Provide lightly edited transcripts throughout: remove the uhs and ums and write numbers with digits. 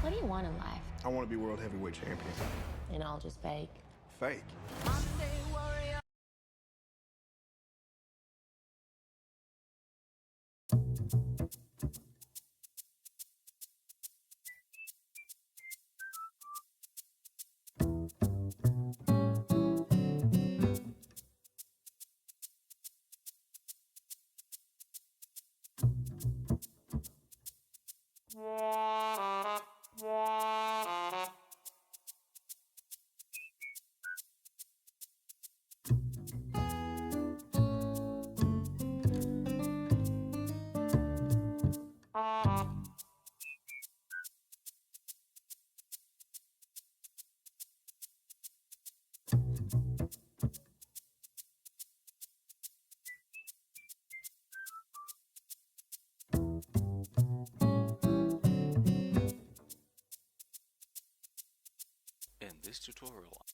What do you want in life? I want to be world heavyweight champion. And all just fake? Fake. In this tutorial,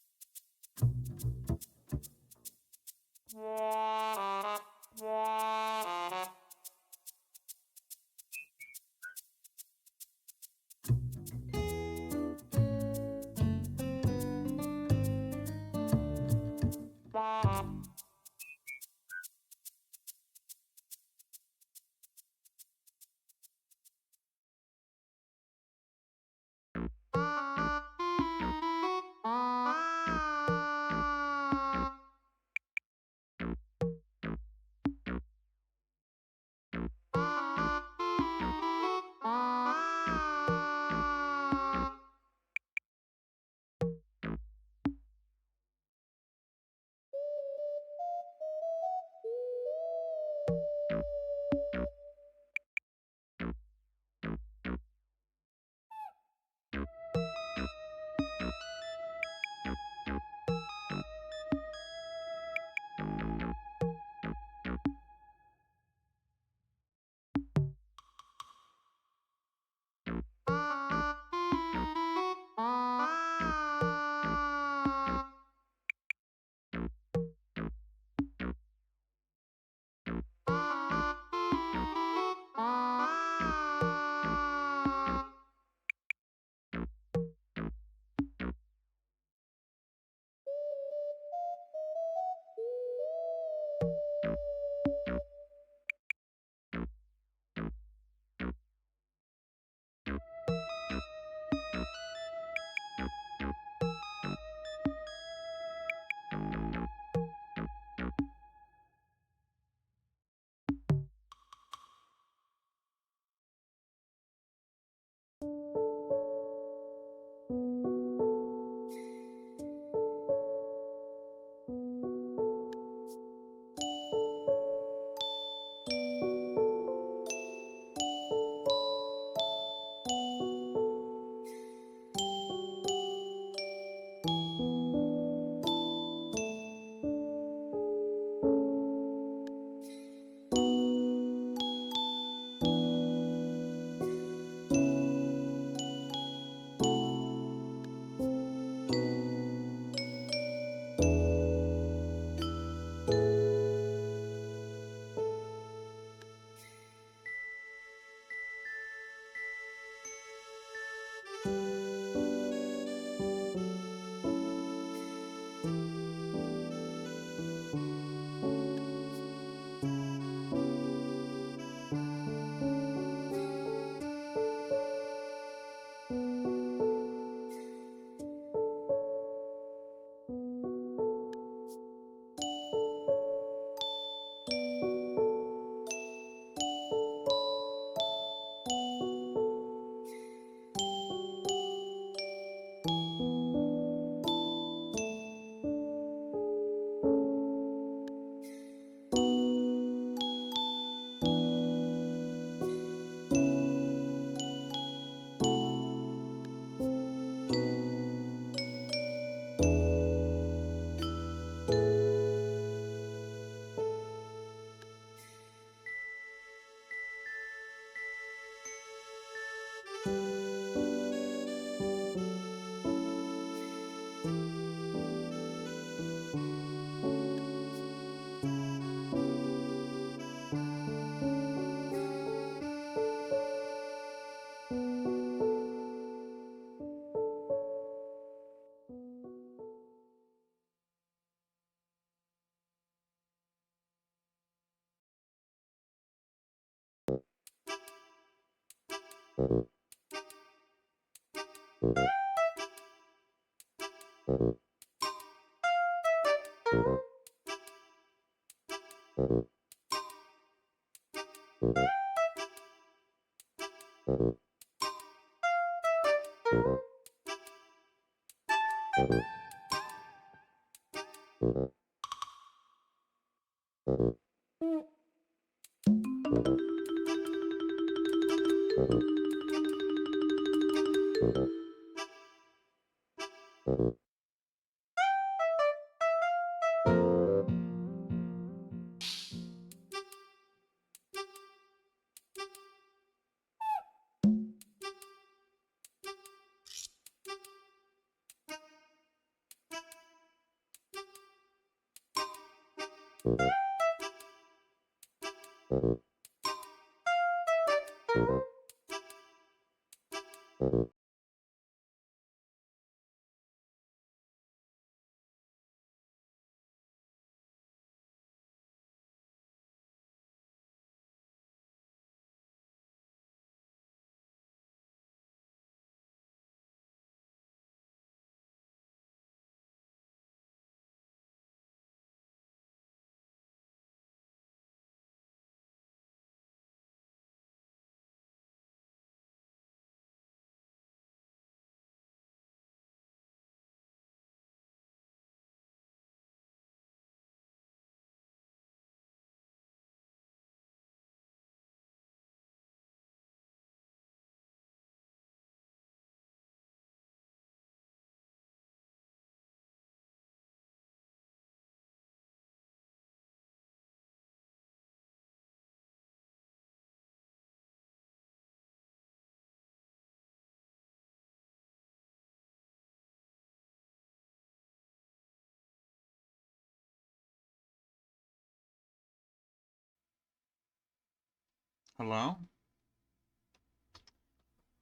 Hello?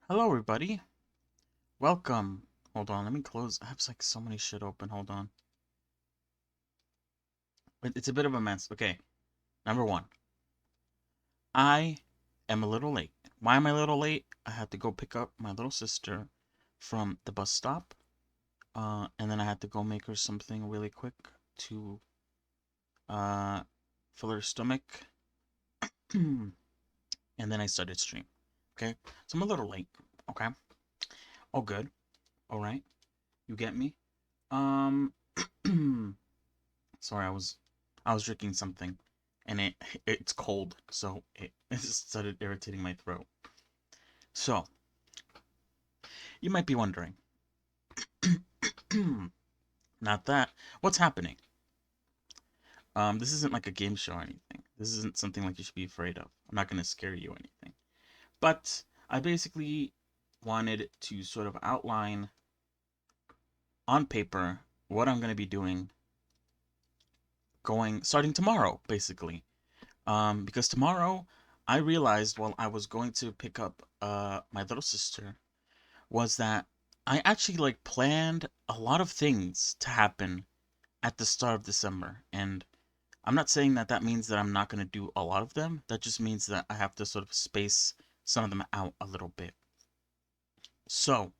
Hello, everybody. Welcome. Hold on, let me close. I have like so many shit open. Hold on. It's a bit of a mess. Okay. Number one, I am a little late. Why am I a little late? I had to go pick up my little sister from the bus stop. And then I had to go make her something really quick to uh fill her stomach. And then I started stream. Okay? So I'm a little late. Okay? All good. All right. You get me? Um Sorry, I was drinking something, and it's cold, so it just started irritating my throat. So you might be wondering, not that, what's happening? This isn't like a game show or anything. This isn't something like you should be afraid of. I'm not gonna scare you or anything. But I basically wanted to sort of outline on paper what I'm gonna be doing going starting tomorrow, basically. Because tomorrow I realized while I was going to pick up my little sister was that I actually like planned a lot of things to happen at the start of December, and I'm not saying that that means that I'm not going to do a lot of them. That just means that I have to sort of space some of them out a little bit. So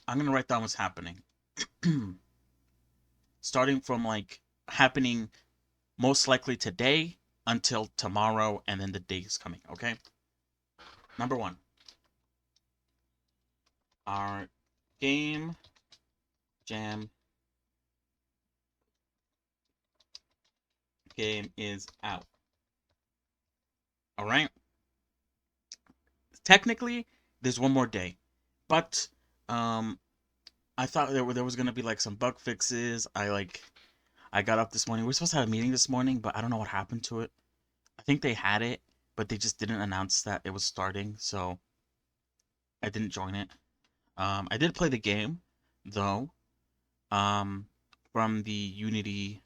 I'm going to write down what's happening. Starting from like happening most likely today until tomorrow, and then the days coming, okay? Number one, our game jam game is out. All right. Technically, there's one more day, but um, I thought there was gonna be like some bug fixes. I got up this morning. We are supposed to have a meeting this morning, but I don't know what happened to it. I think they had it, but they just didn't announce that it was starting, so I didn't join it. I did play the game though. Um, from the Unity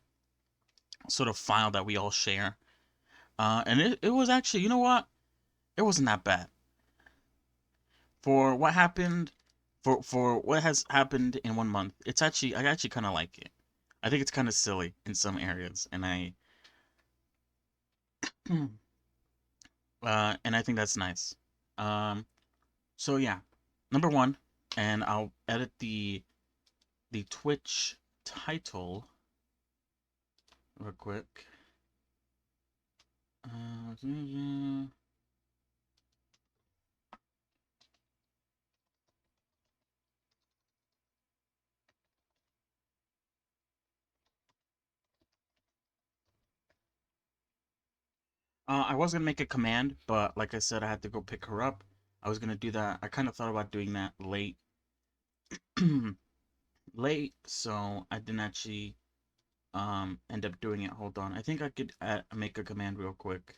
sort of file that we all share. And it was actually, you know what? It wasn't that bad. For what happened, for what has happened in 1 month, I actually kind of like it. I think it's kind of silly in some areas, and I think that's nice. So yeah, number one, and I'll edit the Twitch title real quick. I was gonna make a command, but like I said, I had to go pick her up. I was gonna do that. I kind of thought about doing that late, late, so I didn't actually end up doing it. Hold on, I think I could make a command real quick.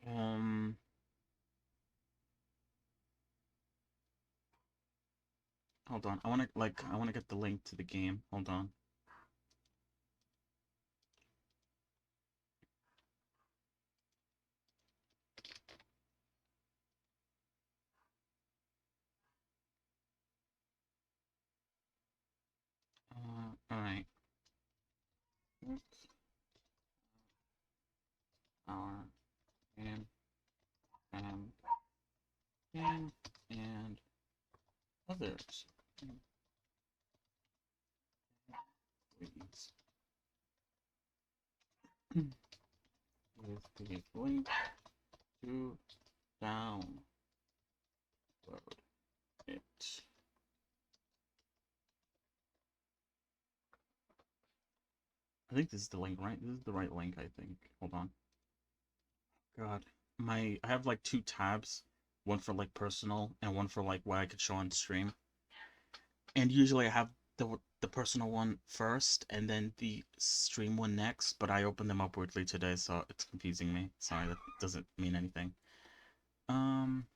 Um, hold on. I wanna get the link to the game. Hold on. All right. Our game, um, game, and others. Please. With the link to download it. I think this is the link, right? This is the right link, I think. Hold on. God. I have like two tabs. One for like personal and one for like what I could show on stream. And usually I have the personal one first and then the stream one next, but I opened them up weirdly today, so it's confusing me. Sorry, that doesn't mean anything. Um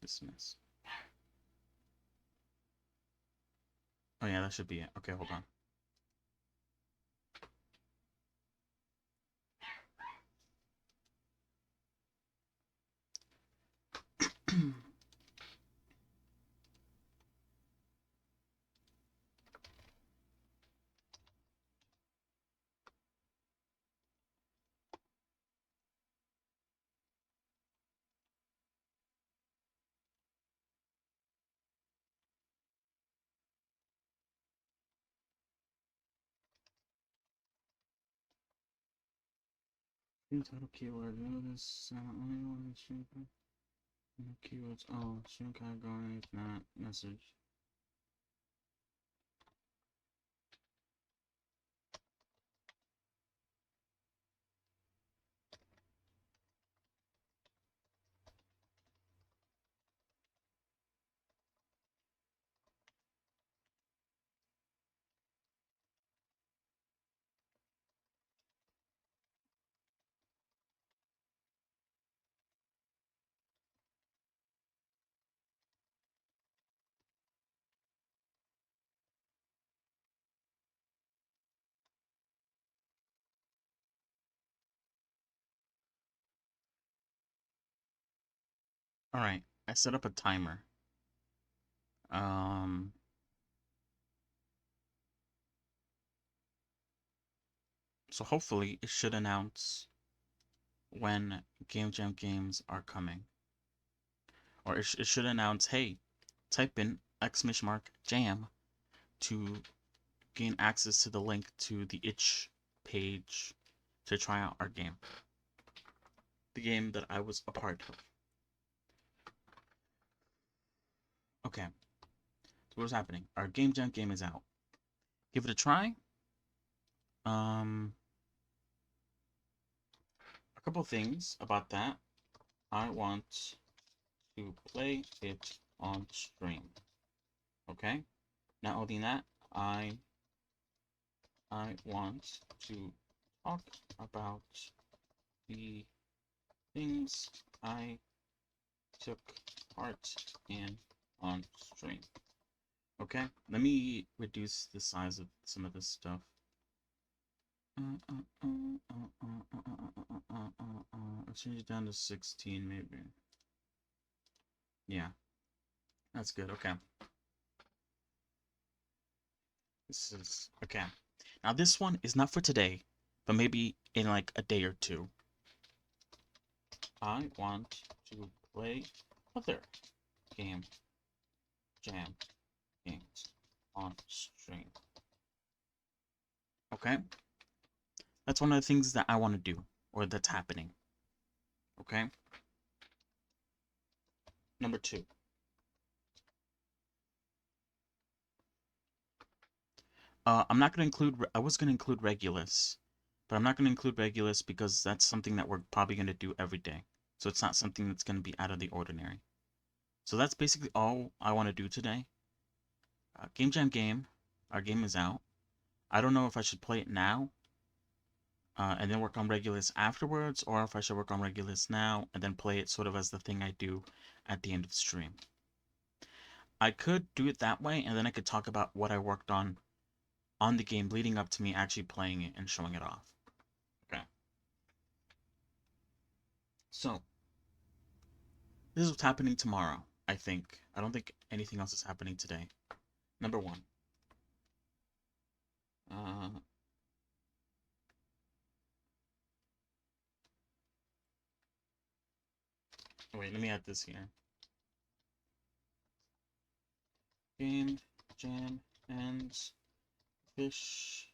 Dismiss. Oh yeah, that should be it. Okay, hold on. Title keyword. Notice only one stream keywords. Oh, stream category is not message. All right, I set up a timer. Um, so hopefully it should announce when Game Jam games are coming, or it should announce, hey, type in !jam to gain access to the link to the itch page to try out our game, the game that I was a part of. Okay, so what's happening? Our Game Jam game is out. Give it a try. A couple things about that. I want to play it on stream. Okay? Not only that, I want to talk about the things I took part in on stream. Okay? Let me reduce the size of some of this stuff. I'll change it down to 16 maybe. Yeah. That's good. Okay. This is okay. Now this one is not for today, but maybe in like a day or two. I want to play other game jam games on stream. Okay? That's one of the things that I want to do, or that's happening. Okay? Number 2. I'm not going to include, I was going to include Regulus, but I'm not going to include Regulus because that's something that we're probably going to do every day. So it's not something that's going to be out of the ordinary. So that's basically all I want to do today. Game Jam game. Our game is out. I don't know if I should play it now and then work on Regulus afterwards, or if I should work on Regulus now and then play it sort of as the thing I do at the end of the stream. I could do it that way, and then I could talk about what I worked on the game leading up to me actually playing it and showing it off. Okay. So, this is what's happening tomorrow, I think. I don't think anything else is happening today. Number 1. Uh, wait, let me add this here. Game Jam ends fish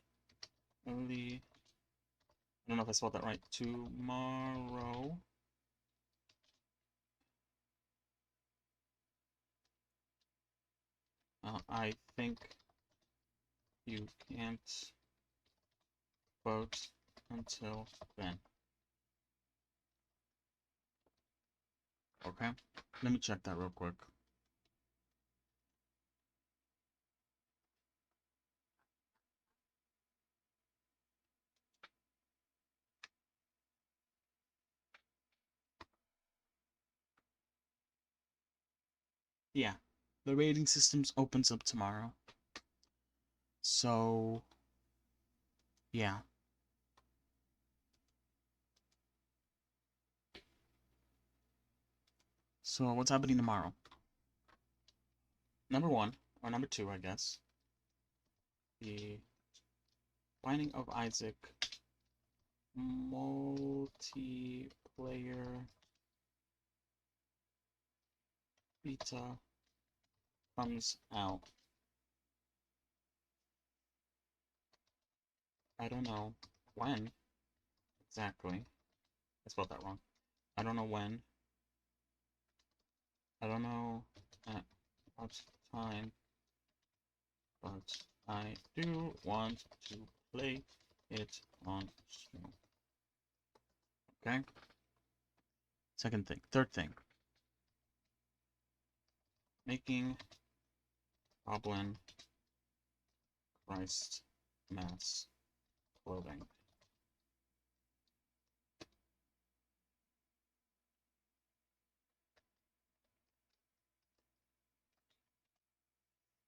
early. I don't know if I spelled that right. Tomorrow. I think you can't vote until then. Okay? Let me check that real quick. Yeah. The rating systems opens up tomorrow. So, yeah. So, what's happening tomorrow? Number 1, or number 2, I guess. The Binding of Isaac multiplayer beta comes out. I don't know when exactly. I spelled that wrong. I don't know when. I don't know at what time, but I do want to play it on stream. Okay? Second thing. Third thing. Making Goblin Christ Mass clothing.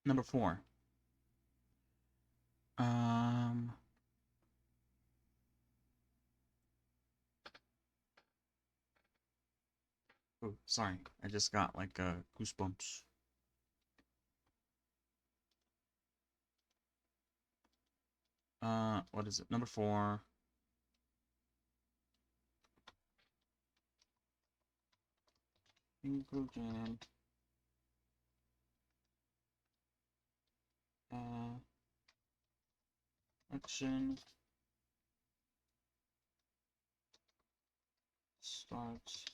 Number 4. Um. Oh, sorry. I just got like goosebumps. What is it? Number 4. Bingo Jam. Action starts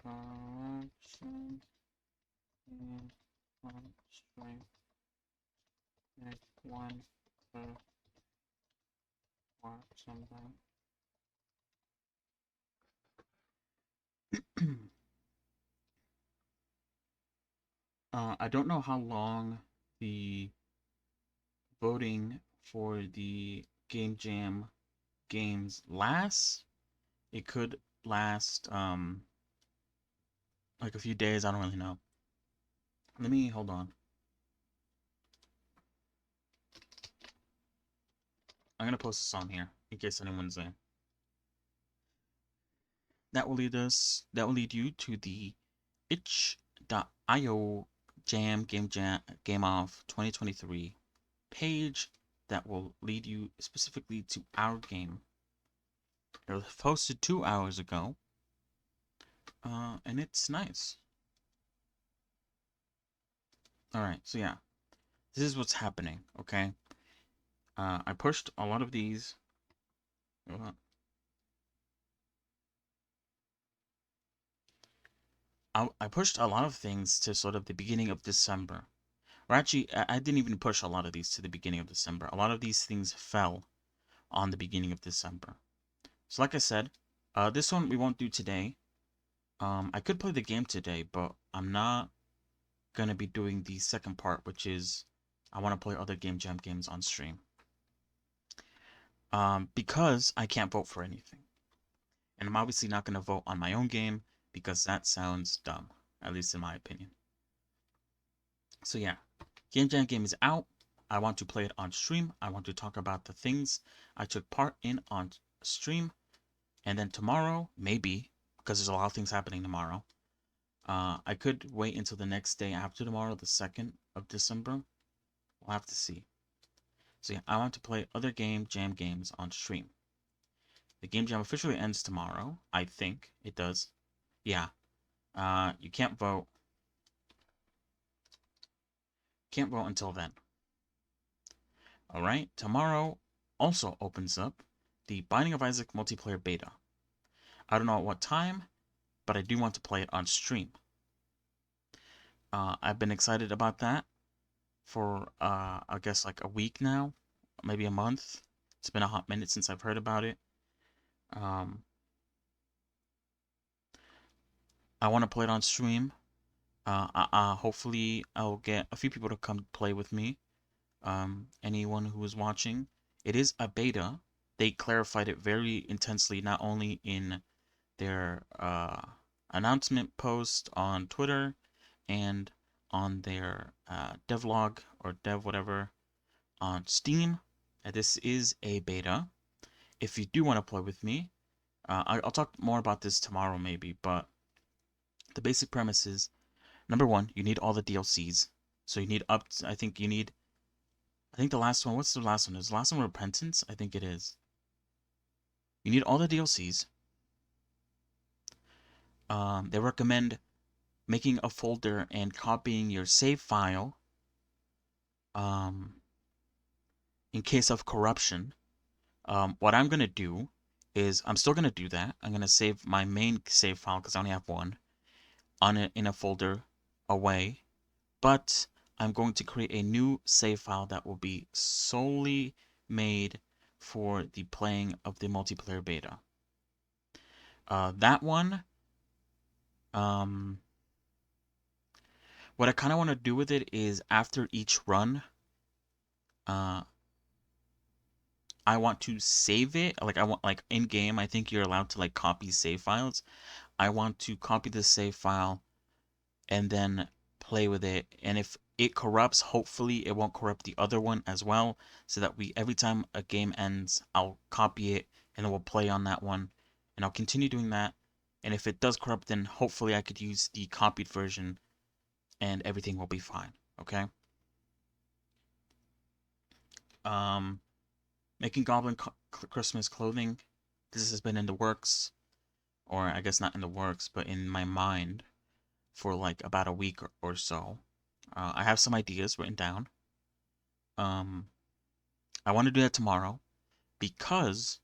correction and on string make one per or something. I don't know how long the voting for the Game Jam games lasts. It could last like a few days. I don't really know. Let me hold on. I'm gonna post this on here in case anyone's there. That will lead you to the itch.io Game Off 2023 page that will lead you specifically to our game. It was posted 2 hours ago, and it's nice. Alright, so yeah, this is what's happening, okay? I pushed a lot of these. I pushed a lot of things to sort of the beginning of December. Or actually, I didn't even push a lot of these to the beginning of December. A lot of these things fell on the beginning of December. So like I said, this one we won't do today. I could play the game today, but I'm not gonna be doing the second part, which is I want to play other Game Jam games on stream. Because I can't vote for anything. And I'm obviously not gonna vote on my own game because that sounds dumb, at least in my opinion. So yeah, Game Jam game is out. I want to play it on stream. I want to talk about the things I took part in on stream. And then tomorrow, maybe, because there's a lot of things happening tomorrow, I could wait until the next day after tomorrow, the 2nd of December. We'll have to see. So yeah, I want to play other Game Jam games on stream. The Game Jam officially ends tomorrow. I think it does. Yeah. You can't vote. Can't vote until then. Alright, tomorrow also opens up the Binding of Isaac multiplayer beta. I don't know at what time, but I do want to play it on stream. I've been excited about that for, I guess, like a week now, maybe a month. It's been a hot minute since I've heard about it. I want to play it on stream. Hopefully, I'll get a few people to come play with me. Anyone who is watching. It is a beta. They clarified it very intensely, not only in their announcement post on Twitter and on their devlog or dev whatever on Steam. This is a beta. If you do want to play with me, I'll talk more about this tomorrow maybe, but the basic premise is, number one, you need all the DLCs. So you need I think you need, I think the last one, what's the last one? Is the last one Repentance? I think it is. You need all the DLCs. They recommend making a folder and copying your save file in case of corruption. What I'm going to do is I'm still going to do that. I'm going to save my main save file because I only have one in a folder away. But I'm going to create a new save file that will be solely made for the playing of the multiplayer beta. That one, what I kind of want to do with it is after each run, I want to save it. Like I want, like in game, I think you're allowed to like copy save files. I want to copy the save file and then play with it. And if it corrupts, hopefully it won't corrupt the other one as well, so that every time a game ends, I'll copy it and then we'll play on that one. And I'll continue doing that. And if it does corrupt, then hopefully I could use the copied version and everything will be fine. Okay? Making Goblin Christmas clothing. This has been in the works, or I guess not in the works, but in my mind for like about a week or so. I have some ideas written down. I want to do that tomorrow because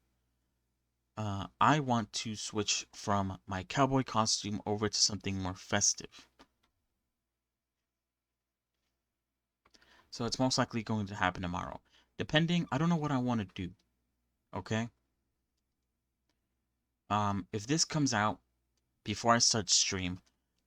I want to switch from my cowboy costume over to something more festive. So it's most likely going to happen tomorrow. Depending, I don't know what I want to do. Okay? If this comes out before I start stream,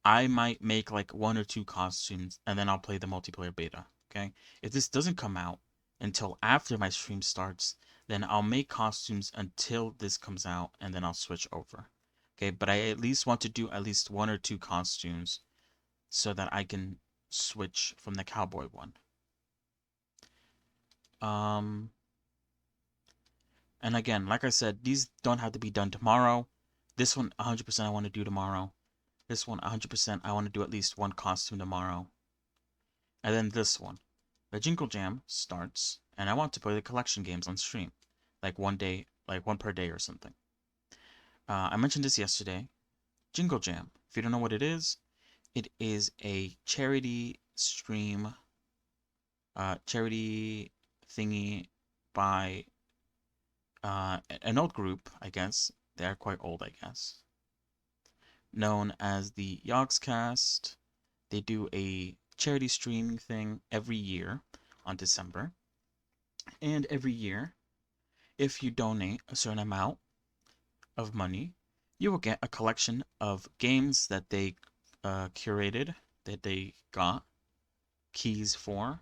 I might make like 1 or 2 costumes and then I'll play the multiplayer beta. Okay? If this doesn't come out until after my stream starts, then I'll make costumes until this comes out and then I'll switch over. Okay, but I at least want to do at least 1 or 2 costumes so that I can switch from the cowboy one. And again, like I said, these don't have to be done tomorrow. This one, 100% I want to do tomorrow. This one, 100% I want to do at least one costume tomorrow. And then this one. The Jingle Jam starts, and I want to play the collection games on stream. Like one day, like one per day or something. I mentioned this yesterday. Jingle Jam. If you don't know what it is a charity stream, charity thingy by an old group, I guess. They're quite old, I guess. Known as the Yogscast. They do a charity streaming thing every year on December. And every year, if you donate a certain amount of money, you will get a collection of games that they curated, that they got keys for,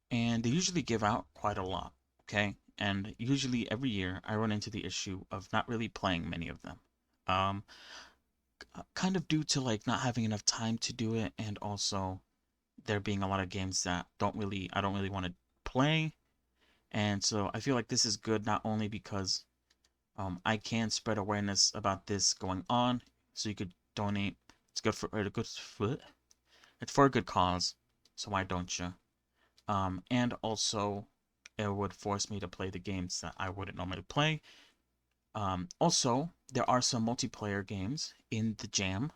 and they usually give out quite a lot, okay? And usually every year I run into the issue of not really playing many of them. Um, kind of due to like not having enough time to do it, and also there being a lot of games that I don't really want to play. And so I feel like this is good not only because I can spread awareness about this going on, so you could donate. It's good for it's for a good cause, so why don't you? And also it would force me to play the games that I wouldn't normally play. Also, there are some multiplayer games in the jam.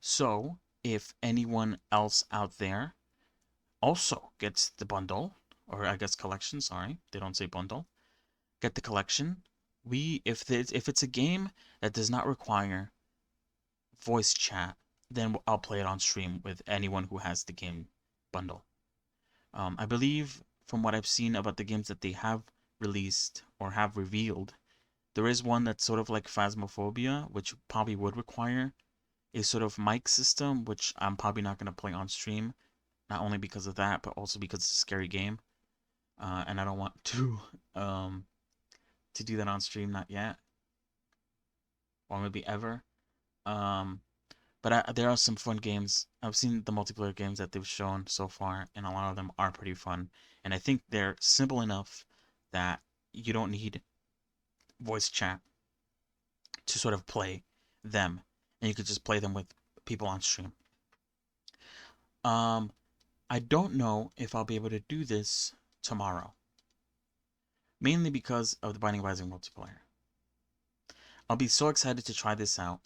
So, if anyone else out there also gets the bundle, or I guess collection, sorry, they don't say bundle, get the collection. If it's a game that does not require voice chat, then I'll play it on stream with anyone who has the game bundle. I believe from what I've seen about the games that they have released or have revealed, there is one that's sort of like Phasmophobia, which probably would require a sort of mic system, which I'm probably not going to play on stream, not only because of that, but also because it's a scary game, and I don't want um, to do that on stream, not yet, or maybe ever. Um, but there are some fun games. I've seen the multiplayer games that they've shown so far, and a lot of them are pretty fun. And I think they're simple enough that you don't need voice chat to sort of play them, and you could just play them with people on stream. Um, I don't know if I'll be able to do this tomorrow, mainly because of the Binding of Isaac multiplayer. I'll be so excited to try this out,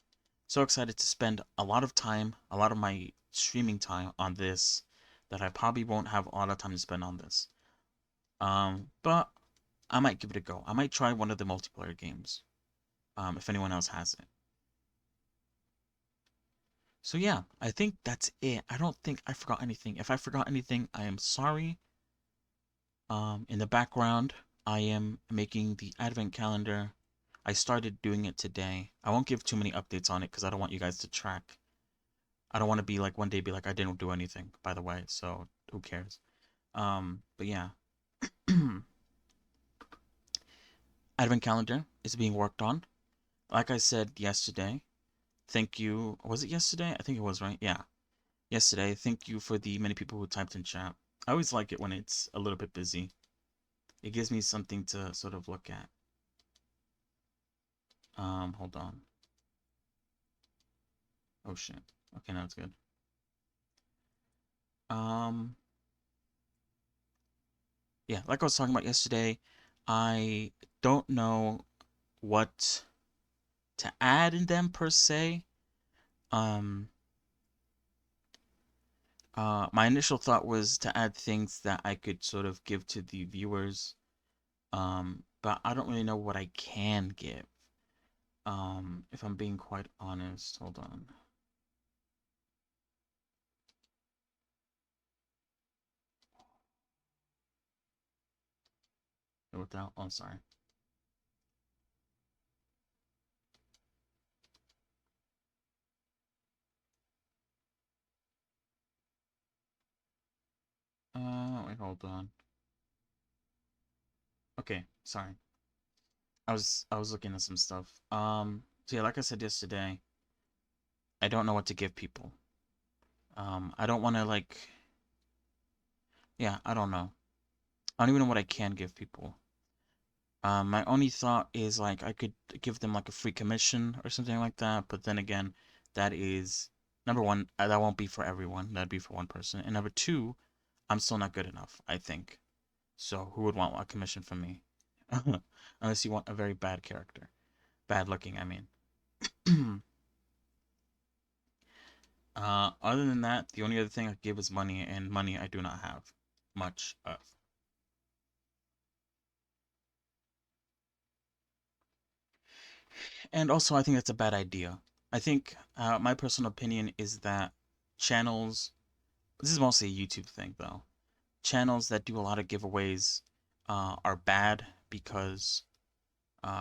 so excited to spend a lot of time, a lot of my streaming time on this, that I probably won't have a lot of time to spend on this. But I might give it a go. I might try one of the multiplayer games, if anyone else has it. So yeah, I think that's it. I don't think I forgot anything. If I forgot anything, I am sorry. In the background, I am making the advent calendar. I started doing it today. I won't give too many updates on it because I don't want you guys to track. I don't want to be like one day be like I didn't do anything, by the way, so who cares? But yeah. Advent calendar is being worked on. Like I said yesterday, thank you. Was it yesterday? I think it was, right? Yeah. Yesterday, thank you for the many people who typed in chat. I always like it when it's a little bit busy. It gives me something to sort of look at. Hold on. Oh shit. Okay, now it's good. Um, yeah, like I was talking about yesterday, I don't know what to add in them per se. Um, my initial thought was to add things that I could sort of give to the viewers. But I don't really know what I can give. If I'm being quite honest, hold on. Without, oh, sorry. Wait, hold on. Okay, sorry. I was looking at some stuff. So yeah, like I said yesterday, I don't know what to give people. I don't want to like, yeah, I don't know. I don't even know what I can give people. My only thought is like I could give them like a free commission or something like that, but then again, that is number one, that won't be for everyone. That'd be for one person. And number two, I'm still not good enough, I think. So who would want a commission from me? Unless you want a very bad character. Bad looking, I mean. Other than that, the only other thing I could give is money, and money I do not have much of. And also, I think that's a bad idea. I think my personal opinion is that channels, this is mostly a YouTube thing though, channels that do a lot of giveaways are bad because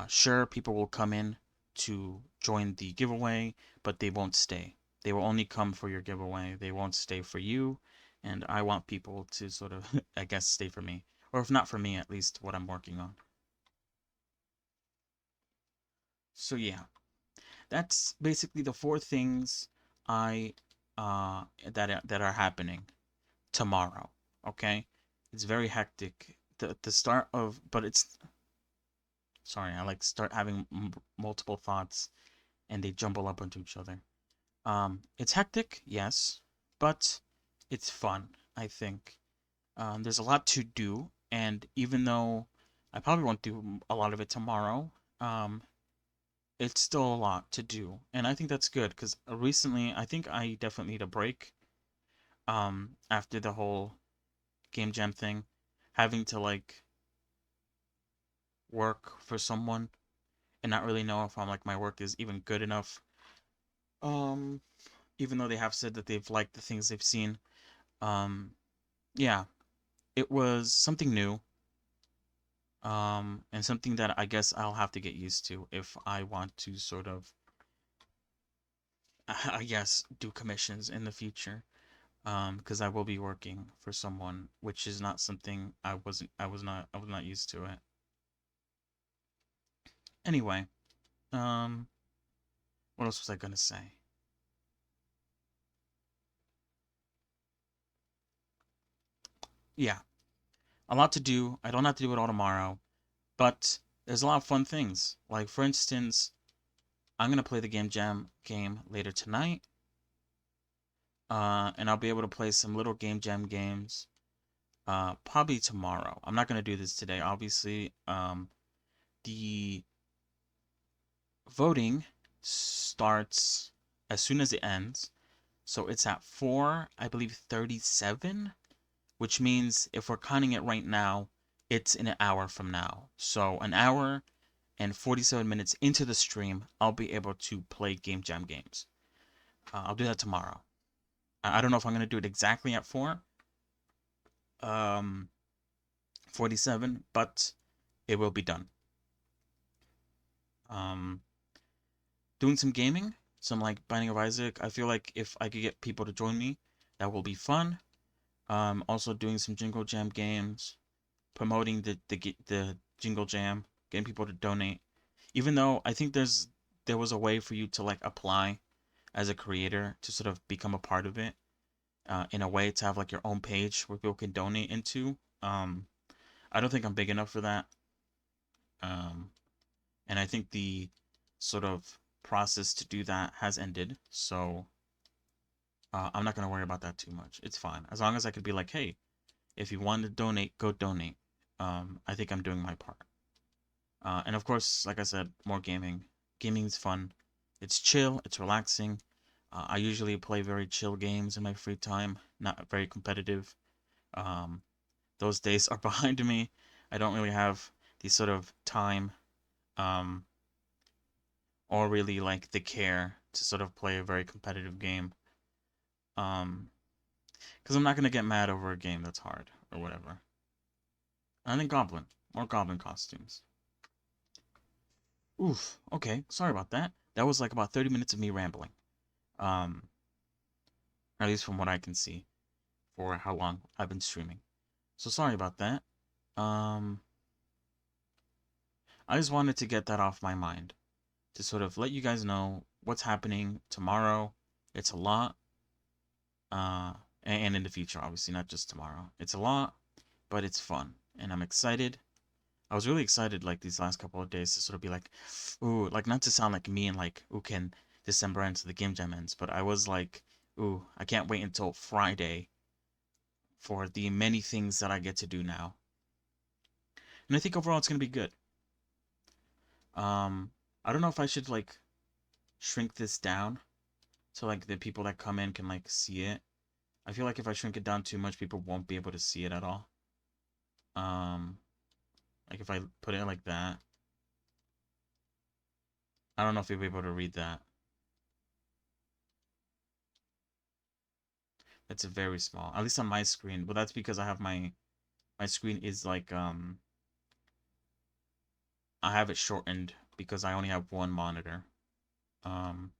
sure, people will come in to join the giveaway, but they won't stay. They will only come for your giveaway. They won't stay for you. And I want people to sort of, I guess, stay for me. Or if not for me, at least what I'm working on. So yeah, that's basically the four things I that are happening tomorrow. Okay, it's very hectic. The start of, but it's sorry, I like start having multiple thoughts and they jumble up onto each other. It's hectic, yes, but it's fun, I think. There's a lot to do, and even though I probably won't do a lot of it tomorrow, it's still a lot to do, and I think that's good because recently I think I definitely need a break. After the whole game jam thing, having to like work for someone and not really know if I'm like my work is even good enough. Um, Even though they have said that they've liked the things they've seen. Um, yeah, it was something new. And something that I guess I'll have to get used to if I want to sort of, I guess, do commissions in the future. Because I will be working for someone, which is not something I was not used to it. Anyway, um, what else was I gonna say? Yeah, a lot to do. I don't have to do it all tomorrow, but there's a lot of fun things. Like for instance, I'm gonna play the Game Jam game later tonight, and I'll be able to play some little Game Jam games, probably tomorrow. I'm not gonna do this today, obviously. The voting starts as soon as it ends, so it's at 4, I believe 37, which means if we're counting it right now, it's an hour from now. So an hour and 47 minutes into the stream, I'll be able to play Game Jam games. I'll do that tomorrow. I don't know if I'm gonna do it exactly at 4, um, 47, but it will be done. Um, Doing some gaming, some like Binding of Isaac. I feel like if I could get people to join me, that will be fun. Also doing some Jingle Jam games, promoting the Jingle Jam, getting people to donate. Even though I think there was a way for you to like apply as a creator to sort of become a part of it, in a way to have like your own page where people can donate into. I don't think I'm big enough for that. Um, and I think the sort of process to do that has ended. So I'm not gonna worry about that too much. It's fine as long as I could be like, hey, if you want to donate, go donate. I think I'm doing my part. And of course, like I said, more gaming. Gaming is fun. It's chill. It's relaxing. I usually play very chill games in my free time, not very competitive. Um, those days are behind me. I don't really have the sort of time, um, or really like the care to sort of play a very competitive game. Um, because I'm not gonna get mad over a game that's hard or whatever. And then Goblin, more Goblin costumes. Oof. Okay, sorry about that. That was like about 30 minutes of me rambling. Um, at least from what I can see for how long I've been streaming. So sorry about that. Um, I just wanted to get that off my mind to sort of let you guys know what's happening tomorrow. It's a lot. Uh, and in the future, obviously, not just tomorrow. It's a lot, but it's fun, and I'm excited. I was really excited like these last couple of days to sort of be like, ooh, like not to sound like me and like, ooh, can December ends so the game jam ends, but I was like, ooh, I can't wait until Friday for the many things that I get to do now. And I think overall it's gonna be good. Um, I don't know if I should like shrink this down so like the people that come in can like see it. I feel like if I shrink it down too much, people won't be able to see it at all. Um, like if I put it like that, I don't know if you'll be able to read that. It's very small, at least on my screen. But that's because I have my screen is like I have it shortened because I only have one monitor. Um,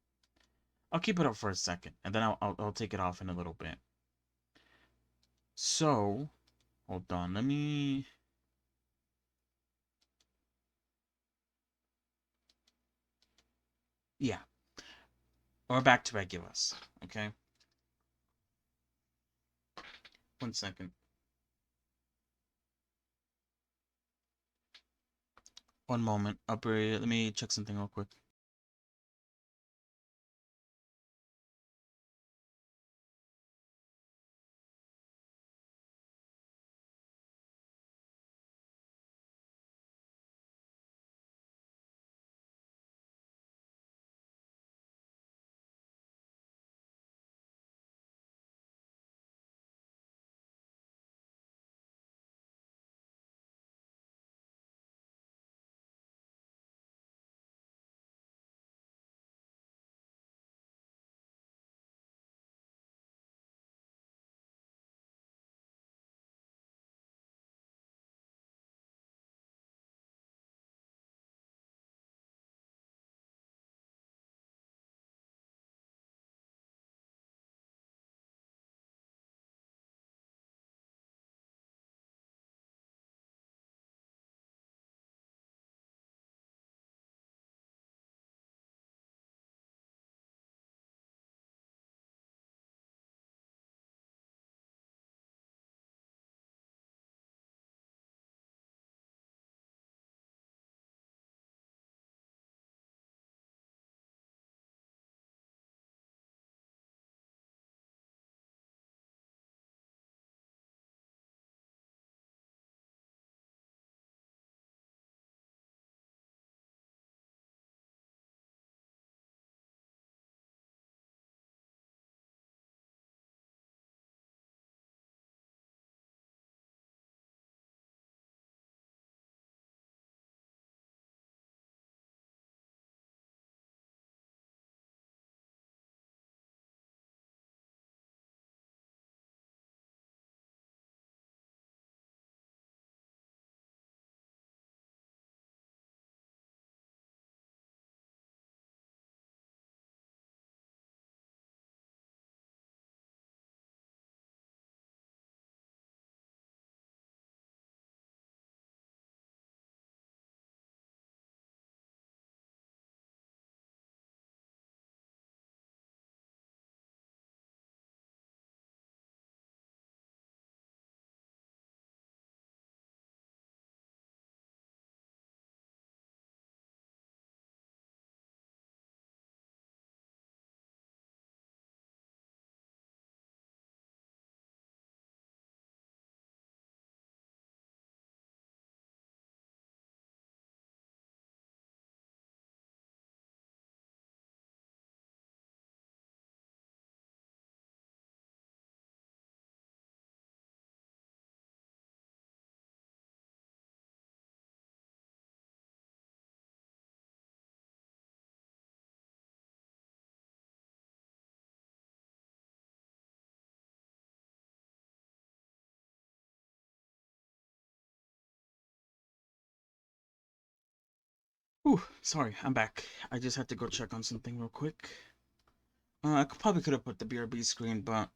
I'll keep it up for a second, and then I'll take it off in a little bit. So, hold on, let me. Yeah, we're back to regulars. Okay, 1 second. One moment. Let me check something real quick. Ooh, sorry, I'm back. I just had to go check on something real quick. Probably could have put the BRB screen, but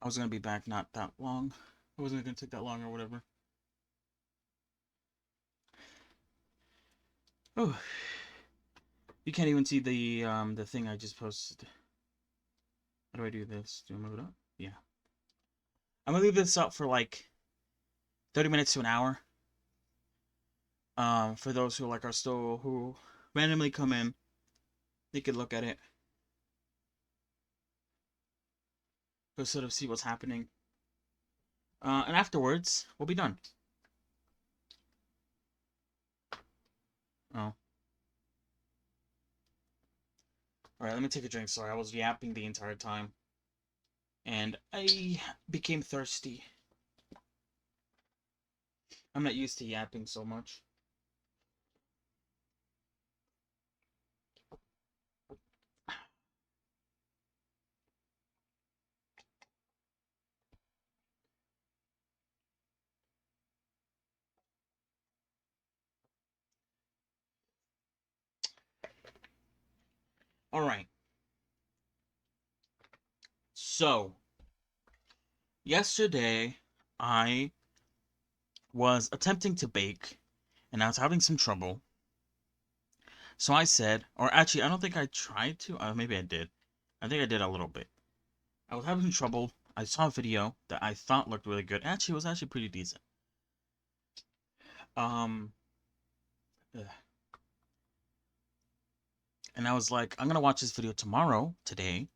I was gonna be back not that long. It wasn't gonna take that long or whatever. Oh, you can't even see the thing I just posted. How do I do this? Do I move it up? Yeah. I'm gonna leave this up for like 30 minutes to an hour. For those who like are still who randomly come in, they could look at it to sort of see what's happening. And afterwards, we'll be done. Oh. Alright, let me take a drink. Sorry, I was yapping the entire time. And I became thirsty. I'm not used to yapping so much. Alright. So, yesterday, I was attempting to bake, and I was having some trouble. So I said, or actually, I don't think I tried to. Maybe I did. I think I did a little bit. I was having trouble. I saw a video that I thought looked really good. Actually, it was actually pretty decent. Um, ugh. And I was like, I'm gonna watch this video today,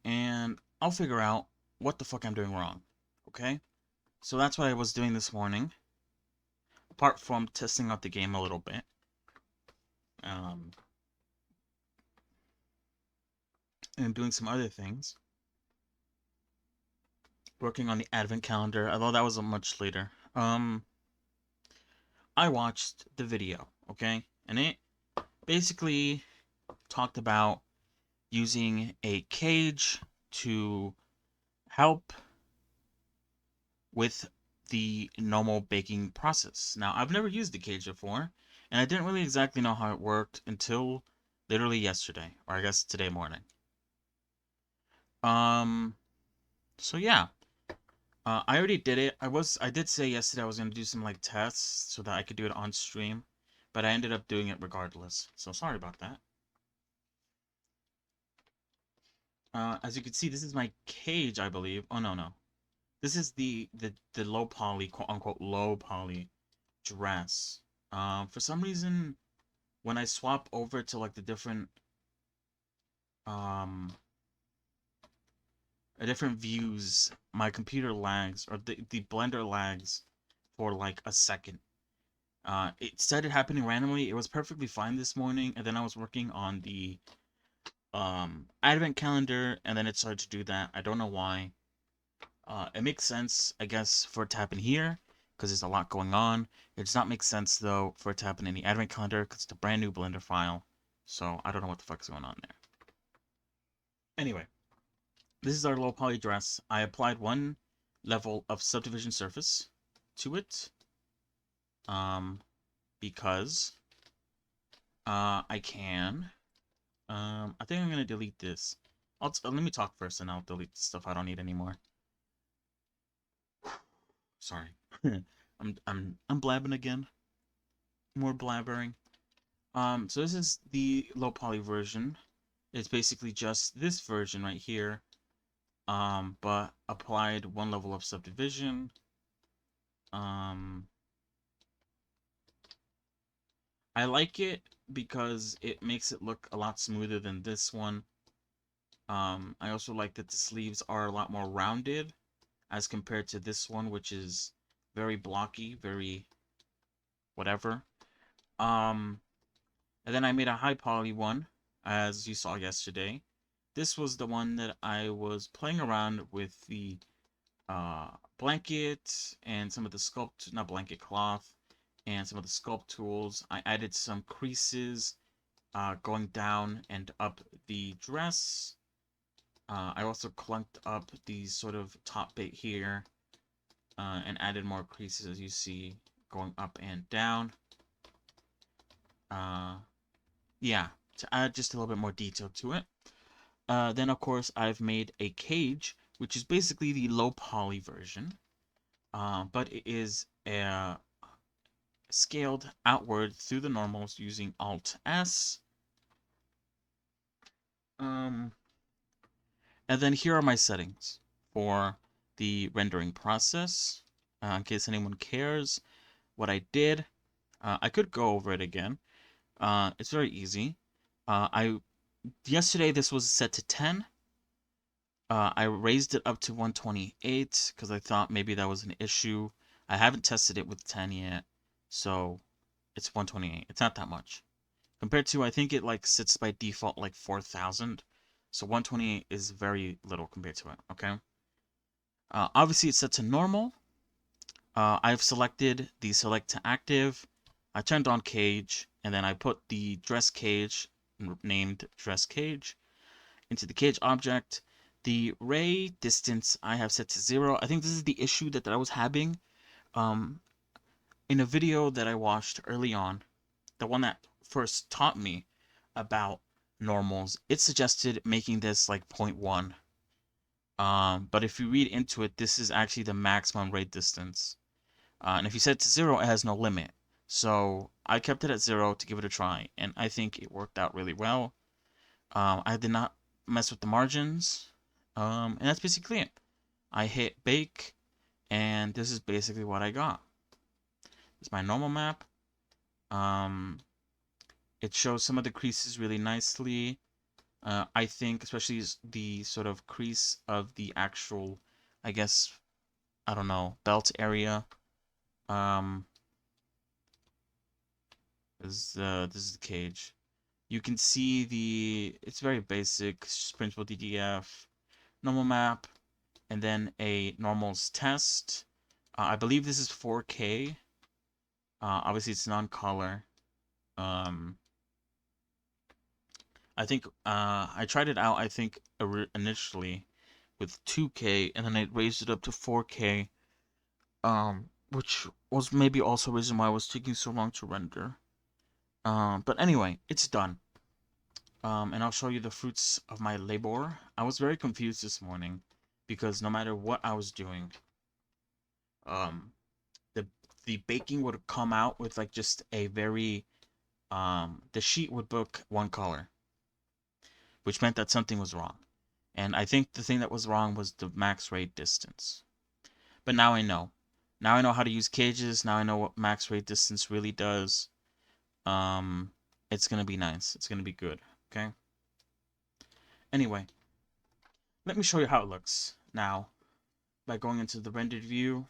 and I'll figure out what the fuck I'm doing wrong. Okay? So that's what I was doing this morning. Apart from testing out the game a little bit. Um, and doing some other things. Working on the advent calendar, although that was much later. I watched the video, okay? And it basically talked about using a cage to help with the normal baking process. Now, I've never used the cage before, and I didn't really exactly know how it worked until literally yesterday, or I guess today morning. Um, so yeah, I already did it. I did say yesterday I was gonna do some like tests so that I could do it on stream, but I ended up doing it regardless. So sorry about that. As you can see, this is my cage, I believe. Oh no, no. This is the low poly, quote unquote low poly dress. For some reason, when I swap over to like the um different views, my computer lags or the Blender lags for like a second. It started happening randomly. It was perfectly fine this morning, and then I was working on the advent calendar, and then it started to do that. I don't know why. It makes sense, I guess, for it to happen here because there's a lot going on. It does not make sense though for it to happen in the advent calendar because it's a brand new Blender file. So I don't know what the fuck is going on there. Anyway, this is our low poly dress. I applied one level of subdivision surface to it. Because I can. I think I'm gonna delete this. Let me talk first, and I'll delete the stuff I don't need anymore. Sorry, I'm blabbing again. More blabbering. So this is the low poly version. It's basically just this version right here. But applied one level of subdivision. I like it because it makes it look a lot smoother than this one. I also like that the sleeves are a lot more rounded as compared to this one, which is very blocky, very whatever. And then I made a high poly one, as you saw yesterday. This was the one that I was playing around with the blanket and some of the sculpt, not blanket, cloth, and some of the sculpt tools. I added some creases going down and up the dress. I also clunked up the sort of top bit here and added more creases as you see going up and down. Yeah, to add just a little bit more detail to it. Then of course I've made a cage, which is basically the low poly version, but it is scaled outward through the normals using Alt S. And then here are my settings for the rendering process. In case anyone cares what I did, I could go over it again. It's very easy. I Yesterday this was set to 10. I raised it up to 128 because I thought maybe that was an issue. I haven't tested it with 10 yet, so it's 128. It's not that much. Compared to, I think it like sits by default like 4,000. So 128 is very little compared to it, okay? Obviously it's set to normal. I've selected the select to active. I turned on cage, and then I put the dress cage, named dress cage, into the cage object. The ray distance I have set to 0. I think this is the issue that I was having. Um, in a video that I watched early on, the one that first taught me about normals, it suggested making this like 0.1. But if you read into it, this is actually the maximum ray distance. And if you set it to 0, it has no limit. So I kept it at 0 to give it a try, and I think it worked out really well. I did not mess with the margins, and that's basically it. I hit bake, and this is basically what I got. It's my normal map. Um, it shows some of the creases really nicely. I think especially the sort of crease of the actual, I guess, I don't know, belt area. Um, this is the cage. You can see it's very basic, Principal DDF, normal map, and then a normals test. I believe this is 4K. Obviously it's non-color. Um, I think I tried it out. I think initially with 2K, and then I raised it up to 4K. Which was maybe also a reason why it was taking so long to render. But anyway, it's done. And I'll show you the fruits of my labor. I was very confused this morning because no matter what I was doing, um, the the baking would come out with like just a very the sheet would book one color, which meant that something was wrong. And I think the thing that was wrong was the max rate distance. But now I know. Now I know how to use cages. Now I know what max rate distance really does. Um, it's gonna be nice. It's gonna be good. Okay. Anyway, let me show you how it looks now by going into the rendered view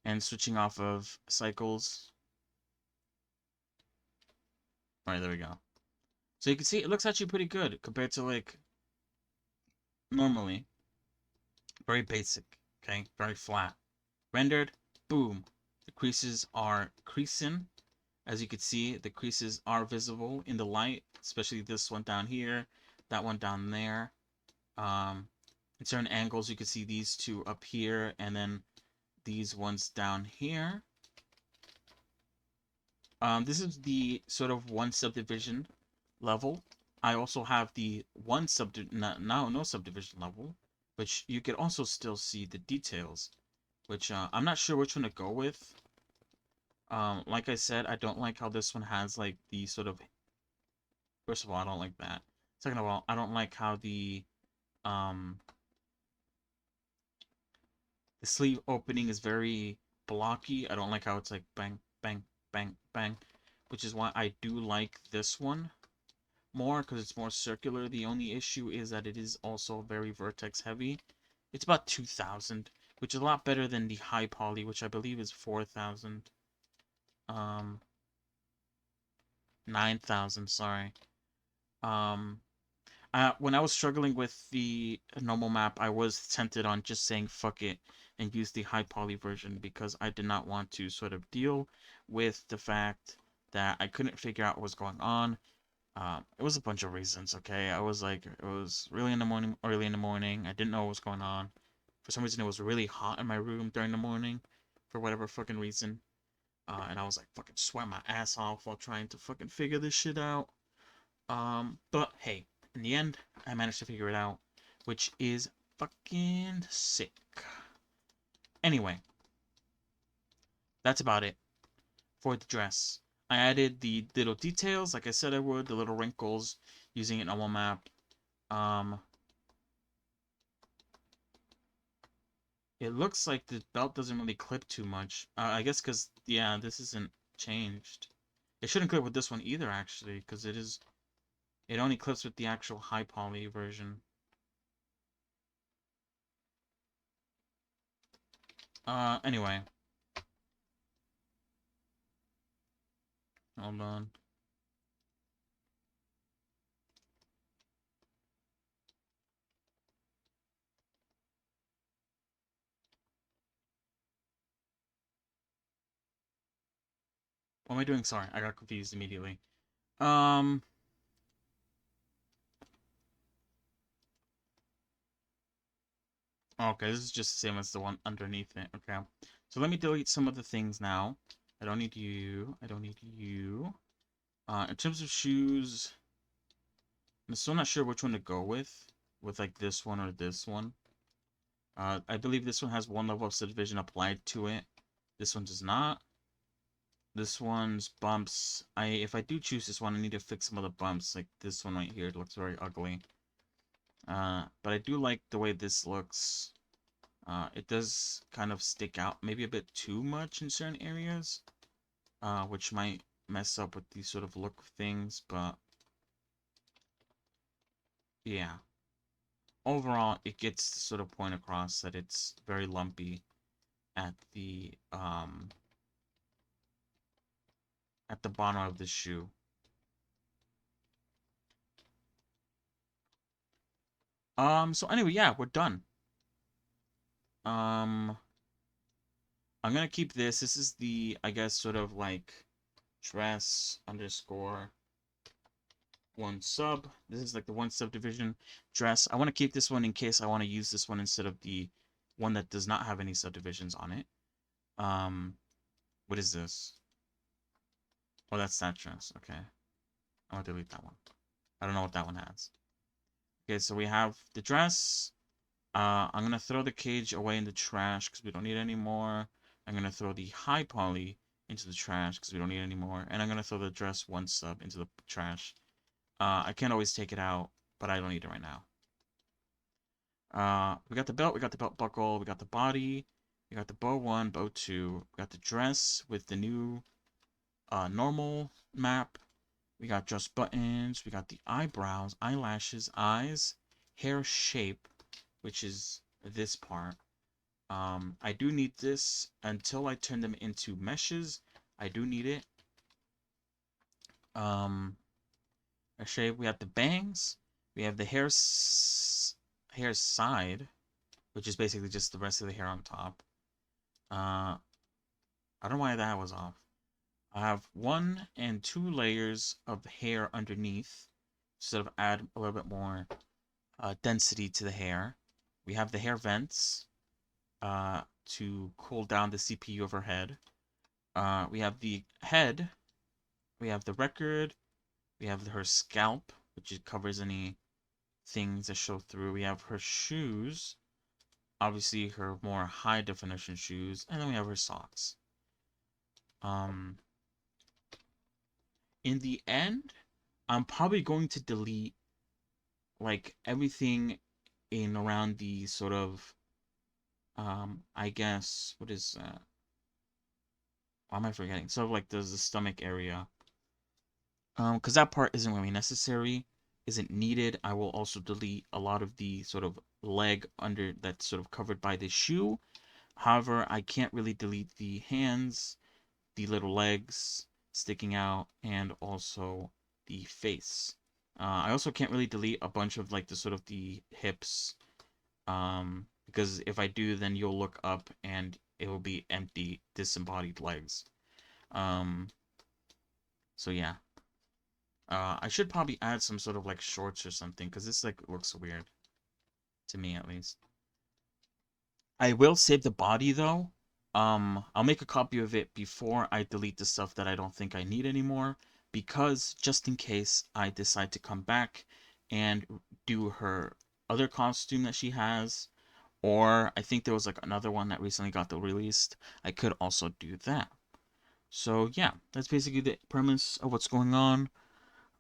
and switching off of cycles. Alright, there we go. So you can see it looks actually pretty good compared to like normally. Very basic, okay? Very flat. Rendered, boom. The creases are creasing. As you can see, the creases are visible in the light, especially this one down here, that one down there. In certain angles, you can see these two up here, and then these ones down here. This is the sort of one subdivision level. I also have the one no subdivision level, which you could also still see the details, which I'm not sure which one to go with. Like I said, I don't like how this one has like the sort of, first of all, I don't like that. Second of all, I don't like how um the sleeve opening is very blocky. I don't like how it's like bang, bang, bang, bang, which is why I do like this one more because it's more circular. The only issue is that it is also very vertex heavy. It's about 2,000, which is a lot better than the high poly, which I believe is 4,000. 9,000, sorry. Um, when I was struggling with the normal map, I was tempted on just saying fuck it and use the high poly version because I did not want to sort of deal with the fact that I couldn't figure out what was going on. It was a bunch of reasons, okay? I was like, it was really in the morning, early in the morning. I didn't know what was going on. For some reason, it was really hot in my room during the morning, for whatever fucking reason. And I was like fucking sweating my ass off while trying to fucking figure this shit out. But hey, in the end, I managed to figure it out, which is fucking sick. Anyway, that's about it for the dress. I added the little details, like I said I would, the little wrinkles, using an normal map. Um, it looks like the belt doesn't really clip too much. I guess because, yeah, this isn't changed. It shouldn't clip with this one either, actually, because it only clips with the actual high poly version. Anyway. Hold on. What am I doing? Sorry, I got confused immediately. Um, okay, this is just the same as the one underneath it. Okay, so let me delete some of the things now. I don't need you. I don't need you. In terms of shoes, I'm still not sure which one to go with like this one or this one. I believe this one has one level of subdivision applied to it. This one does not. This one's bumps. If I do choose this one, I need to fix some of the bumps. Like this one right here, it looks very ugly. But I do like the way this looks. It does kind of stick out maybe a bit too much in certain areas, which might mess up with these sort of look things, but yeah. Overall, it gets the sort of point across that it's very lumpy at the bottom of the shoe. So anyway, yeah, we're done. I'm gonna keep this. This is the, I guess, sort of like dress underscore one sub. This is like the one subdivision dress. I want to keep this one in case I want to use this one instead of the one that does not have any subdivisions on it. What is this? Oh, that's that dress. Okay. I want to delete that one. I don't know what that one has. Okay, so we have the dress. I'm gonna throw the cage away in the trash because we don't need any more. I'm gonna throw the high poly into the trash because we don't need any more. And I'm gonna throw the dress one sub into the trash. I can't always take it out, but I don't need it right now. We got the belt, we got the belt buckle, we got the body, we got the bow 1, bow 2, we got the dress with the new normal map, we got just buttons, we got the eyebrows, eyelashes, eyes, hair shape, which is this part. I do need this until I turn them into meshes. I do need it. A shape. We have the bangs. We have the hair side, which is basically just the rest of the hair on top. I don't know why that was off. I have 1 and 2 layers of hair underneath, sort of add a little bit more density to the hair. We have the hair vents to cool down the CPU overhead. We have the head. We have the record. We have her scalp, which covers any things that show through. We have her shoes, obviously her more high definition shoes, and then we have her socks. In the end, I'm probably going to delete like everything in around the sort of I guess what is that? Why am I forgetting? Sort of like there's the stomach area. Because that part isn't really necessary, isn't needed. I will also delete a lot of the sort of leg under that's sort of covered by the shoe. However, I can't really delete the hands, the little legs sticking out, and also the face. I also can't really delete a bunch of like the sort of the hips, because if I do, then you'll look up and it will be empty, disembodied legs. Um, so yeah. I should probably add some sort of like shorts or something, because this like looks weird. To me, at least. I will save the body though. I'll make a copy of it before I delete the stuff that I don't think I need anymore, because just in case I decide to come back and do her other costume that she has, or I think there was like another one that recently got released. I could also do that. So yeah, that's basically the premise of what's going on.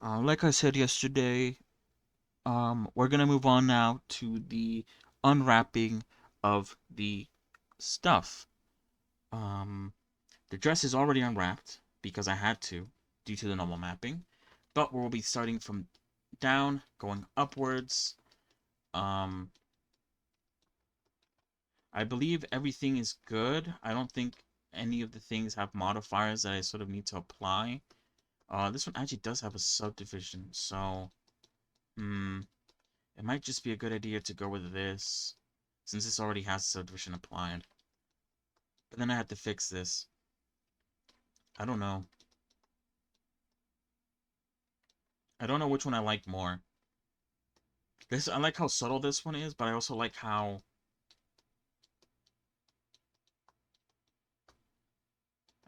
Like I said yesterday, we're gonna move on now to the unwrapping of the stuff. Um, the dress is already unwrapped. because I had to due to the normal mapping. But we'll be starting from down, going upwards. Um, I believe everything is good. I don't think any of the things have modifiers that I sort of need to apply. This one actually does have a subdivision, so it might just be a good idea to go with this, since this already has subdivision applied. But then I have to fix this. I don't know. I don't know which one I like more. I like how subtle this one is, but I also like how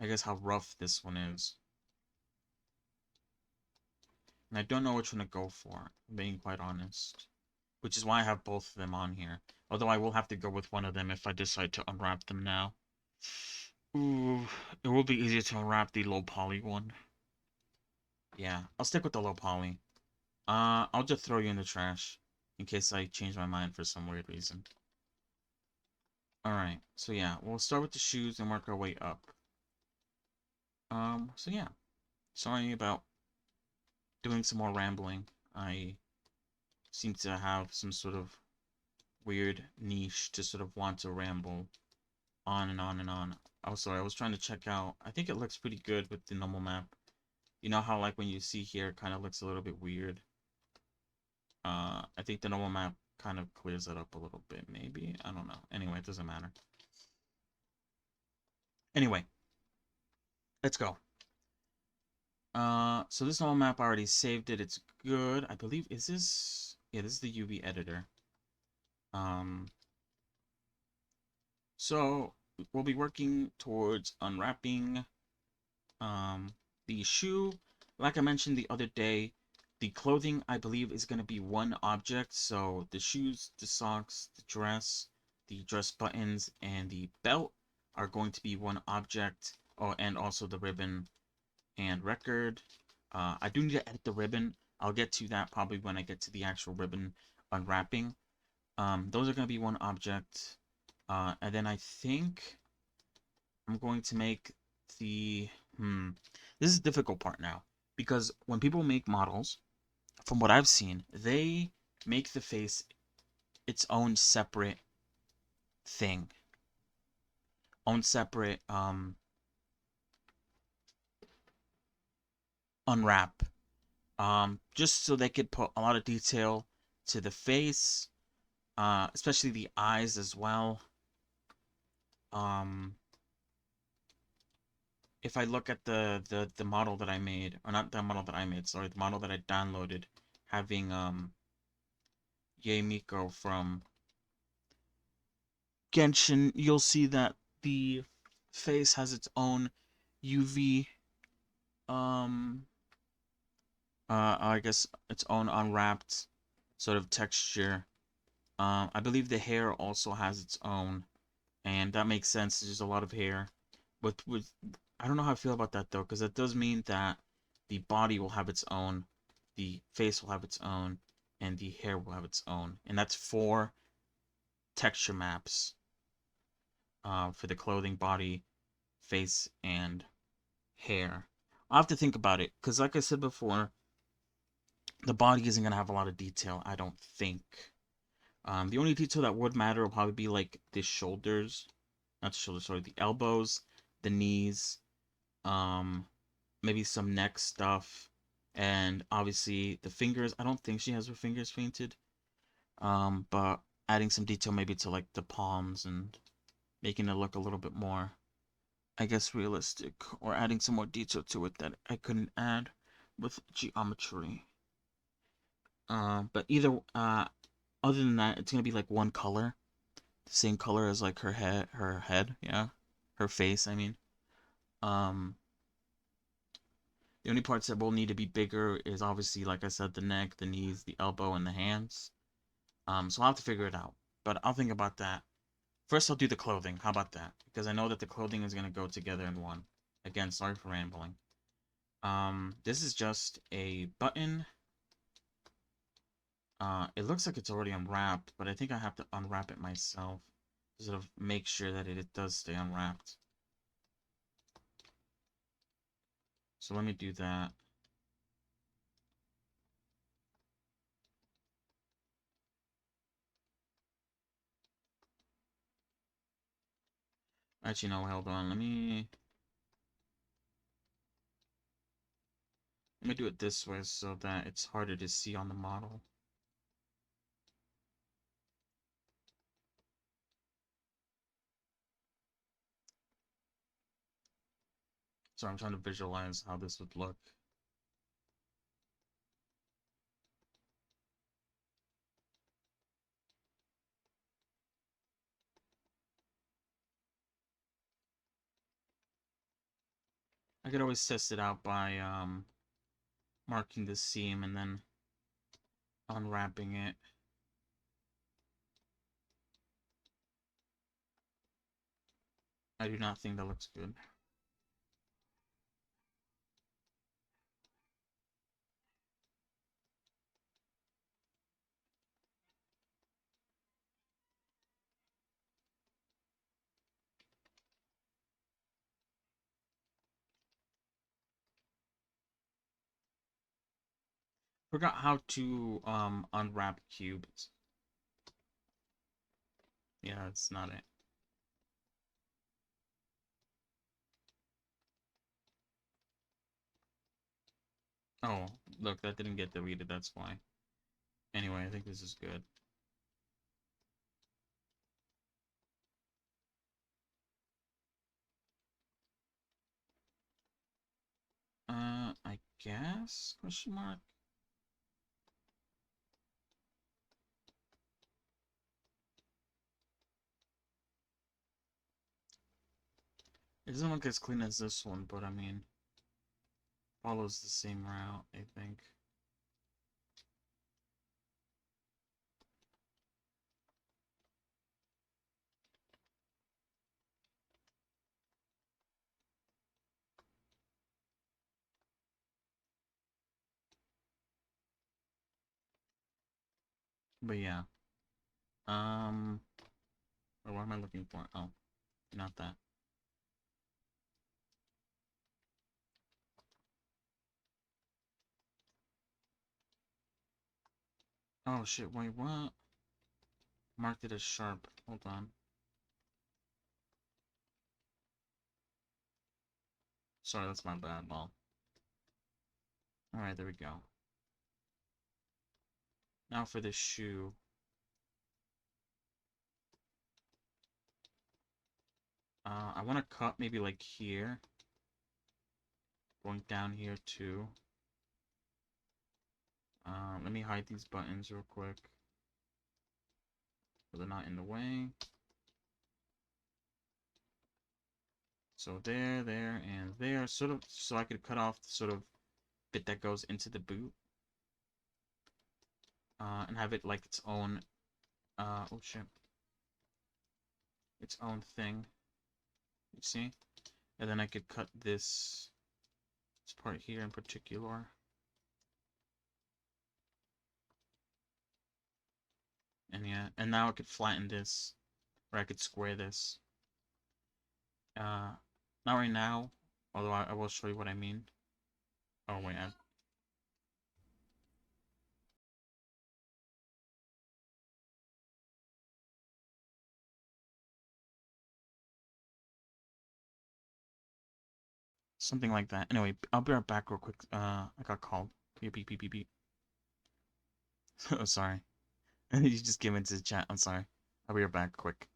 I guess how rough this one is. And I don't know which one to go for, being quite honest. Which is why I have both of them on here. Although I will have to go with one of them if I decide to unwrap them now. Ooh, it will be easier to unwrap the low poly one. Yeah, I'll stick with the low poly. I'll just throw you in the trash in case I change my mind for some weird reason. Alright, so yeah, we'll start with the shoes and work our way up. So yeah. Sorry about doing some more rambling. I seem to have some sort of weird niche to sort of want to ramble on and on and on. Oh, sorry, I was trying to check out. I think it looks pretty good with the normal map. You know how like when you see here, it kind of looks a little bit weird. I think the normal map kind of clears it up a little bit, maybe. I don't know. Anyway, it doesn't matter. Anyway, let's go. So this normal map I already saved it. It's good. I believe, is this? Yeah, this is the UV editor. So we'll be working towards unwrapping the shoe. Like I mentioned the other day, the clothing I believe is going to be one object. So the shoes, the socks, the dress buttons, and the belt are going to be one object. Oh, and also the ribbon and record. I do need to edit the ribbon. I'll get to that probably when I get to the actual ribbon unwrapping. Those are going to be one object. And then I think I'm going to make the... This is the difficult part now. Because when people make models, from what I've seen, they make the face its own separate thing. Own separate, unwrap. Just so they could put a lot of detail to the face, especially the eyes as well. If I look at the model that I made, or not the model that I made, sorry, the model that I downloaded, having Yae Miko from Genshin, you'll see that the face has its own UV, I guess its own unwrapped sort of texture. I believe the hair also has its own, and that makes sense. There's a lot of hair. With I don't know how I feel about that though, because it does mean that the body will have its own, the face will have its own, and the hair will have its own, and that's 4 texture maps for the clothing, body, face, and hair. I'll have to think about it, because like I said before, the body isn't going to have a lot of detail, I don't think. The only detail that would matter will probably be like the shoulders, not the shoulders, sorry, the elbows, the knees, maybe some neck stuff, and obviously the fingers. I don't think she has her fingers painted, but adding some detail maybe to like the palms and making it look a little bit more, I guess, realistic, or adding some more detail to it that I couldn't add with geometry. But other than that, it's gonna be like one color, the same color as like her head, yeah, her face. I mean, um, the only parts that will need to be bigger is obviously, like I said, the neck, the knees, the elbow, and the hands. So I'll have to figure it out, but I'll think about that. First, I'll do the clothing. How about that? Because I know that the clothing is gonna go together in one. Again, sorry for rambling. This is just a button. It looks like it's already unwrapped, but I think I have to unwrap it myself to sort of make sure that it does stay unwrapped. So let me do that. Actually, no, hold on. Let me do it this way so that it's harder to see on the model. So I'm trying to visualize how this would look. I could always test it out by marking the seam and then unwrapping it. I do not think that looks good. Forgot how to unwrap cubes. Yeah, it's not it. Oh, look, that didn't get deleted, that's why. Anyway, I think this is good. I guess? Question mark? It doesn't look as clean as this one, but I mean, follows the same route, I think. But yeah. What am I looking for? Oh, not that. Oh shit, wait, what? Marked it as sharp. Hold on. Sorry, that's my bad, well. Alright, there we go. Now for this shoe. I want to cut maybe like here. Going down here too. Let me hide these buttons real quick. So they're not in the way. So there, and there. Sort of, so I could cut off the sort of bit that goes into the boot. And have it like its own, oh shit. Its own thing. You see? And then I could cut this part here in particular. And yeah, and now I could flatten this, or I could square this. Not right now, although I will show you what I mean. Oh wait, something like that. Anyway, I'll be right back real quick. I got called. Beep, beep, beep, beep, beep. Oh, sorry. You just came into the chat. I'm sorry. I'll be right back quick.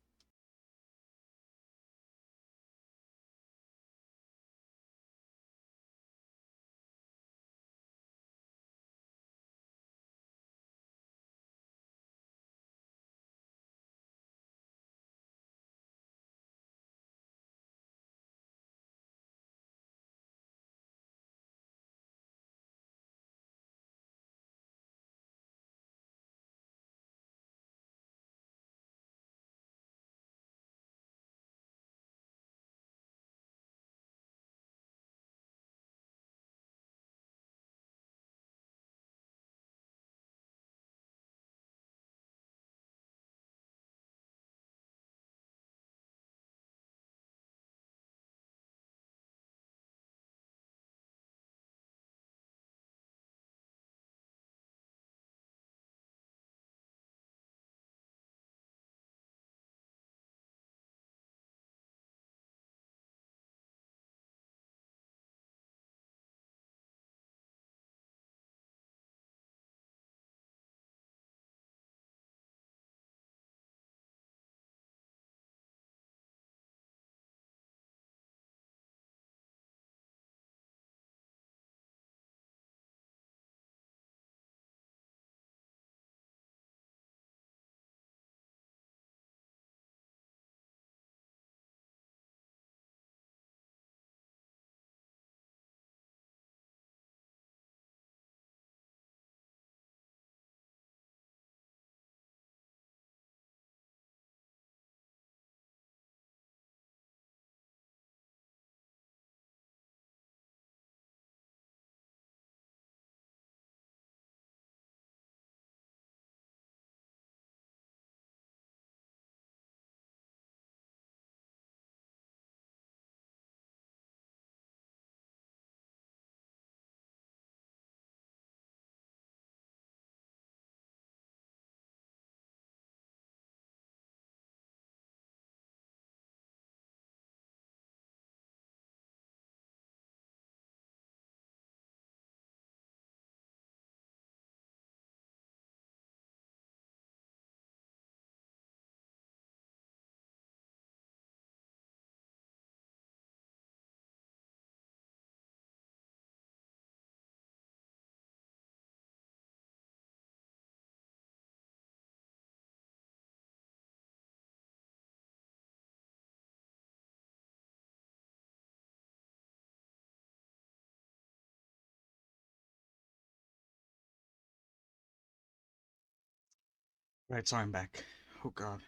Right, so I'm back. Oh god.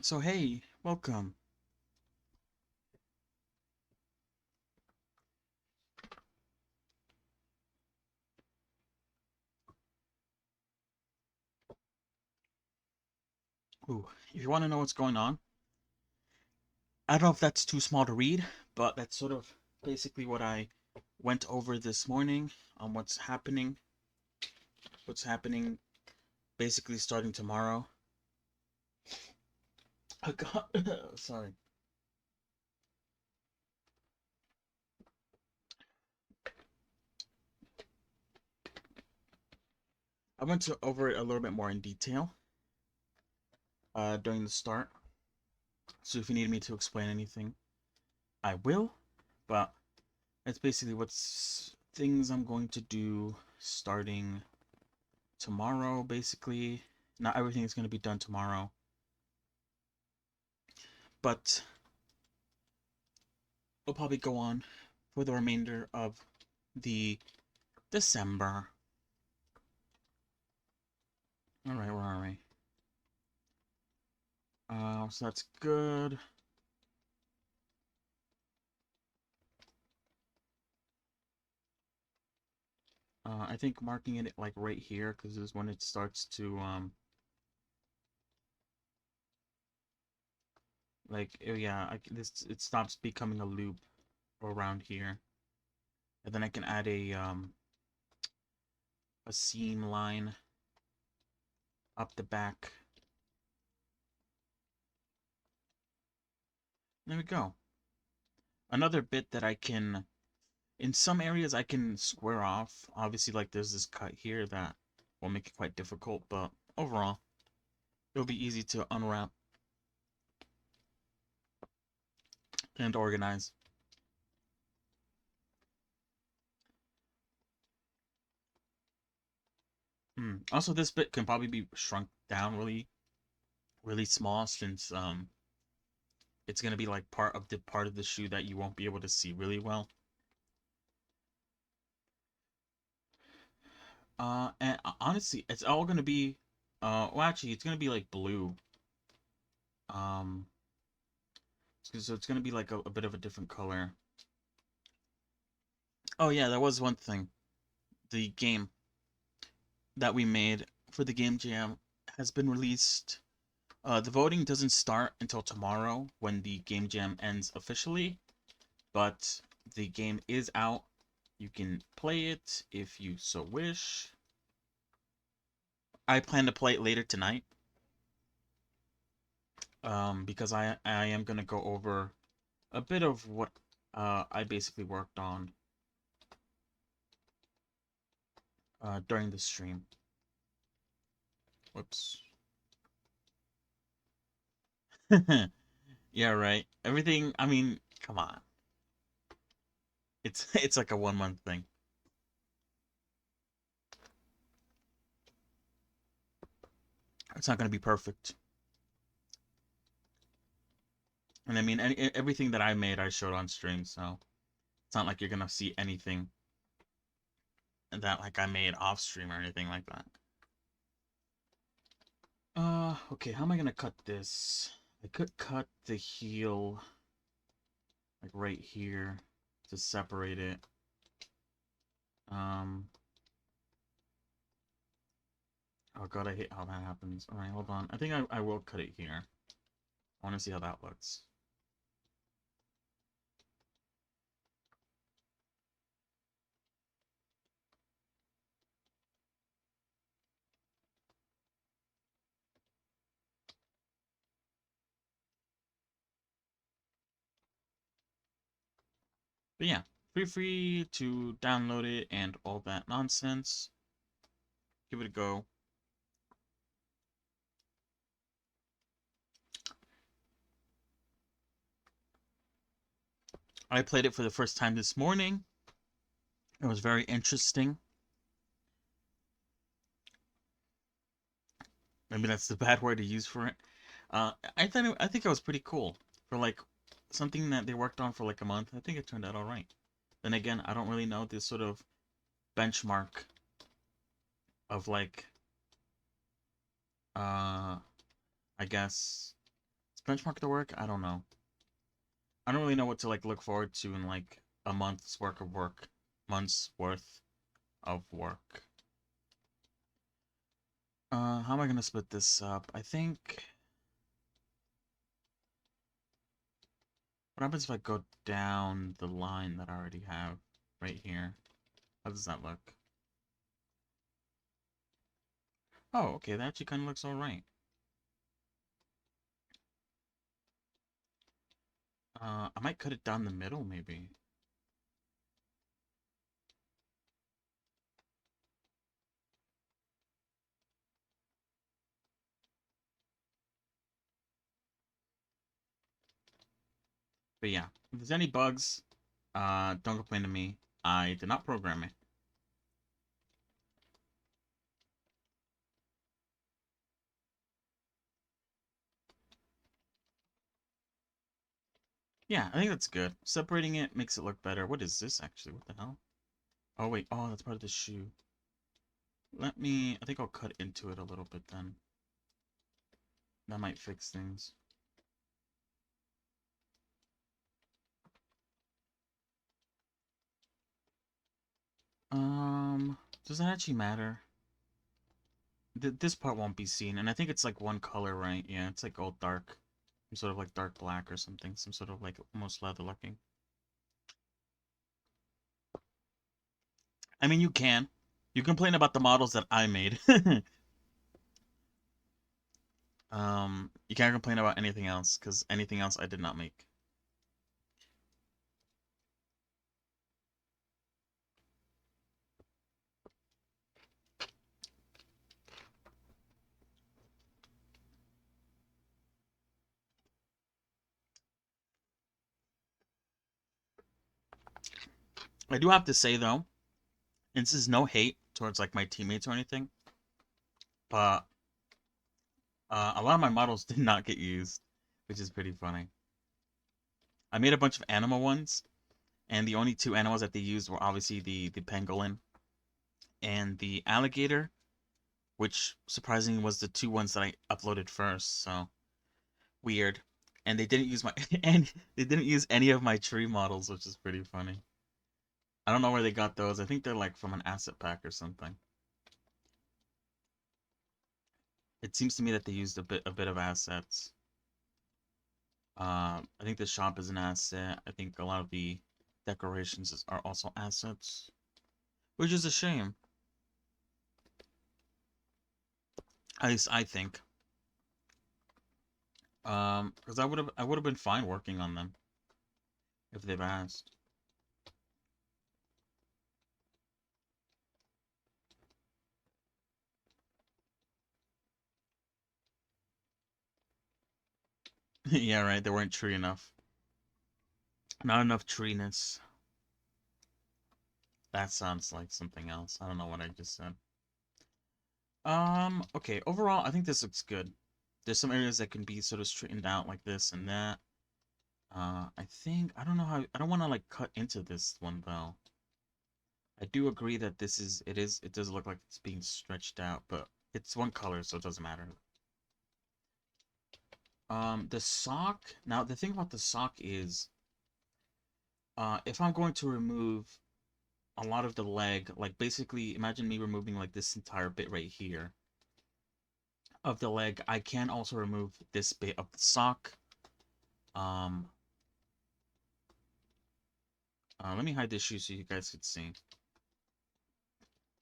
So hey, welcome. Ooh, if you want to know what's going on, I don't know if that's too small to read, but that's sort of basically what I went over this morning on what's happening basically starting tomorrow. Oh god, sorry. I went over it a little bit more in detail during the start. So if you need me to explain anything, I will. But it's basically what's things I'm going to do starting tomorrow, basically. Not everything is going to be done tomorrow, but we'll probably go on for the remainder of the December. All right, where are we? So that's good. I think marking it like right here because this is when it starts to like oh yeah, this it stops becoming a loop around here, and then I can add a seam line up the back. There we go. Another bit that I can, in some areas I can square off. Obviously, like there's this cut here that will make it quite difficult, but overall, it'll be easy to unwrap and organize. Also, this bit can probably be shrunk down really small since it's gonna be like part of the shoe that you won't be able to see really well. And honestly, it's all gonna be, well, actually, it's gonna be like blue. Um, so it's gonna be like a bit of a different color. Oh yeah, that was one thing. The game that we made for the game jam has been released. The voting doesn't start until tomorrow when the game jam ends officially, but the game is out. You can play it if you so wish. I plan to play it later tonight. Because I am gonna go over a bit of what I basically worked on during the stream. Whoops. Yeah, right. Everything. I mean, come on. It's it's like a 1 month thing. It's not gonna be perfect. And I mean, everything that I made, I showed on stream, so it's not like you're gonna see anything that like I made off stream or anything like that. Okay, how am I gonna cut this? I could cut the heel like right here to separate it. Um, oh god, I hate how that happens. All right, hold on. I think I will cut it here. I want to see how that looks. But yeah, feel free to download it and all that nonsense. Give it a go. I played it for the first time this morning. It was very interesting. Maybe that's the bad word to use for it. I think it was pretty cool for like something that they worked on for like a month. I think it turned out all right. Then again, I don't really know this sort of benchmark of like I guess is benchmark the work? I don't know. I don't really know what to like look forward to in like a month's worth of work. Months worth of work. How am I gonna split this up? I think what happens if I go down the line that I already have right here? How does that look? Oh, okay, that actually kind of looks alright. I might cut it down the middle, maybe. But yeah, if there's any bugs, don't complain to me. I did not program it. Yeah, I think that's good. Separating it makes it look better. What is this, actually? What the hell? Oh, wait. Oh, that's part of the shoe. I think I'll cut into it a little bit then. That might fix things. Does that actually matter? This part won't be seen, and I think it's like one color, right? Yeah, it's like all dark. Some sort of like dark black or something. Some sort of like almost leather looking. I mean, you can. You complain about the models that I made. You can't complain about anything else, because anything else I did not make. I do have to say, though, and this is no hate towards like my teammates or anything, but a lot of my models did not get used, which is pretty funny. I made a bunch of animal ones, and the only two animals that they used were obviously the pangolin and the alligator, which surprisingly was the two ones that I uploaded first. So weird. And they didn't use my and they didn't use any of my tree models, which is pretty funny. I don't know where they got those. I think they're like from an asset pack or something. It seems to me that they used a bit of assets. I think the shop is an asset. I think a lot of the decorations are also assets, which is a shame. At least I think. Because I would have been fine working on them if they've asked. Yeah, right. They weren't tree enough. Not enough treeness. That sounds like something else. I don't know what I just said. Okay. Overall, I think this looks good. There's some areas that can be sort of straightened out like this and that. I think I don't know how I don't want to like cut into this one though. I do agree that it does look like it's being stretched out, but it's one color, so it doesn't matter. The sock. Now, the thing about the sock is, if I'm going to remove a lot of the leg, like basically, imagine me removing like this entire bit right here of the leg. I can also remove this bit of the sock. Um, Let me hide this shoe so you guys could see.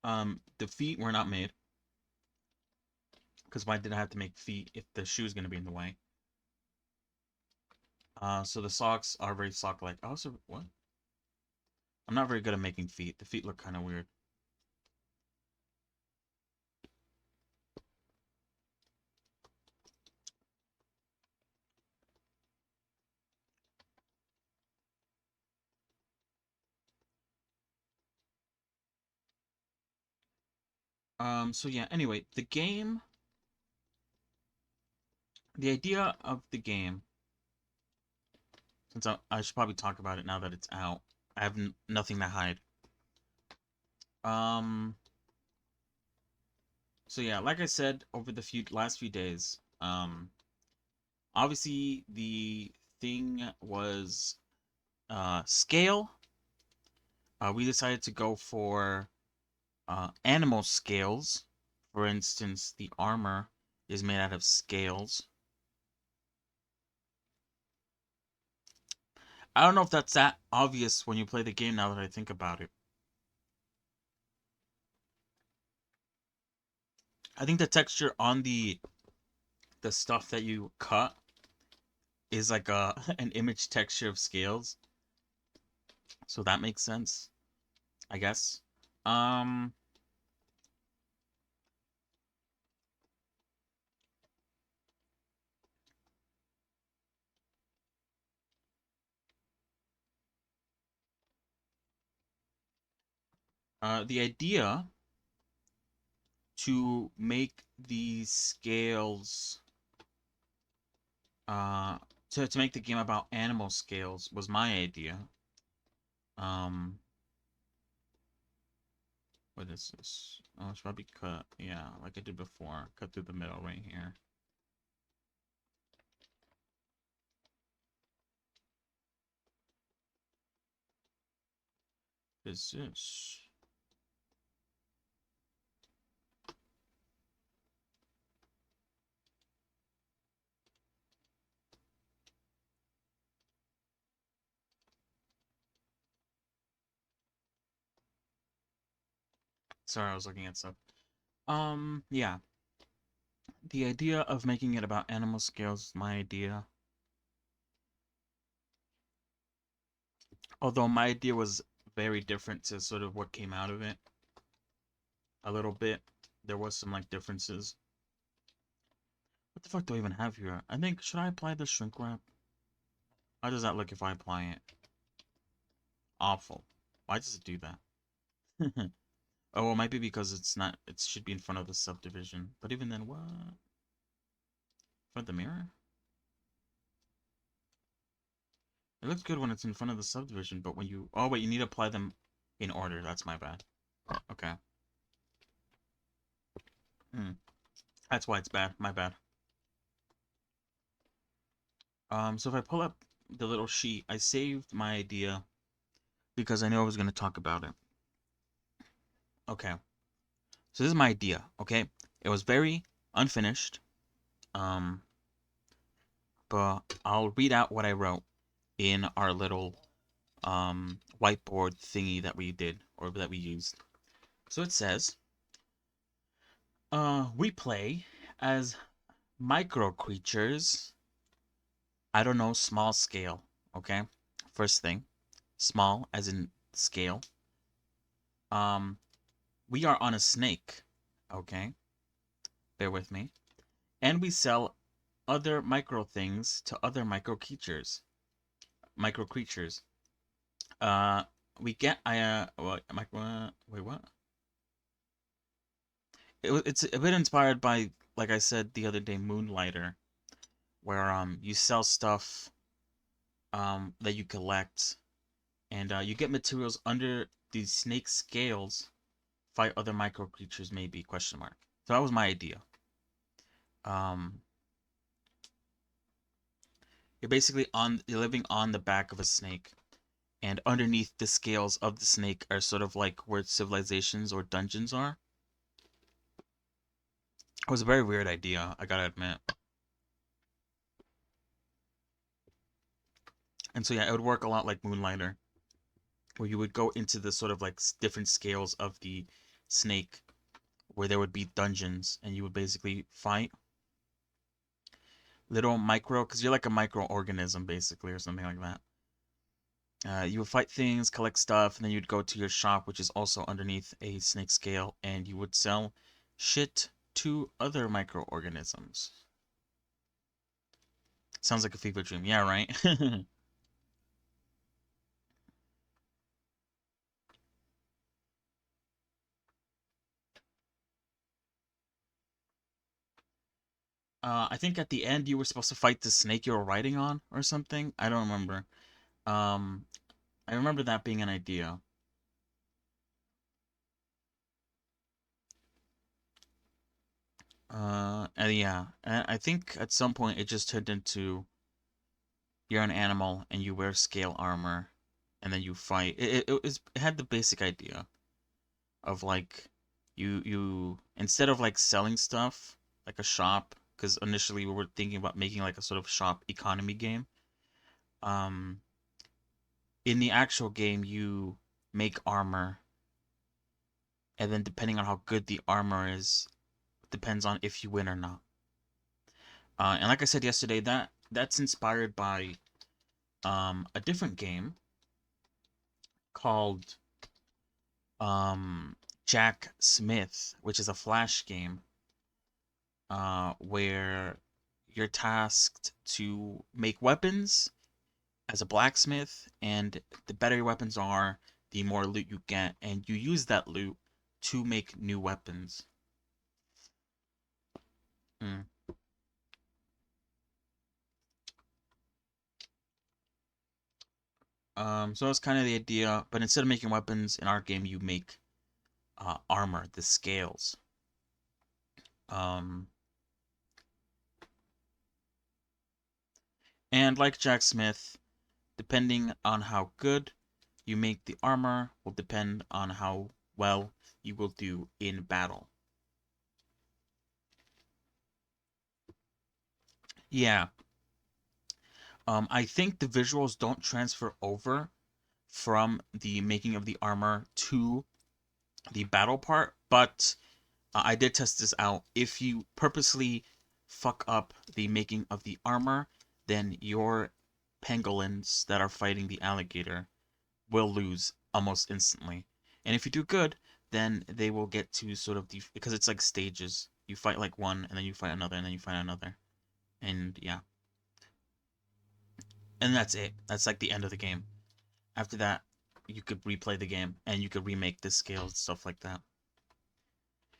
The feet were not made because why did I have to make feet if the shoe is going to be in the way? So the socks are very sock-like. Also, what? I'm not very good at making feet. The feet look kind of weird. So yeah, anyway, the idea of the game, since I should probably talk about it now that it's out. I have nothing to hide. Um, So yeah, like I said, over the last few days, obviously the thing was scale. We decided to go for animal scales. For instance, the armor is made out of scales. I don't know if that's that obvious when you play the game now that I think about it. I think the texture on the stuff that you cut is like a an image texture of scales. So that makes sense, I guess. Um the idea to make these scales uh to make the game about animal scales was my idea. Um what is this? Oh, it's probably cut. Yeah, like I did before. Cut through the middle right here. What is this? Sorry, I was looking at stuff. Yeah. The idea of making it about animal scales is my idea. Although my idea was very different to sort of what came out of it. A little bit. There was some like differences. What the fuck do I even have here? I think, should I apply the shrink wrap? How does that look if I apply it? Awful. Why does it do that? Oh, well, it might be because it's not, it should be in front of the subdivision. But even then, what? In front of the mirror? It looks good when it's in front of the subdivision, but when you, oh wait, you need to apply them in order. That's my bad. Okay. Hmm. That's why it's bad. My bad. So if I pull up the little sheet, I saved my idea because I knew I was going to talk about it. Okay. So this is my idea, okay? It was very unfinished. Um, but I'll read out what I wrote in our little whiteboard thingy that we did or that we used. So it says, we play as micro creatures. I don't know, small scale, okay? First thing, small as in scale. Um, we are on a snake, okay? Bear with me. And we sell other micro things to other micro creatures. Micro creatures. Uh, we get what micro? Wait, what? It's a bit inspired by, like I said the other day, Moonlighter, where you sell stuff that you collect, and you get materials under these snake scales. Fight other micro creatures, maybe? Question mark. So that was my idea. Um, you're living on the back of a snake, and underneath the scales of the snake are sort of like where civilizations or dungeons are. It was a very weird idea, I gotta admit. And so yeah, it would work a lot like Moonlighter, where you would go into the sort of like different scales of the snake, where there would be dungeons, and you would basically fight little micro, because you're like a microorganism basically, or something like that. You would fight things, collect stuff, and then you'd go to your shop, which is also underneath a snake scale, and you would sell shit to other microorganisms. Sounds like a fever dream. Yeah, right? I think at the end you were supposed to fight the snake you were riding on or something. I don't remember. Um, I remember that being an idea. And yeah, and I think at some point it just turned into you're an animal and you wear scale armor, and then you fight. It had the basic idea of like you instead of like selling stuff like a shop, because initially we were thinking about making like a sort of shop economy game. Um, in the actual game, you make armor, and then depending on how good the armor is, depends on if you win or not. And like I said yesterday, that's inspired by a different game called um Jack Smith, which is a flash game where you're tasked to make weapons as a blacksmith, and the better your weapons are, the more loot you get, and you use that loot to make new weapons. Mm. So that's kind of the idea, but instead of making weapons in our game, you make armor, the scales. Um, and like Jack Smith, depending on how good you make the armor, will depend on how well you will do in battle. Yeah, I think the visuals don't transfer over from the making of the armor to the battle part, but I did test this out. If you purposely fuck up the making of the armor, then your pangolins that are fighting the alligator will lose almost instantly. And if you do good, then they will get to sort of the, because it's like stages. You fight like one, and then you fight another, and then you fight another, and yeah, and that's it. That's like the end of the game. After that, you could replay the game and you could remake the scales and stuff like that.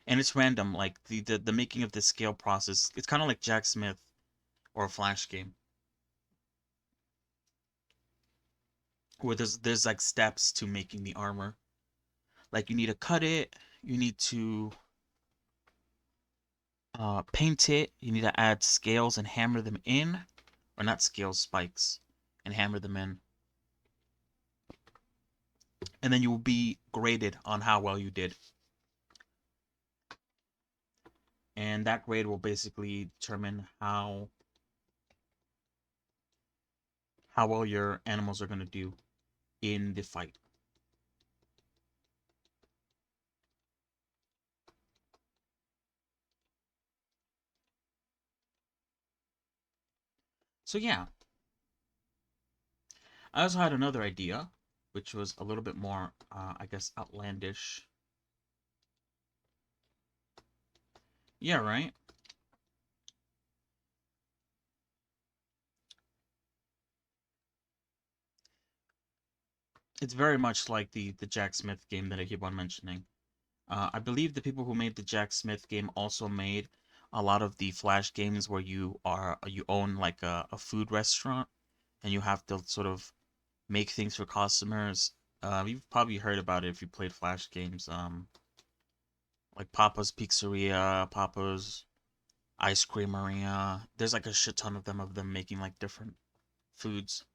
And it's random, like the making of the scale process. It's kind of like Jack Smith or a Flash game, where there's like steps to making the armor. Like you need to cut it, you need to paint it, you need to add scales and hammer them in, or not scales, spikes, and hammer them in, and then you will be graded on how well you did. And that grade will basically determine how well your animals are going to do in the fight. So yeah, I also had another idea, which was a little bit more, I guess, outlandish. Yeah, right. It's very much like the Jack Smith game that I keep on mentioning. I believe the people who made the Jack Smith game also made a lot of the Flash games where you own like a food restaurant and you have to sort of make things for customers. You've probably heard about it if you played Flash games. Like Papa's Pizzeria, Papa's Ice Creameria. There's like a shit ton of them making like different foods.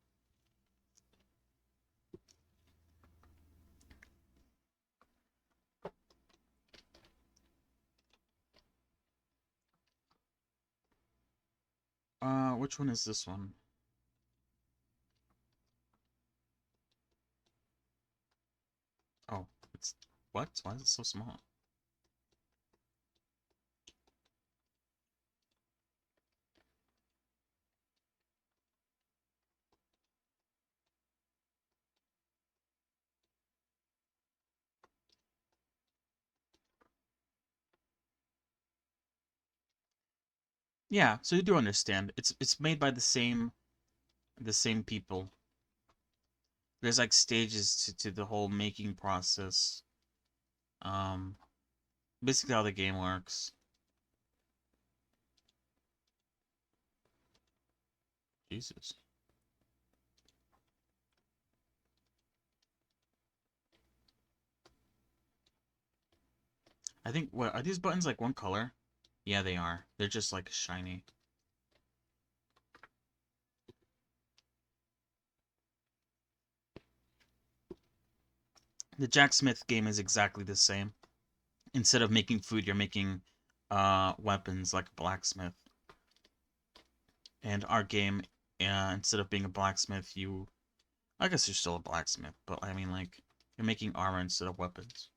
Which one is this one? Oh, it's what? Why is it so small? Yeah, so you do understand. It's made by the same people. There's like stages to the whole making process. Um, Basically how the game works. Jesus. I think what are these buttons like one color? Yeah, they are. They're just like shiny. The Jack Smith game is exactly the same. Instead of making food, you're making weapons like a blacksmith. And our game, instead of being a blacksmith, I guess you're still a blacksmith, but I mean, like, you're making armor instead of weapons.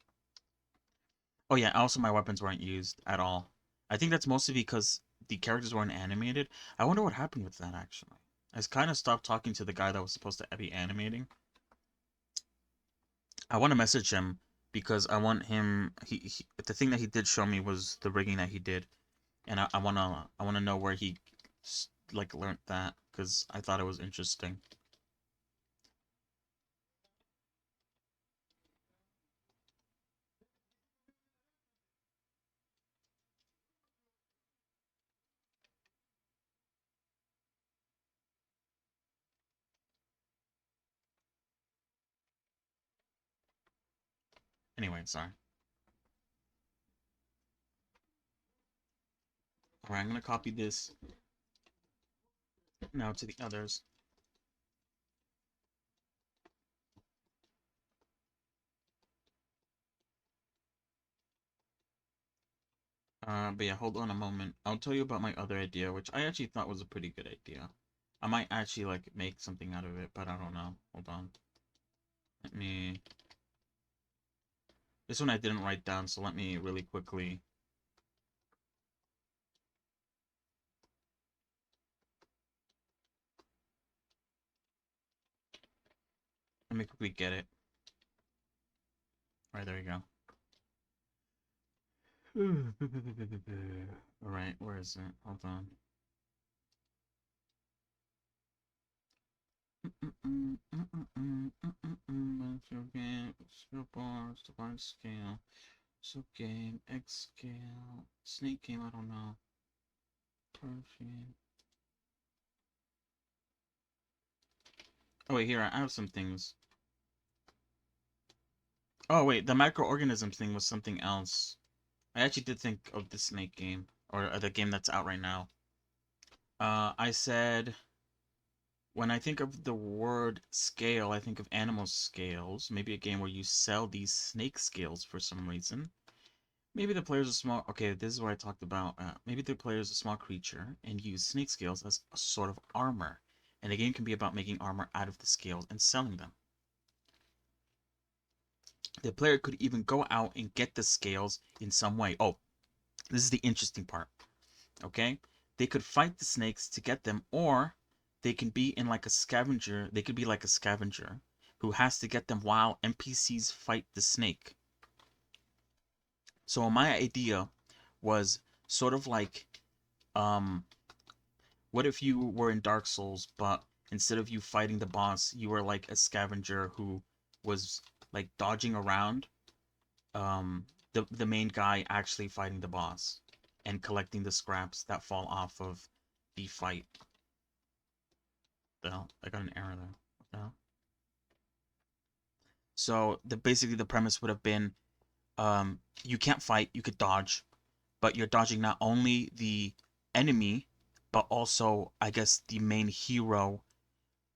Oh yeah, also my weapons weren't used at all. I think that's mostly because the characters weren't animated. I wonder what happened with that, actually. I kind of stopped talking to the guy that was supposed to be animating. I want to message him because I want him. The thing that he did show me was the rigging that he did, and I wanna know where he like learned that because I thought it was interesting. Anyway, sorry. All right, I'm gonna copy this now to the others. But yeah, hold on a moment. I'll tell you about my other idea, which I actually thought was a pretty good idea. I might actually like make something out of it, but I don't know. Hold on. Let me. This one I didn't write down, so let me really quickly. Let me quickly get it. All right, there we go. All right, where is it? Hold on. Skill bars, divine scale, sub game, X scale, snake game. I don't know. Perfume. Oh wait, here I have some things. Oh wait, the microorganism thing was something else. I actually did think of the snake game or the game that's out right now. I said when I think of the word scale, I think of animal scales. Maybe a game where you sell these snake scales for some reason. Maybe the player's a small. Okay, this is what I talked about. Maybe the player's a small creature and use snake scales as a sort of armor, and the game can be about making armor out of the scales and selling them. The player could even go out and get the scales in some way. Oh, this is the interesting part. Okay, they could fight the snakes to get them, or they can be in like a scavenger. They could be like a scavenger who has to get them while NPCs fight the snake. So my idea was sort of like, um, what if you were in Dark Souls, but instead of you fighting the boss, you were like a scavenger who was like dodging around the main guy actually fighting the boss and collecting the scraps that fall off of the fight. The hell? I got an error there. What the hell? So basically the premise would have been you can't fight, you could dodge, but you're dodging not only the enemy, but also I guess the main hero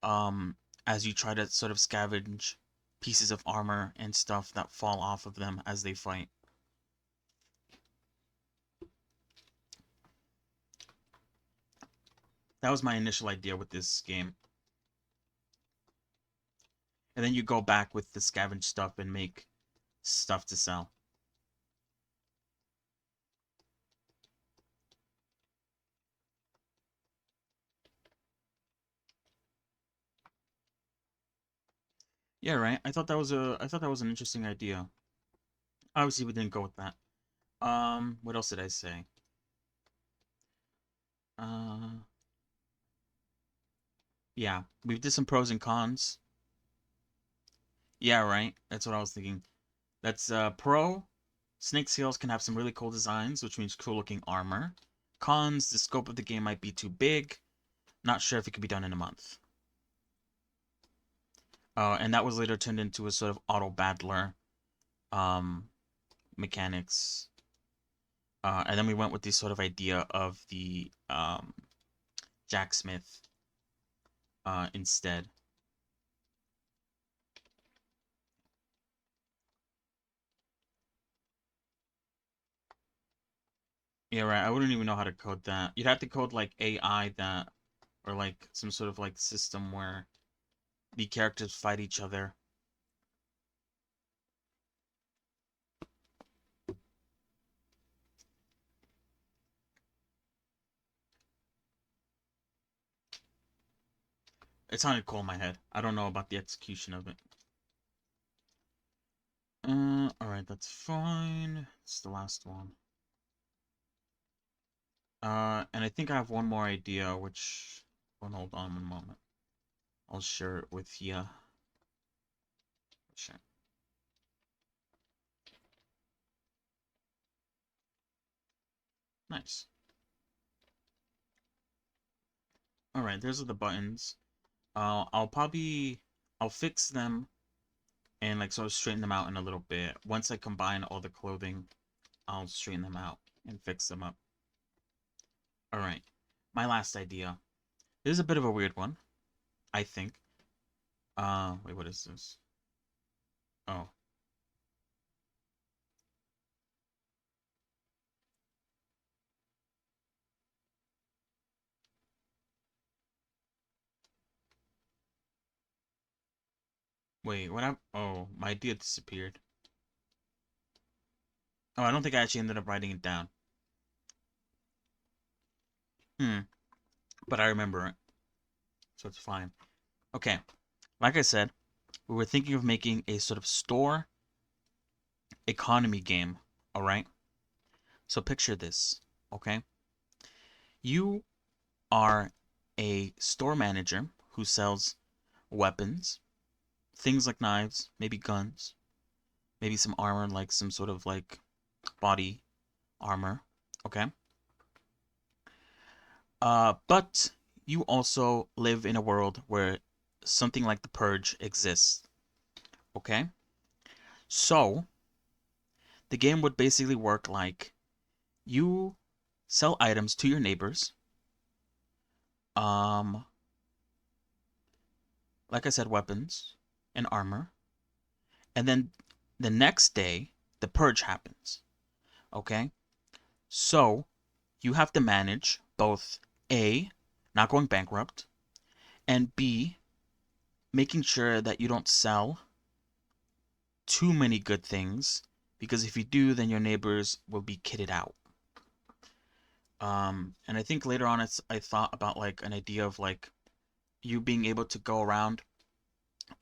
um as you try to sort of scavenge pieces of armor and stuff that fall off of them as they fight. That was my initial idea with this game. And then you go back with the scavenge stuff and make stuff to sell. Yeah, right. I thought that was an interesting idea. Obviously, we didn't go with that. What else did I say? Uh, yeah, we did some pros and cons. Yeah, right. That's what I was thinking. That's pro. Snake Seals can have some really cool designs, which means cool looking armor. Cons, the scope of the game might be too big. Not sure if it could be done in a month. And that was later turned into a sort of auto battler um, mechanics. And then we went with this sort of idea of the Jack Smith instead. Yeah, right. I wouldn't even know how to code that. You'd have to code like AI that, or like some sort of like system where the characters fight each other. It sounded cool in my head. I don't know about the execution of it. Alright, that's fine. It's the last one. And I think I have one more idea, which... hold on one moment. I'll share it with you. Sure. Nice. Alright, those are the buttons. I'll fix them and like sort of straighten them out in a little bit. Once I combine all the clothing, I'll straighten them out and fix them up. Alright, my last idea. This is a bit of a weird one, I think. Wait, what is this? Oh. Wait, what oh, my idea disappeared. Oh, I don't think I actually ended up writing it down. But I remember it, so it's fine. Okay, like I said, we were thinking of making a sort of store economy game, alright? So picture this, okay? You are a store manager who sells weapons, things like knives, maybe guns, maybe some armor, like some sort of like body armor, okay? But you also live in a world where something like the Purge exists, okay? So the game would basically work like you sell items to your neighbors. Um, like I said, weapons and armor. And then the next day, the purge happens. Okay? So you have to manage both A, not going bankrupt, and B, making sure that you don't sell too many good things, because if you do, then your neighbors will be kitted out. And I think later on, I thought about like an idea of like you being able to go around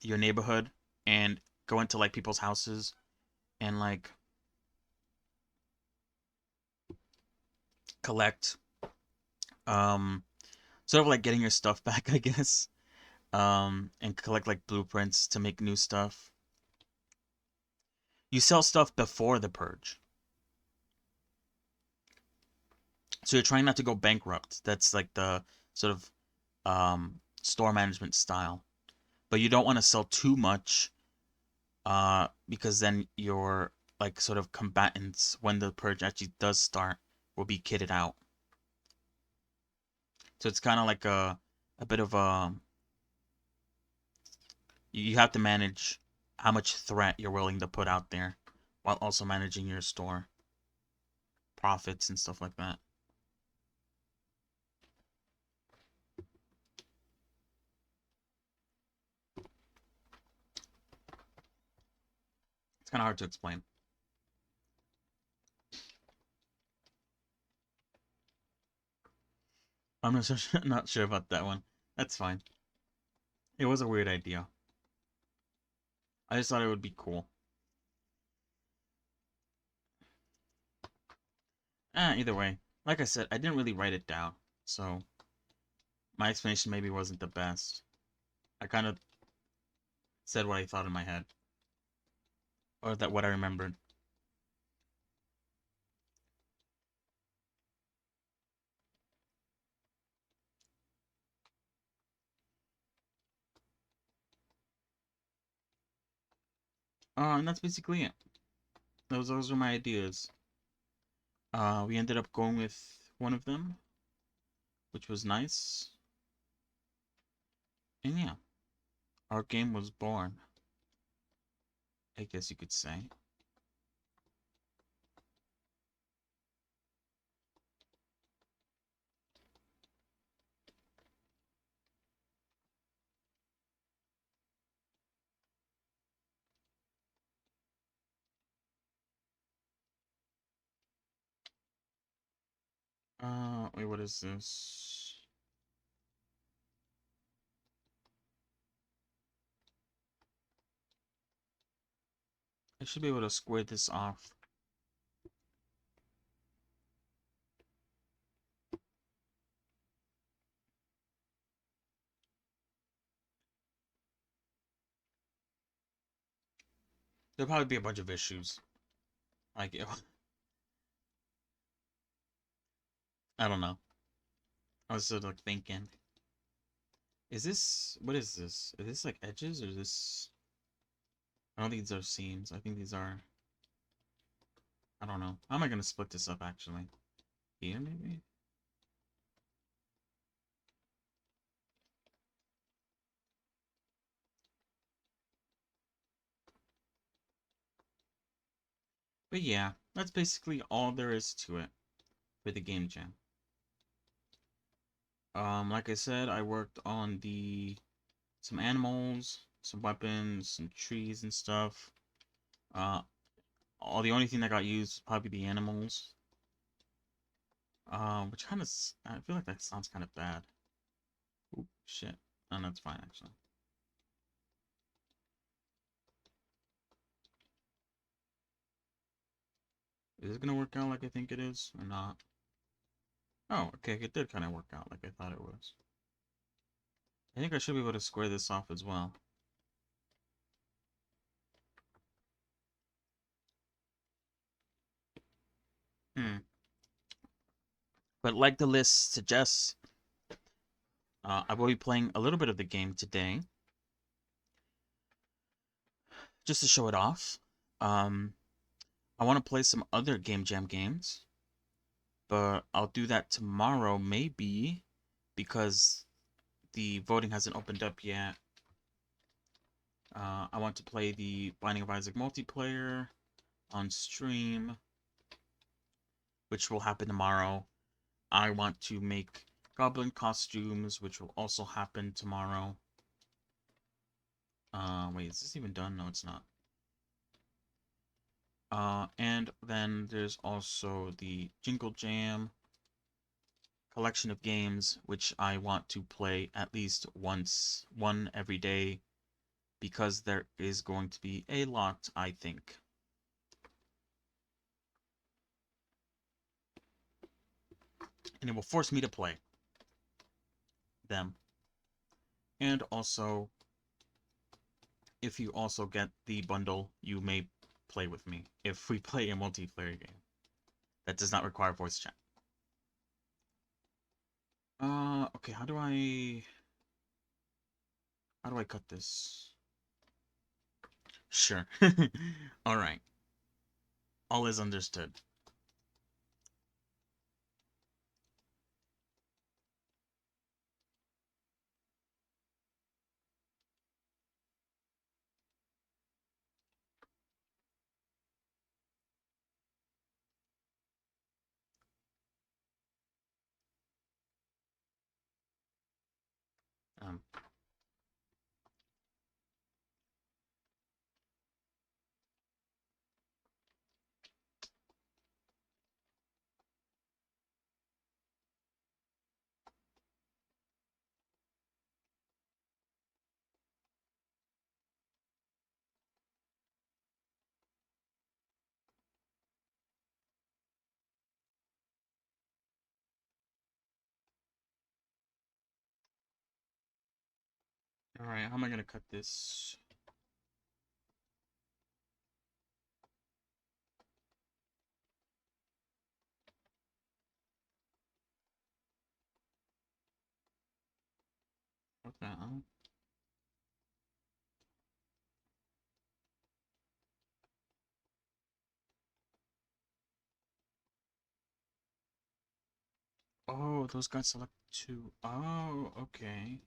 your neighborhood and go into like people's houses and like collect um sort of like getting your stuff back, I guess. And collect like blueprints to make new stuff. You sell stuff before the purge. So you're trying not to go bankrupt. That's like the sort of store management style. But you don't want to sell too much because then your like sort of combatants when the purge actually does start will be kitted out. So it's kind of like a bit of a you have to manage how much threat you're willing to put out there while also managing your store profits and stuff like that. It's kind of hard to explain. I'm not sure, not sure about that one. That's fine. It was a weird idea. I just thought it would be cool. Either way, like I said, I didn't really write it down, so my explanation maybe wasn't the best. I kind of said what I thought in my head, or that what I remembered. And that's basically it. Those are my ideas. We ended up going with one of them, which was nice. And yeah, our game was born, I guess you could say. Wait, what is this? I should be able to square this off. There'll probably be a bunch of issues. Like, I don't know. I was sort of like thinking, is this, what is this? Is this like edges or is this, I don't think these are seams. I think these are, I don't know. How am I going to split this up actually? Here maybe? But yeah, that's basically all there is to it for the game jam. Like I said, I worked on some animals, some weapons, some trees and stuff. Uh, the only thing that got used was probably the animals. Which kind of, I feel like that sounds kind of bad. Oop, shit. Oh, that's fine actually. Is it gonna work out like I think it is or not? Oh, okay, it did kind of work out like I thought it was. I think I should be able to square this off as well. Hmm. But like the list suggests, I will be playing a little bit of the game today, just to show it off. Um, I want to play some other Game Jam games, but I'll do that tomorrow maybe because the voting hasn't opened up yet. I want to play the Binding of Isaac multiplayer on stream, which will happen tomorrow. I want to make goblin costumes, which will also happen tomorrow. Wait, is this even done? No, it's not. And then there's also the Jingle Jam collection of games, which I want to play at least one every day, because there is going to be a lot, I think. And it will force me to play them. And also, if you also get the bundle, you may play with me if we play a multiplayer game that does not require voice chat. Okay, how do I cut this? Sure. All right. All is understood. Um, all right, how am I gonna cut this? What the hell? Oh, those got select two. Oh, okay.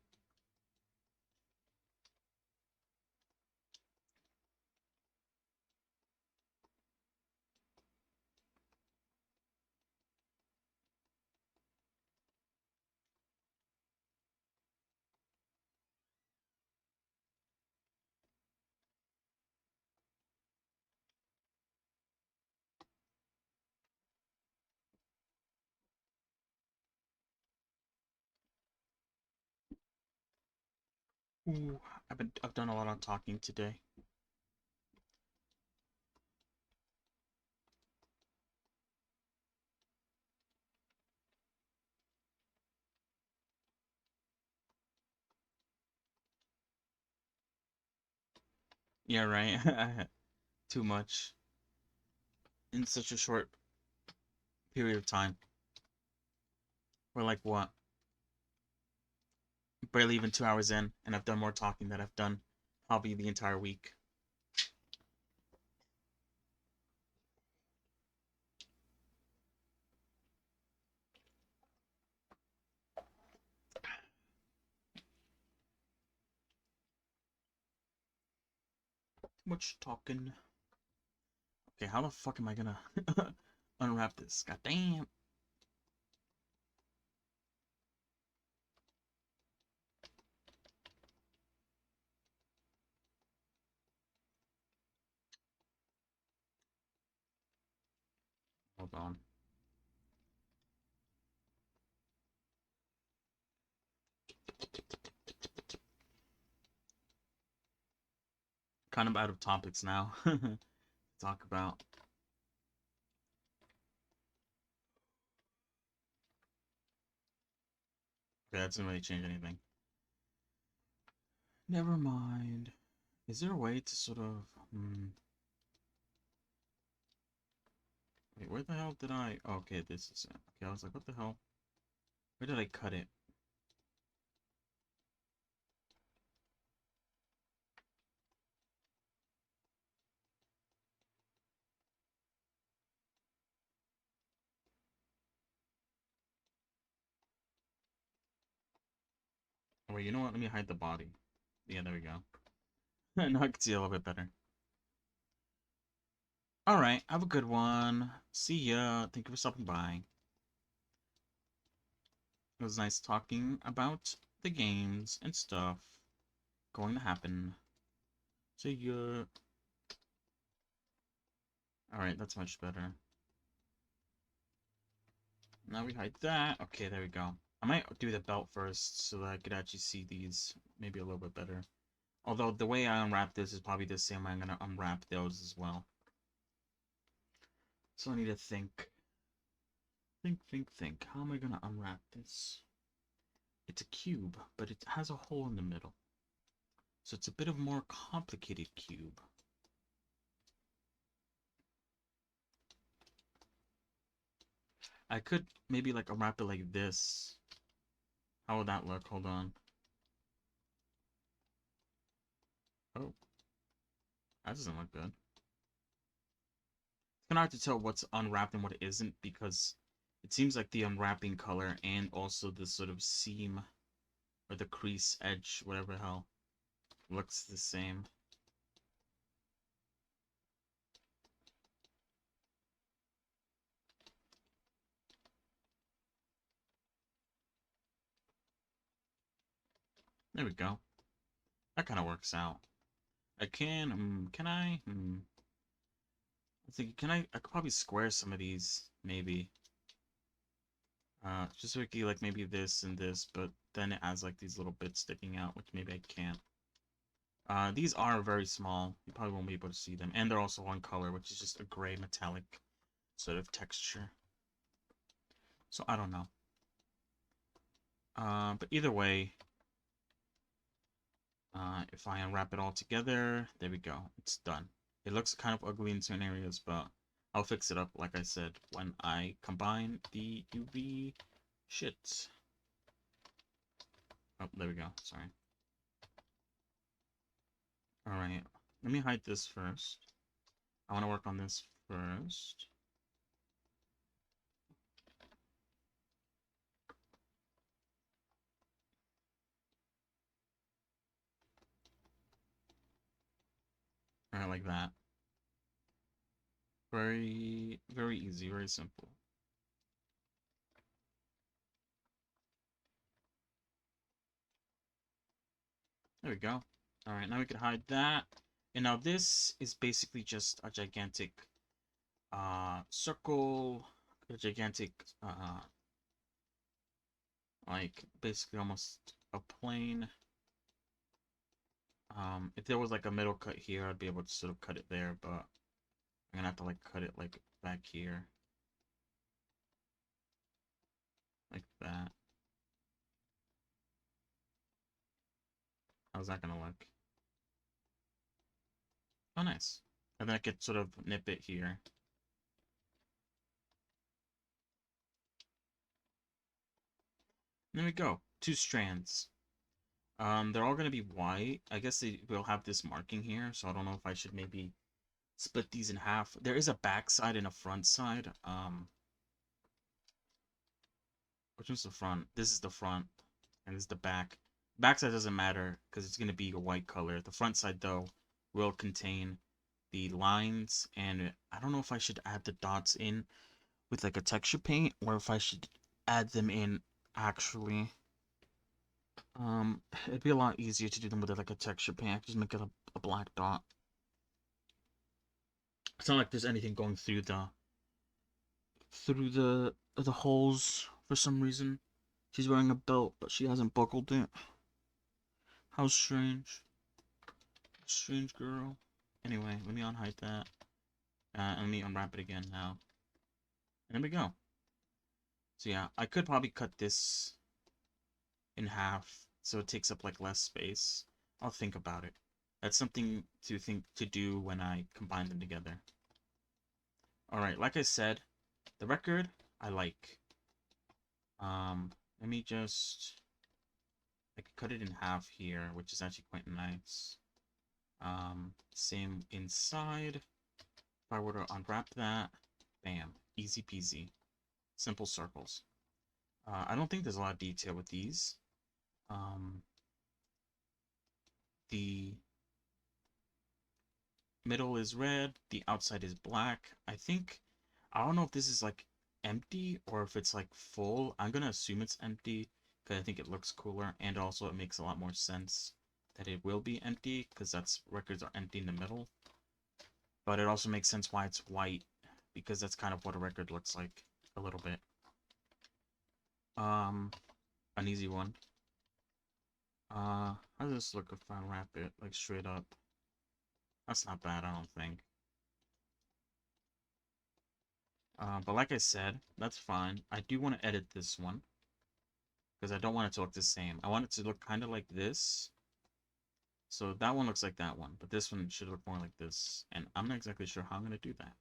Ooh, I've done a lot of talking today. Yeah, right. Too much in such a short period of time. We're like what? Barely even 2 hours in, and I've done more talking than I've done probably the entire week. Too much talking. Okay, how the fuck am I gonna unwrap this? God damn. Hold on. Kind of out of topics now. Talk about. Okay, that doesn't really change anything. Never mind. Is there a way to sort of... Wait, where the hell did I... Oh, okay, this is it. Okay, I was like, what the hell? Where did I cut it? Oh, wait, you know what? Let me hide the body. Yeah, there we go. Now I can see a little bit better. Alright, have a good one. See ya. Thank you for stopping by. It was nice talking about the games and stuff going to happen. See ya. Alright, that's much better. Now we hide that. Okay, there we go. I might do the belt first so that I could actually see these maybe a little bit better. Although the way I unwrap this is probably the same way I'm gonna unwrap those as well. So I need to think. Think. How am I gonna unwrap this? It's a cube, but it has a hole in the middle. So it's a bit of a more complicated cube. I could maybe like unwrap it like this. How would that look? Hold on. Oh, that doesn't look good. It's kind of hard to tell what's unwrapped and what isn't because it seems like the unwrapping color and also the sort of seam or the crease edge, whatever the hell, looks the same. There we go. That kind of works out. I can I? I think, I could probably square some of these, maybe. Just so we could, like, maybe this and this, but then it has, like, these little bits sticking out, which maybe I can't. These are very small. You probably won't be able to see them. And they're also one color, which is just a gray metallic sort of texture. So, I don't know. But either way, if I unwrap it all together, there we go. It's done. It looks kind of ugly in certain areas, but I'll fix it up, like I said, when I combine the UV shit. Oh, there we go. Sorry. Alright. Let me hide this first. I want to work on this first. Alright, like that. Very, very easy, very simple. There we go. Alright, now we can hide that. And now this is basically just a gigantic circle, a gigantic like basically almost a plane. If there was like a middle cut here, I'd be able to sort of cut it there, but I'm gonna have to like cut it like back here. Like that. How's that gonna look? Oh, nice. And then I could sort of nip it here. There we go. 2 strands. They're all gonna be white. I guess they will have this marking here, so I don't know if I should maybe split these in half. There is a back side and a front side. Which one's the front? This is the front, and this is the back. Back side doesn't matter because it's gonna be a white color. The front side though will contain the lines, and I don't know if I should add the dots in with like a texture paint or if I should add them in actually. It'd be a lot easier to do them with like a texture paint. Just make it a black dot. It's not like there's anything going through the holes for some reason. She's wearing a belt, but she hasn't buckled it. How strange. Strange girl. Anyway, let me unhide that. And let me unwrap it again now. And there we go. So yeah, I could probably cut this in half so it takes up like less space. I'll think about it. That's something to do when I combine them together. Alright, like I said, the record I like. Let me just I could cut it in half here, which is actually quite nice. Same inside. If I were to unwrap that, bam, easy peasy. Simple circles. I don't think there's a lot of detail with these. The middle is red, the outside is black. I don't know if this is like empty or if it's like full. I'm gonna assume it's empty because I think it looks cooler, and also it makes a lot more sense that it will be empty because records are empty in the middle. But it also makes sense why it's white because that's kind of what a record looks like a little bit. An easy one. How does this look if I wrap it like straight up? That's not bad, I don't think. But like I said, that's fine. I do want to edit this one because I don't want it to look the same. I want it to look kind of like this. So that one looks like that one, but this one should look more like this. And I'm not exactly sure how I'm going to do that.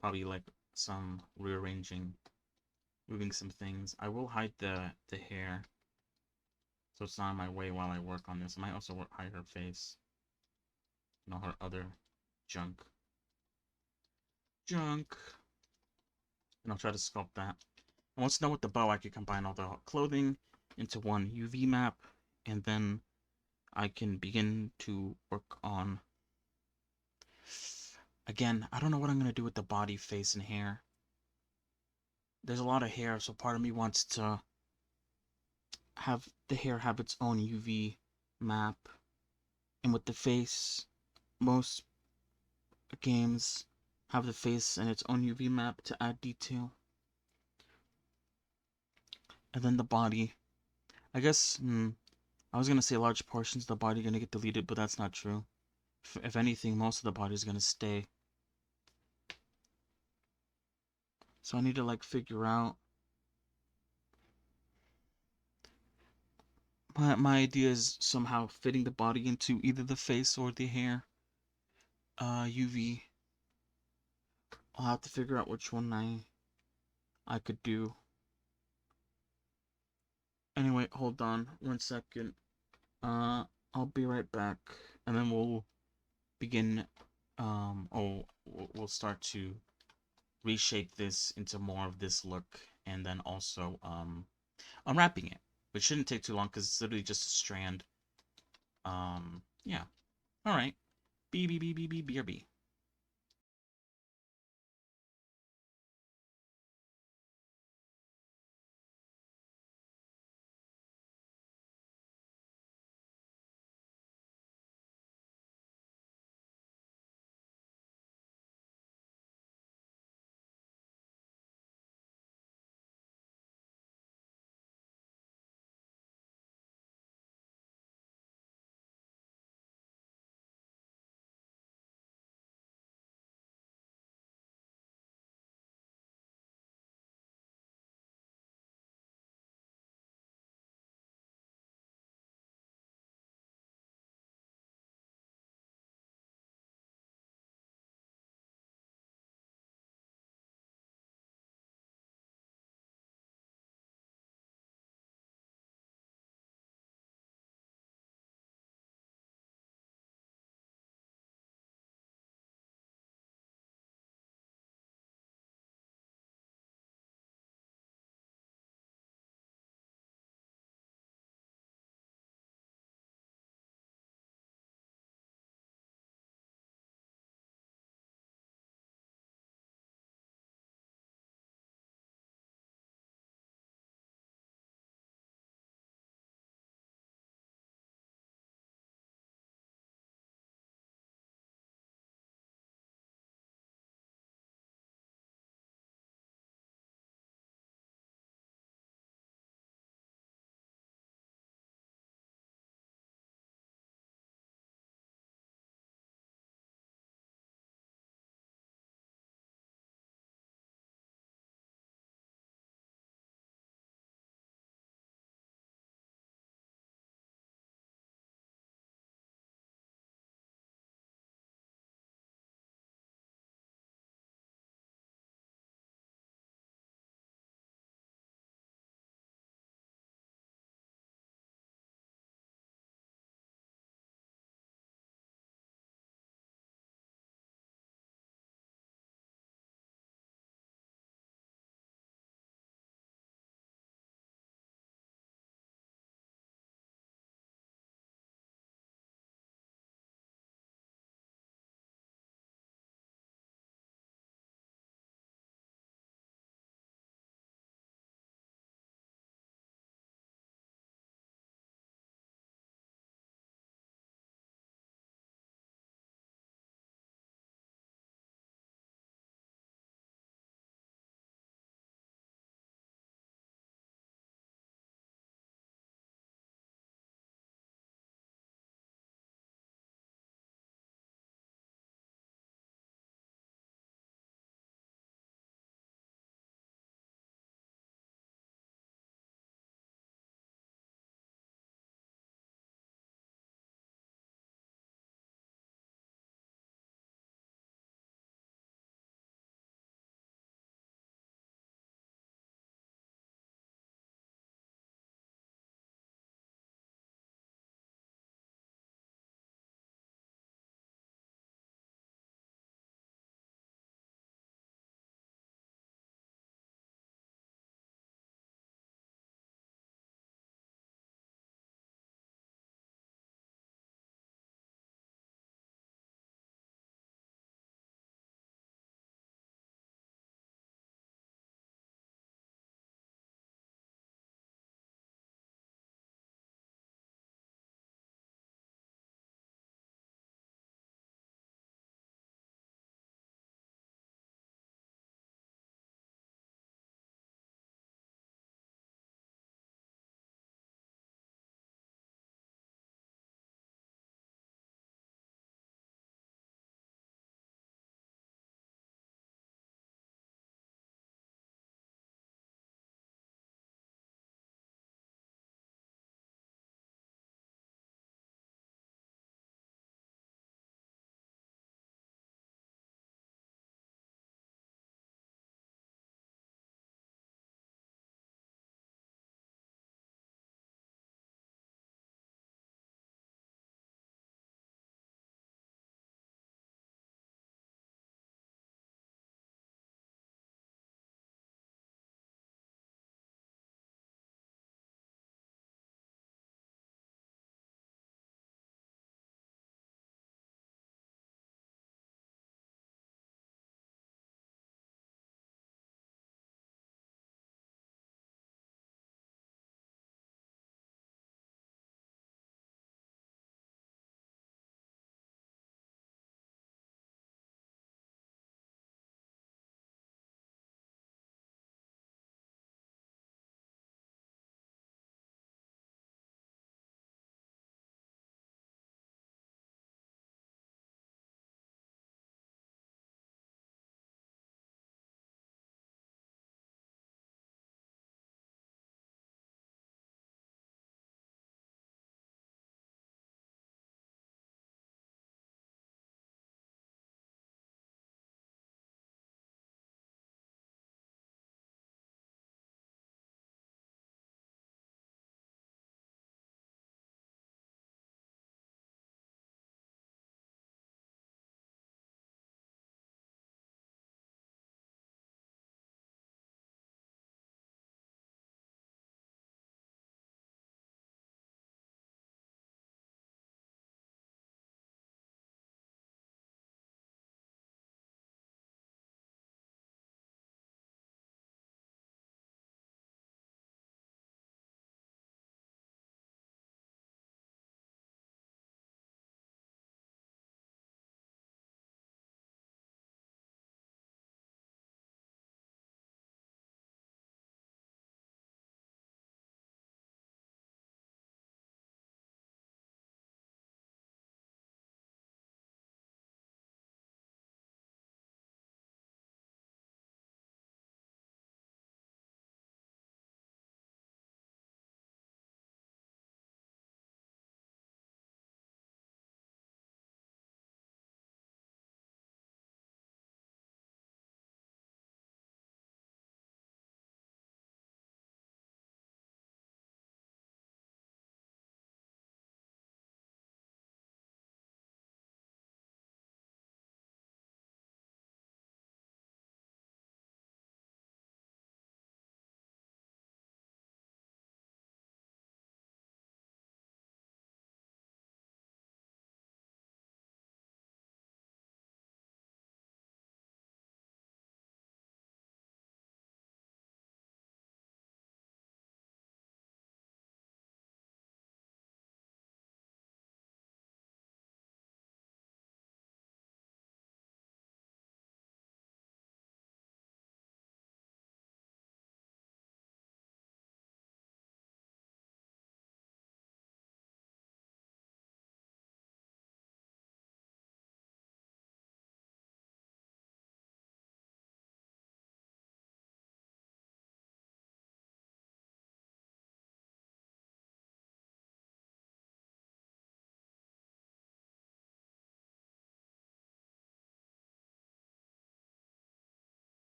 Probably like some rearranging, moving some things. I will hide the hair so it's not in my way while I work on this. I might also hide her face. And all her other junk. And I'll try to sculpt that. And once done with the bow, I can combine all the clothing into one UV map, and then I can begin to work on... Again, I don't know what I'm going to do with the body, face, and hair. There's a lot of hair, so part of me wants to have the hair have its own UV map. And with the face, most games have the face and its own UV map to add detail. And then the body. I guess, I was going to say large portions of the body are going to get deleted, but that's not true. If anything, most of the body is going to stay. So I need to like figure out... My idea is somehow fitting the body into either the face or the hair. UV. I'll have to figure out which one I could do. Anyway, hold on 1 second. I'll be right back, and then we'll begin. We'll start to reshape this into more of this look, and then also unwrapping it, which shouldn't take too long because it's literally just a strand. Yeah. All right. BRB.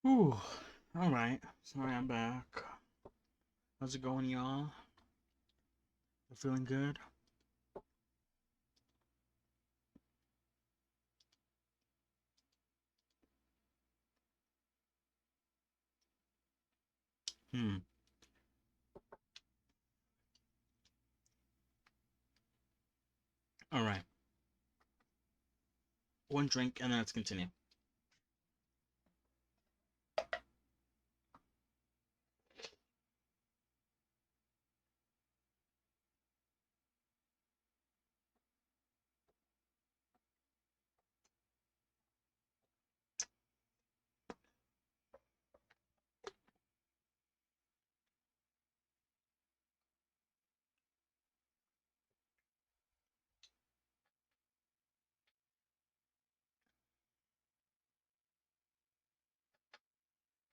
Whew. All right. Sorry, I'm back. How's it going, y'all? You feeling good? Hmm. All right. One drink and then let's continue.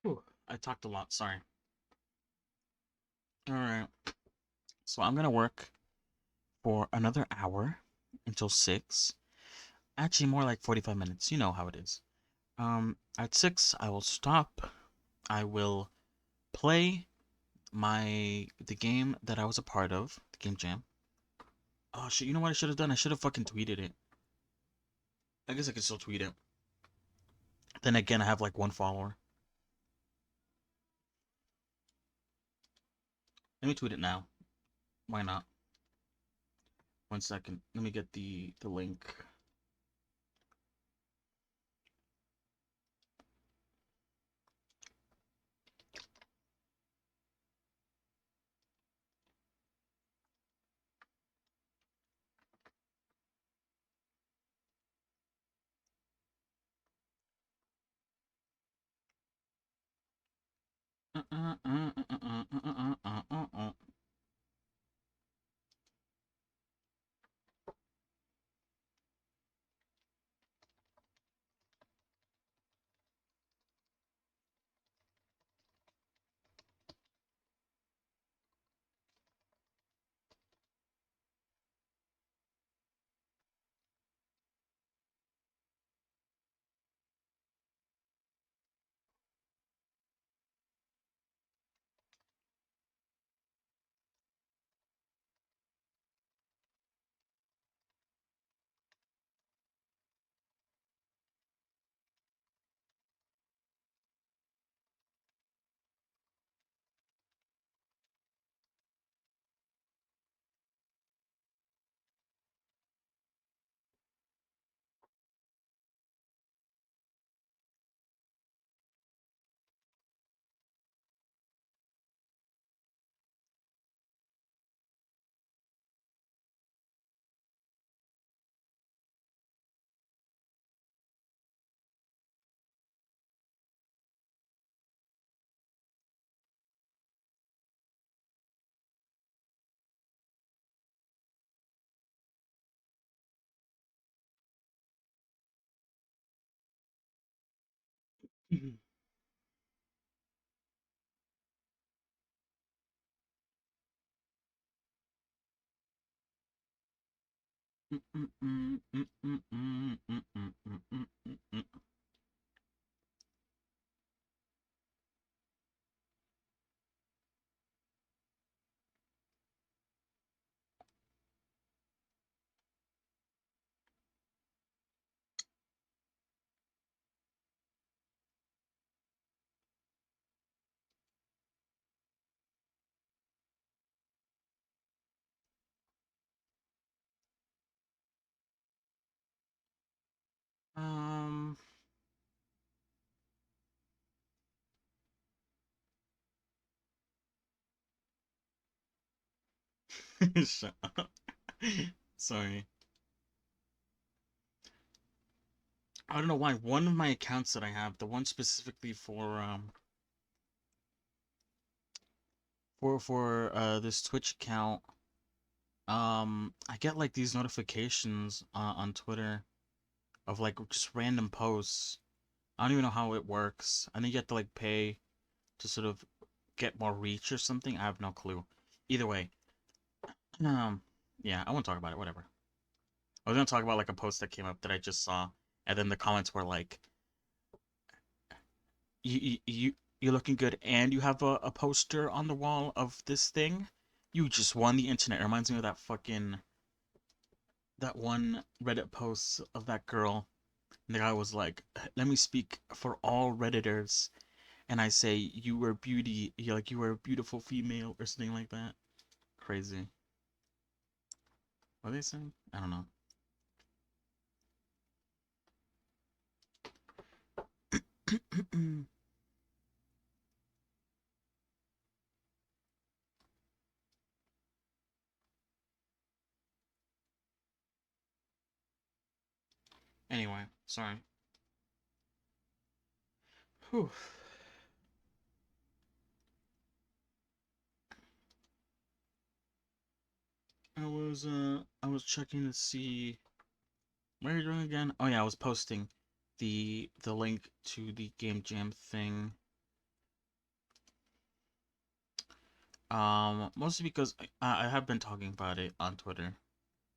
Whew. I talked a lot. Sorry. All right. So I'm gonna work for another hour until 6. Actually, more like 45 minutes. You know how it is. At 6, I will stop. I will play the game that I was a part of, the game jam. Oh shit! You know what I should have done? I should have fucking tweeted it. I guess I can still tweet it. Then again, I have like one follower. Let me tweet it now. Why not? 1 second. Let me get the link. um. Shut up. Sorry. I don't know why. One of my accounts that I have, the one specifically for this Twitch account, I get like these notifications on Twitter of like just random posts. I don't even know how it works. I think you have to like pay to sort of get more reach or something. I have no clue. Either way, um, yeah, I won't talk about it. Whatever. I was gonna talk about like a post that came up that I just saw, and then the comments were like, you're looking good, and you have a poster on the wall of this thing. You just won the internet. It reminds me of that one Reddit post of that girl. And the guy was like, "Let me speak for all Redditors," and I say, "You were beauty. You were a beautiful female," or something like that. Crazy. What are they saying? I don't know. Anyway, sorry. Whew. I was checking to see what are you doing again? Oh yeah, I was posting the link to the Game Jam thing. Mostly because I have been talking about it on Twitter,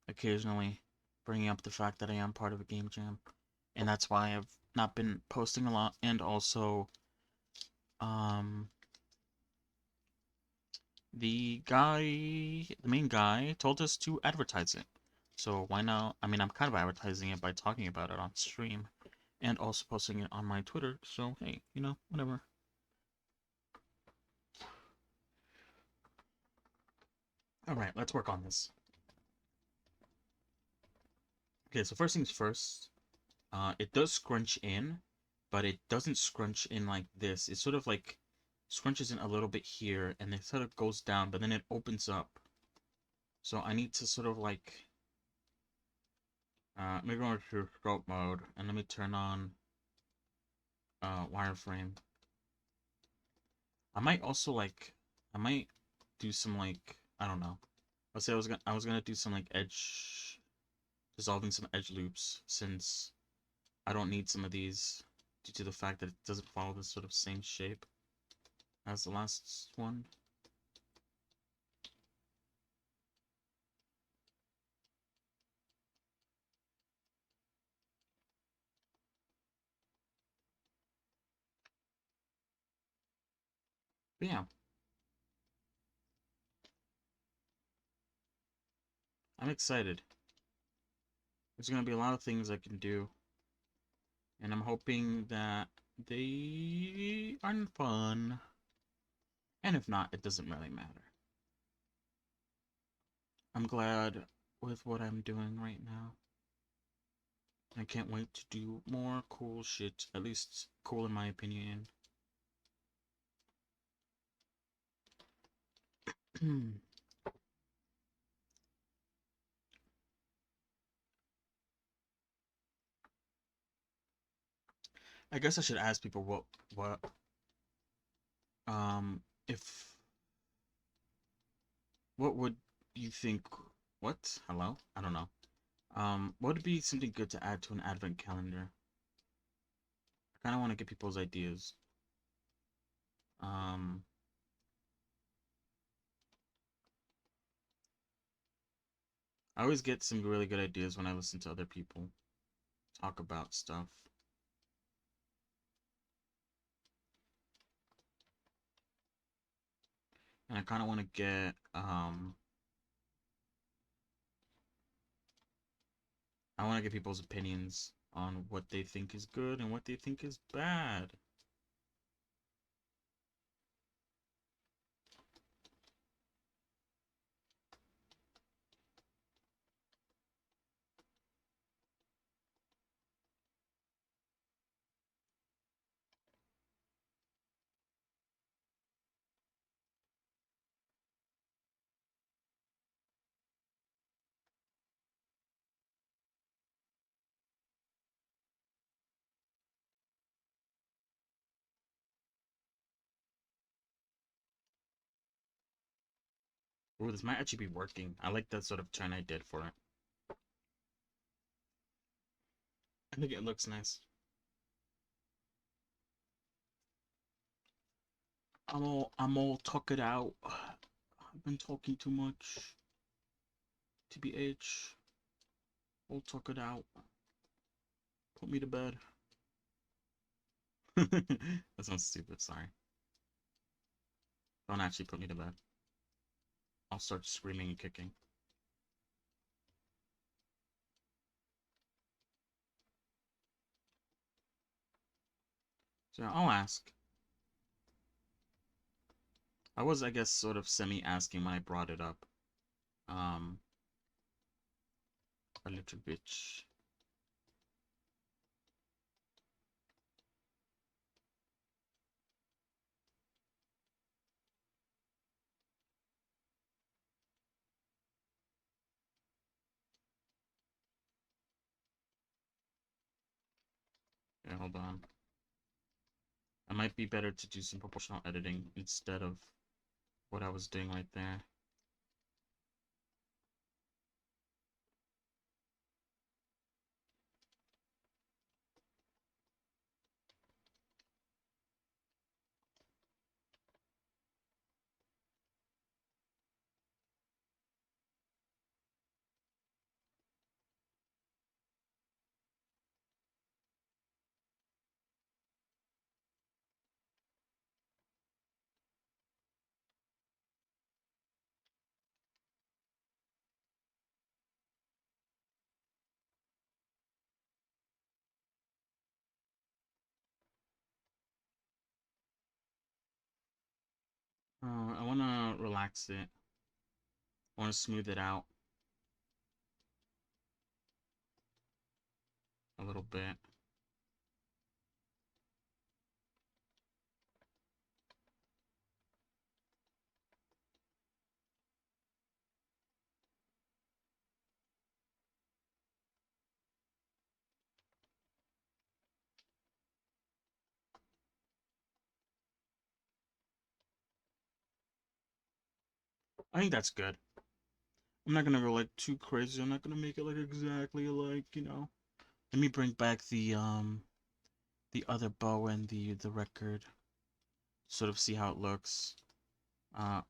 occasionally bringing up the fact that I am part of a Game Jam, and that's why I've not been posting a lot. And also, um, the main guy, told us to advertise it. So why not? I mean, I'm kind of advertising it by talking about it on stream and also posting it on my Twitter. So hey, whatever. All right, let's work on this. Okay, so first things first. It does scrunch in, but it doesn't scrunch in like this. It sort of like scrunches in a little bit here, and it sort of goes down, but then it opens up. So I need to sort of like let me go into scope mode and let me turn on wireframe. I might also like I might do some like I don't know. Let's say I was gonna do some like edge dissolving some edge loops since I don't need some of these due to the fact that it doesn't follow this sort of same shape as the last one. But yeah, I'm excited. There's gonna be a lot of things I can do, and I'm hoping that they are fun. And if not, it doesn't really matter. I'm glad with what I'm doing right now. I can't wait to do more cool shit, at least cool in my opinion. I guess I should ask people um if what would you think what? Hello? I don't know. What would be something good to add to an advent calendar? I kinda wanna get people's ideas. Um I always get some really good ideas when I listen to other people talk about stuff. And I kinda wanna get I wanna get people's opinions on what they think is good and what they think is bad. Ooh, this might actually be working. I like that sort of turn I did for it. I think it looks nice. I'm all tuckered out. I've been talking too much. TBH. All tuckered out. Put me to bed. That sounds stupid, sorry. Don't actually put me to bed. I'll start screaming and kicking. So I'll ask. I was, I guess, sort of semi-asking when I brought it up. A little bitch. Yeah, hold on. It might be better to do some proportional editing instead of what I was doing right there. I want to relax it. I want to smooth it out a little bit. I think that's good. I'm not gonna go like too crazy. I'm not gonna make it like exactly like, you know. Let me bring back the other bow and the record. Sort of see how it looks.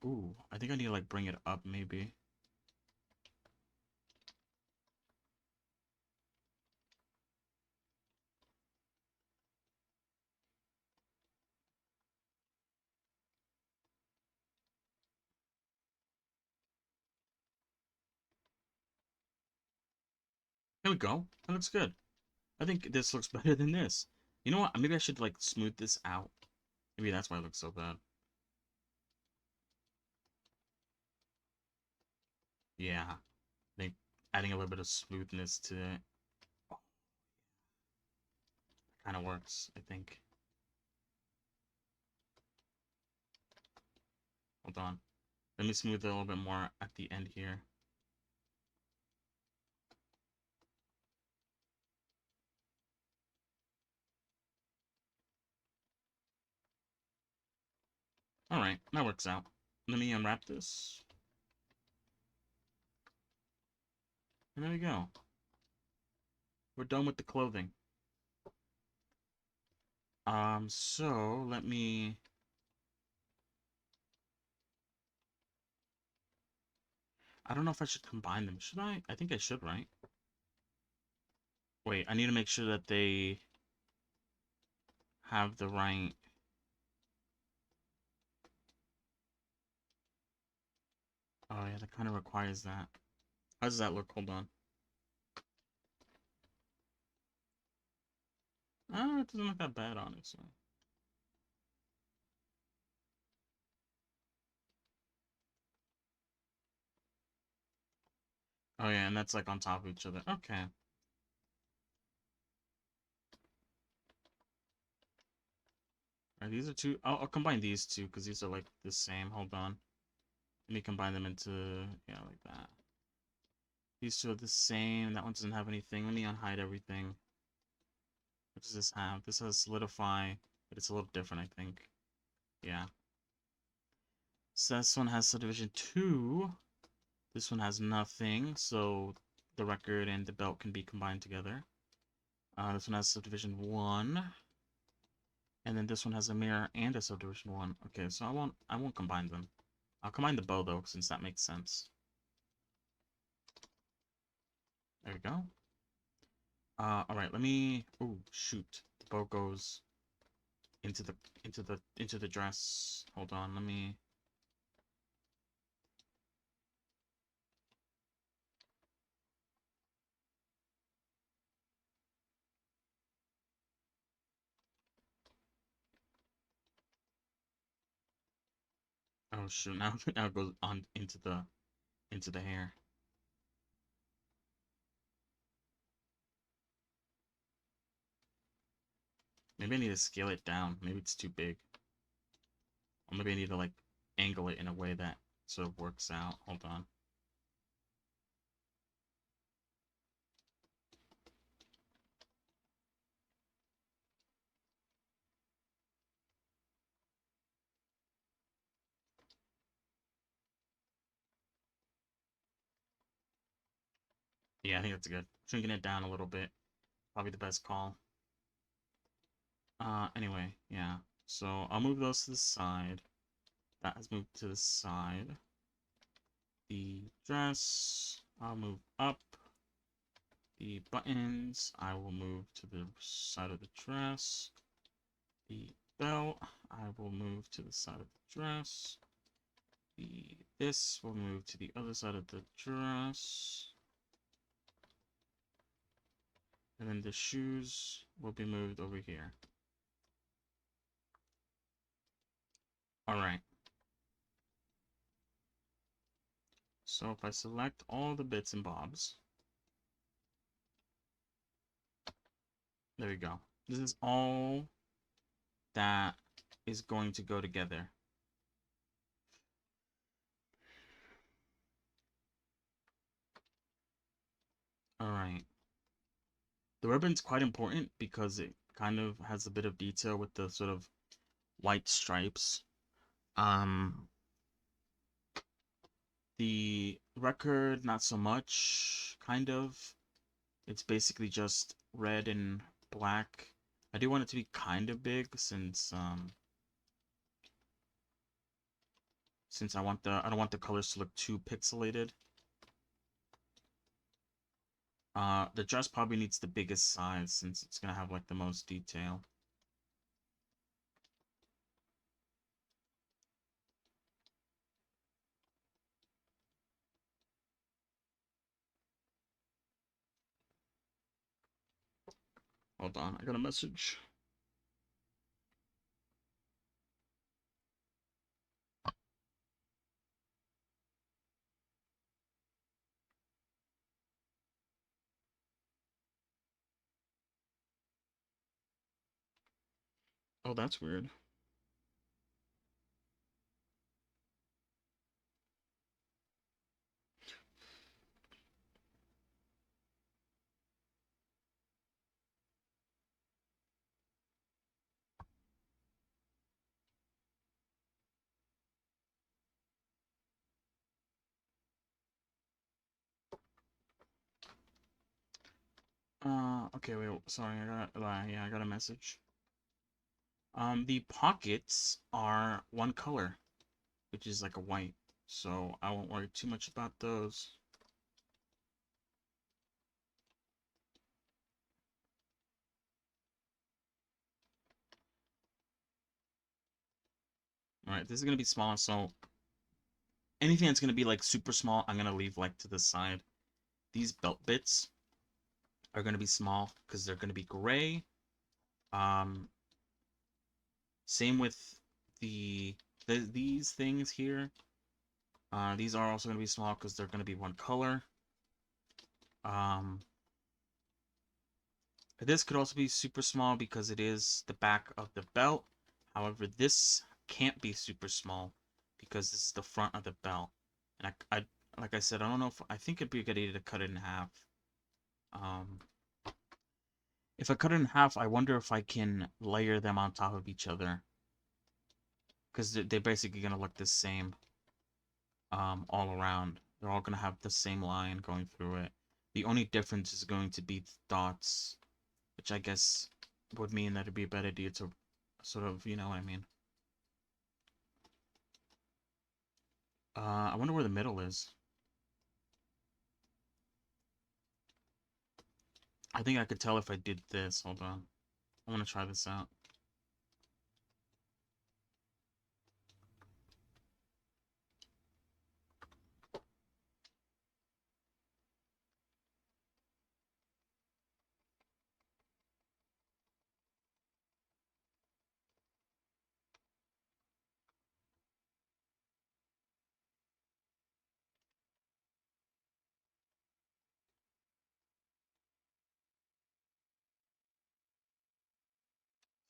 Ooh, I think I need to like bring it up maybe. Here we go. That looks good. I think this looks better than this. You know what? Maybe I should like smooth this out. Maybe that's why it looks so bad. Yeah. I think adding a little bit of smoothness to it kind of works, I think. Hold on. Let me smooth it a little bit more at the end here. Alright, that works out. Let me unwrap this. And there we go. We're done with the clothing. So let me... I don't know if I should combine them. Should I? I think I should, right? Wait, I need to make sure that they have the right... Oh yeah, that kind of requires that. How does that look? Hold on. Ah, it doesn't look that bad, honestly. Oh yeah, and that's like on top of each other. Okay. Alright, these are two. I'll combine these two because these are like the same. Hold on. Let me combine them into, yeah, like that. These two are the same. That one doesn't have anything. Let me unhide everything. What does this have? This has solidify, but it's a little different, I think. Yeah. So this one has subdivision 2. This one has nothing, so the record and the belt can be combined together. This one has subdivision 1. And then this one has a mirror and a subdivision 1. Okay, so I won't combine them. I'll combine the bow though, since that makes sense. There we go. Alright, let me... Oh, shoot. The bow goes into the dress. Hold on, let me. Oh shoot! Now now it goes on into the hair. Maybe I need to scale it down. Maybe it's too big. Or maybe I need to like angle it in a way that sort of works out. Hold on. Yeah, I think that's good. Shrinking it down a little bit. Probably the best call. Anyway, yeah. So I'll move those to the side. That has moved to the side. The dress, I'll move up. The buttons, I will move to the side of the dress. The belt, I will move to the side of the dress. This will move to the other side of the dress. And then the shoes will be moved over here. Alright. So if I select all the bits and bobs, there we go. This is all that is going to go together. Alright. The ribbon's quite important because it kind of has a bit of detail with the sort of white stripes. The record, not so much, kind of. It's basically just red and black. I do want it to be kind of big since I don't want the colors to look too pixelated. The dress probably needs the biggest size since it's gonna have like the most detail. Hold on, I got a message. Oh, that's weird. Okay, wait, sorry, yeah, I got a message. The pockets are one color, which is like a white, so I won't worry too much about those. Alright, this is gonna be small, so anything that's gonna be like super small, I'm gonna leave like to the side. These belt bits are gonna be small because they're gonna be gray. Um, Same with the these things here. These are also gonna be small because they're gonna be one color. Um, this could also be super small because it is the back of the belt. However, this can't be super small because this is the front of the belt. And I like I said, I don't know if I think it'd be a good idea to cut it in half. Um, if I cut it in half, I wonder if I can layer them on top of each other because they're basically gonna look the same all around. They're all gonna have the same line going through it. The only difference is going to be the dots, which I guess would mean that it'd be a better idea to sort of, you know what I mean. I wonder where the middle is. I think I could tell if I did this. Hold on. I want to try this out.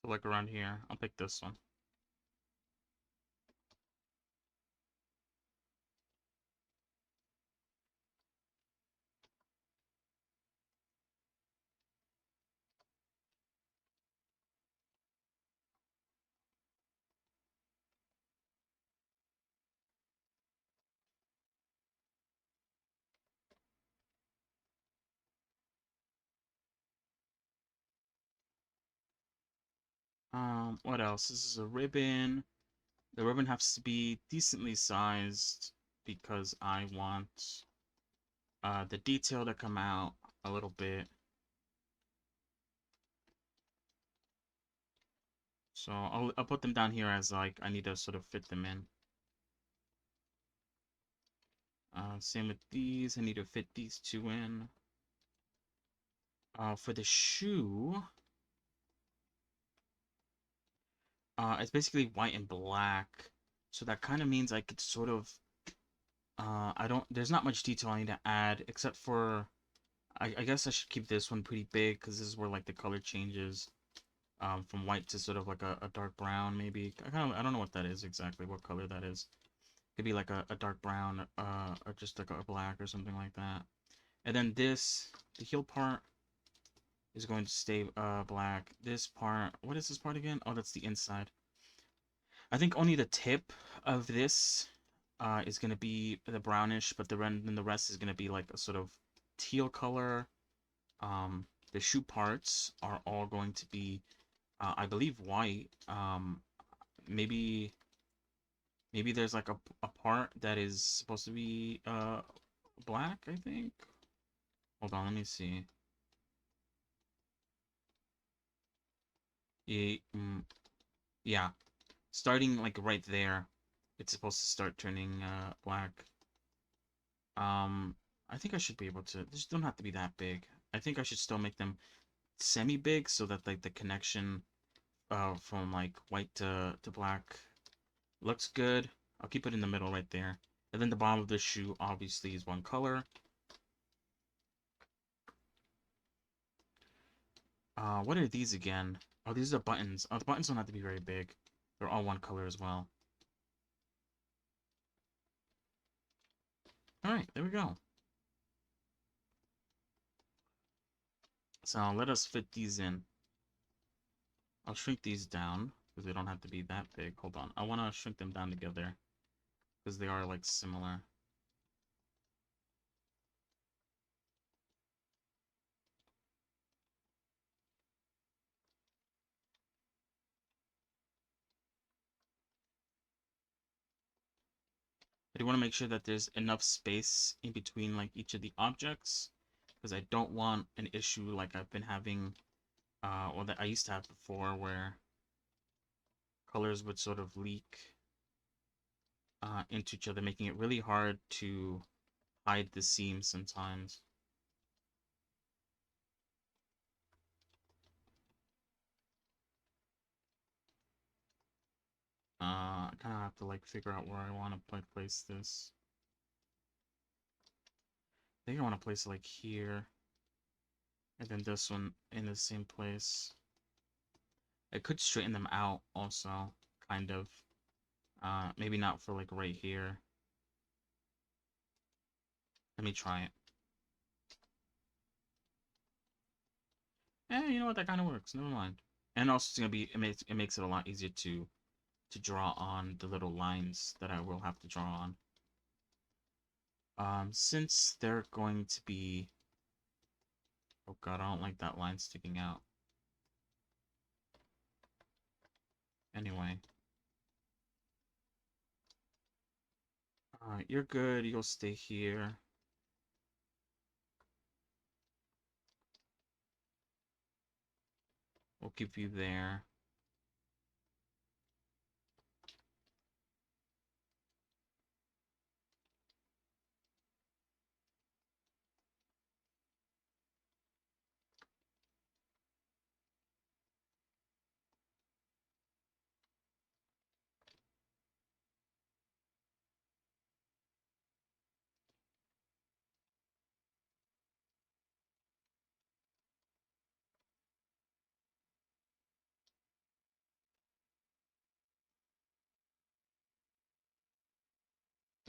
So like around here, I'll pick this one. What else? This is a ribbon. The ribbon has to be decently sized because I want the detail to come out a little bit. So I'll put them down here as like I need to sort of fit them in. Same with these. I need to fit these two in. For the shoe, it's basically white and black. So that kind of means I could sort of, I don't, there's not much detail I need to add except for, I guess I should keep this one pretty big because this is where like the color changes from white to sort of like a dark brown maybe. I don't know what that is exactly, what color that is. Could be like a dark brown, or just like a black or something like that. And then this, the heel part is going to stay black. This part, what is this part again? Oh, that's the inside. I think only the tip of this is going to be the brownish, but then the rest is going to be like a sort of teal color. The shoe parts are all going to be, I believe, white. Maybe maybe there's like a part that is supposed to be black, I think. Hold on, let me see. Yeah, yeah, starting like right there, it's supposed to start turning black. Um, I think I should be able to. These don't have to be that big. I think I should still make them semi-big so that like the connection from like white to black looks good. I'll keep it in the middle right there. And then the bottom of the shoe obviously is one color. What are these again? Oh, these are buttons. Oh, the buttons don't have to be very big. They're all one color as well. All right, there we go. So let us fit these in. I'll shrink these down because they don't have to be that big. Hold on. I want to shrink them down together because they are like similar. I do want to make sure that there's enough space in between like each of the objects because I don't want an issue like I've been having or that I used to have before where colors would sort of leak into each other, making it really hard to hide the seams sometimes. I kind of have to like figure out where I want to place this. I think I want to place it like here, and then this one in the same place. I could straighten them out also, kind of. Maybe not for like right here. Let me try it. You know what? That kind of works. Never mind. And also, it's gonna be it makes it a lot easier to draw on the little lines that I will have to draw on. Since they're going to be, oh god, I don't like that line sticking out. Anyway, you're good. You'll stay here. We'll keep you there.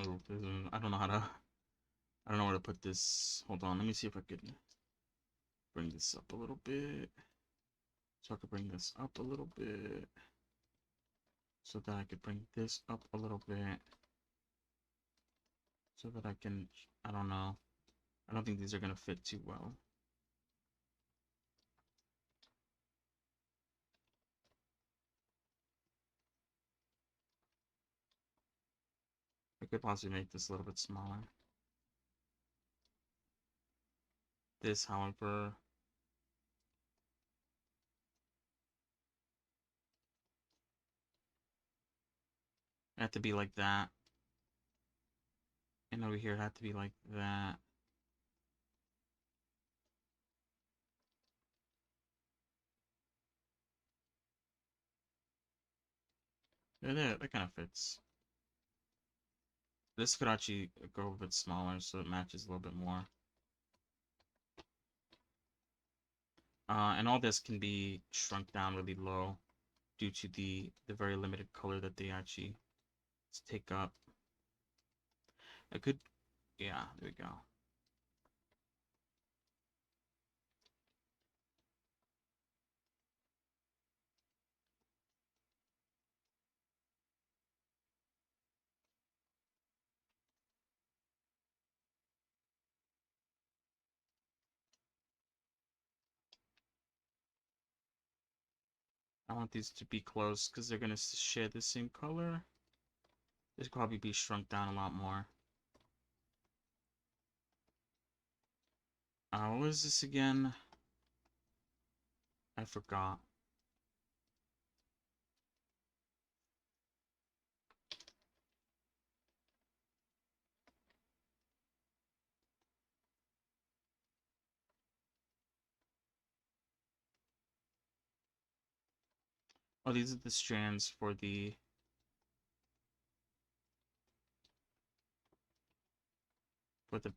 Oh, I don't know how to. I don't know where to put this. Hold on. Let me see if I could bring this up a little bit. So I could bring this up a little bit. So that I could bring this up a little bit. So that I can. I don't know. I don't think these are gonna fit too well. I could possibly make this a little bit smaller. This, however, had to be like that. And over here it had to be like that. Yeah, that kind of fits. This could actually go a bit smaller so it matches a little bit more. And all this can be shrunk down really low due to the very limited color that they actually take up. I could, yeah, there we go. I want these to be close because they're gonna share the same color. This could probably be shrunk down a lot more. What was this again? I forgot. Oh, these are the strands for the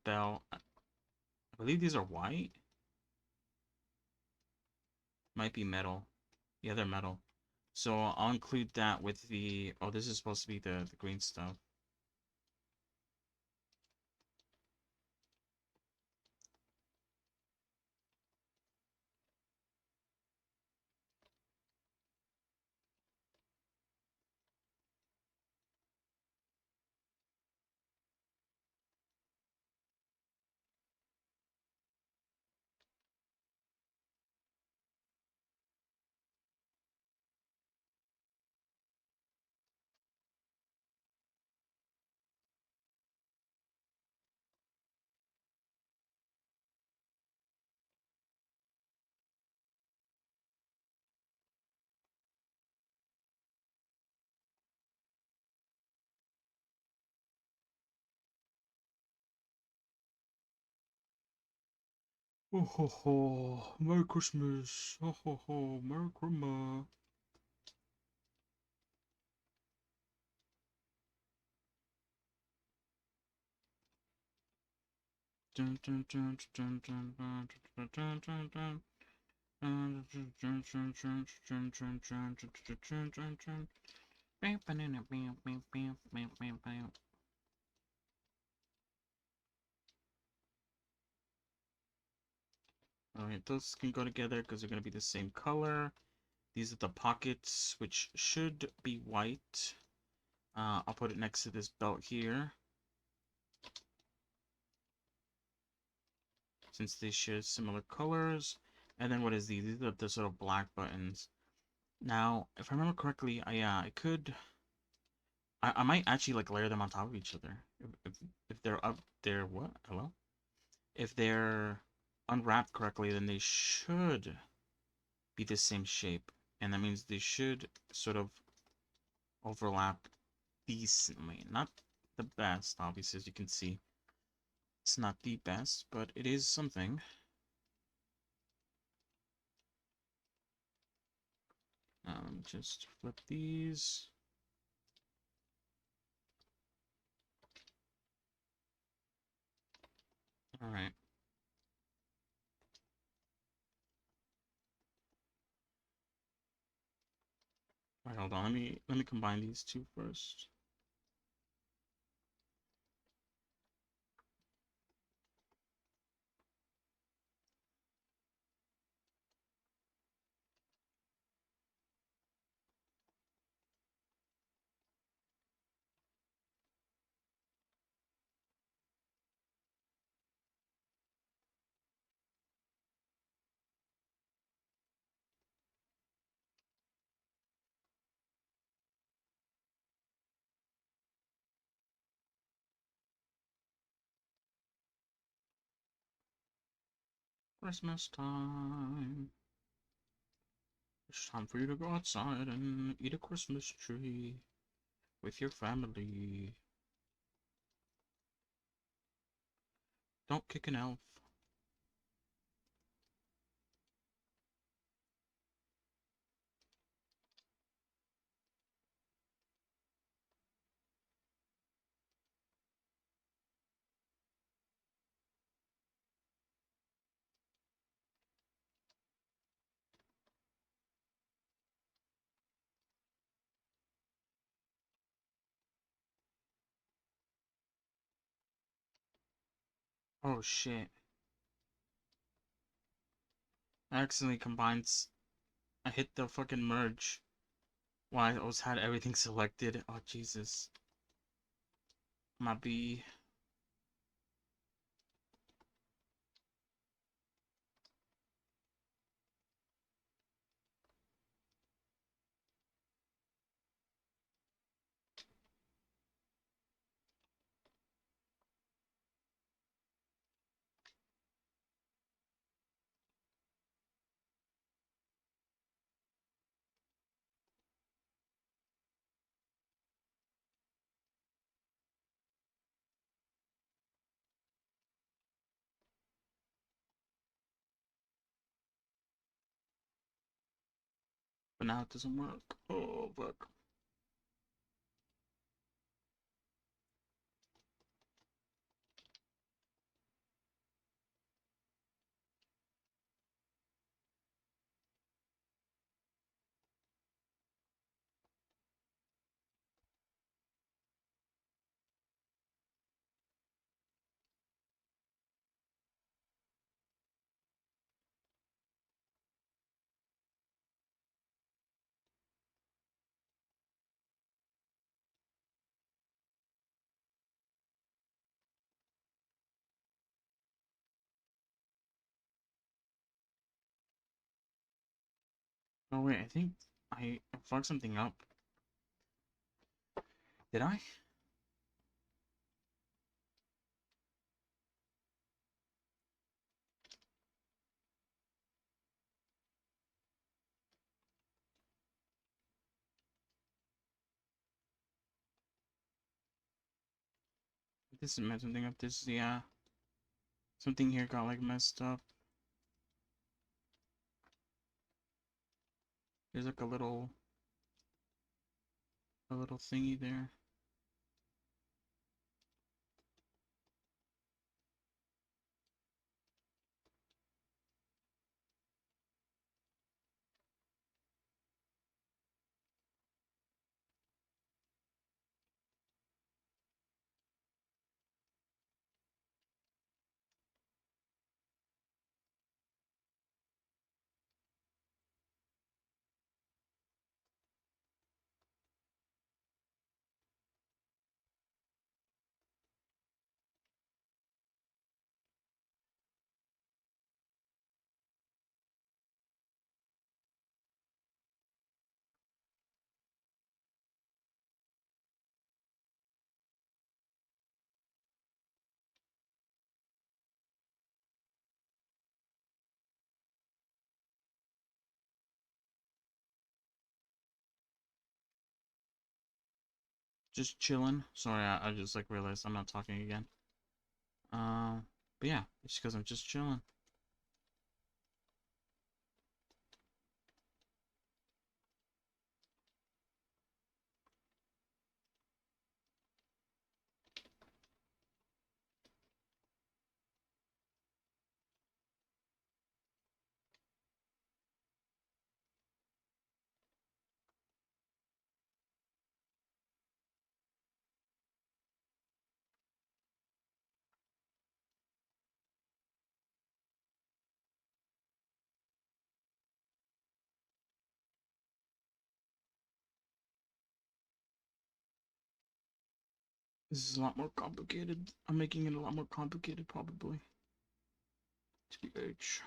bell. I believe these are white. Might be metal. Yeah, they're metal. So I'll include that with the. Oh, this is supposed to be the green stuff. Oh ho ho! Merry Christmas! Ho ho ho! Merry Christmas! Dun, dun, dun, dun, dun, dun, dun, dun, dun, dun. Alright, those can go together because they're going to be the same color. These are the pockets, which should be white. I'll put it next to this belt here, since they share similar colors. And then what is these? These are the sort of black buttons. Now, if I remember correctly, I could... I might actually like layer them on top of each other. If they're up there, what? Hello? If they're unwrapped correctly, then they should be the same shape. And that means they should sort of overlap decently. Not the best, obviously, as you can see. It's not the best, but it is something. Let me just flip these. Alright. Alright, hold on. Let me combine these two first. Christmas time. It's time for you to go outside and eat a Christmas tree with your family. Don't kick an elf. Oh shit. I accidentally combines. I hit the fucking merge while I was had everything selected. Oh Jesus. My B. But now it doesn't work. Oh fuck. Oh wait, I think I fucked something up. Did I? This is something up. This, yeah. Something here got like messed up. There's like a little thingy there. Just chilling. Sorry, I just like realized I'm not talking again. But yeah, it's because I'm just chilling. This is a lot more complicated. I'm making it a lot more complicated, probably. TBH.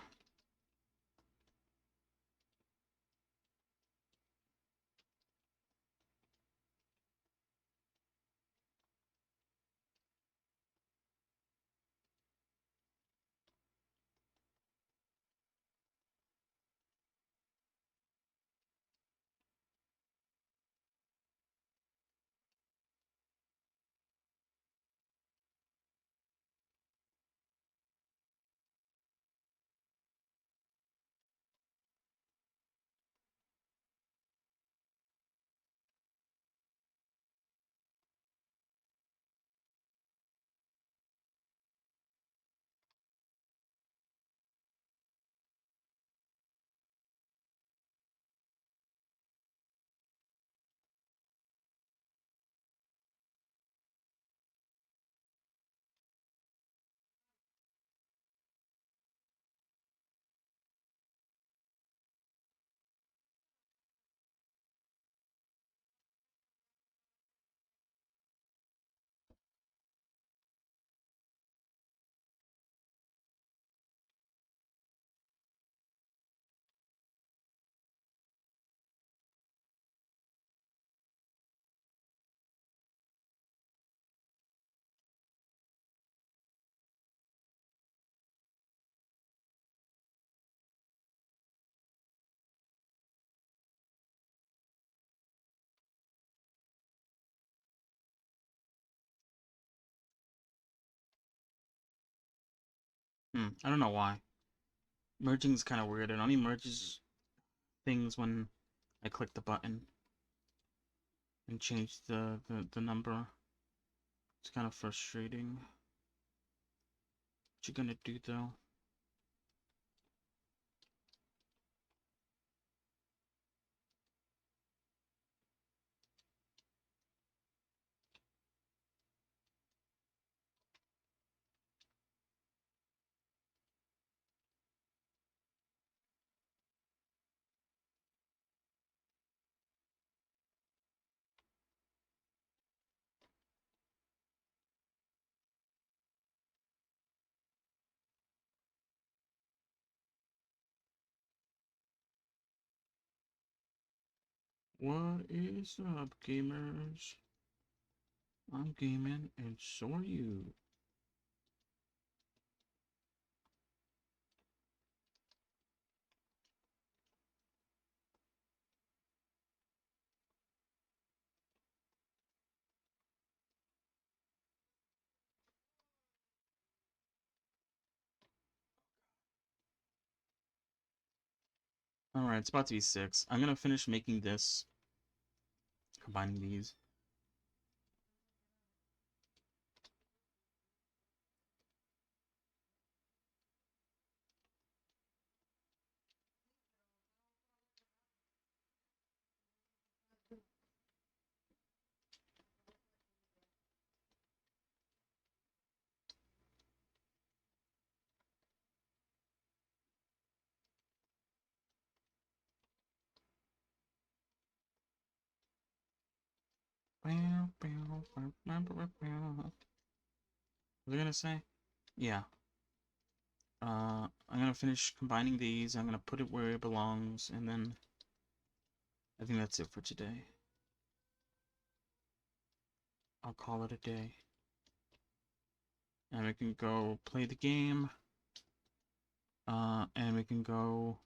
I don't know why. Merging is kind of weird. It only merges things when I click the button and change the number. It's kind of frustrating. What you gonna do though? What is up, gamers? I'm gaming, and so are you. Alright, it's about to be 6. I'm gonna finish making this, combining these. What was I gonna say? Yeah. I'm gonna finish combining these. I'm gonna put it where it belongs, and then I think that's it for today. I'll call it a day. And we can go play the game. And we can go...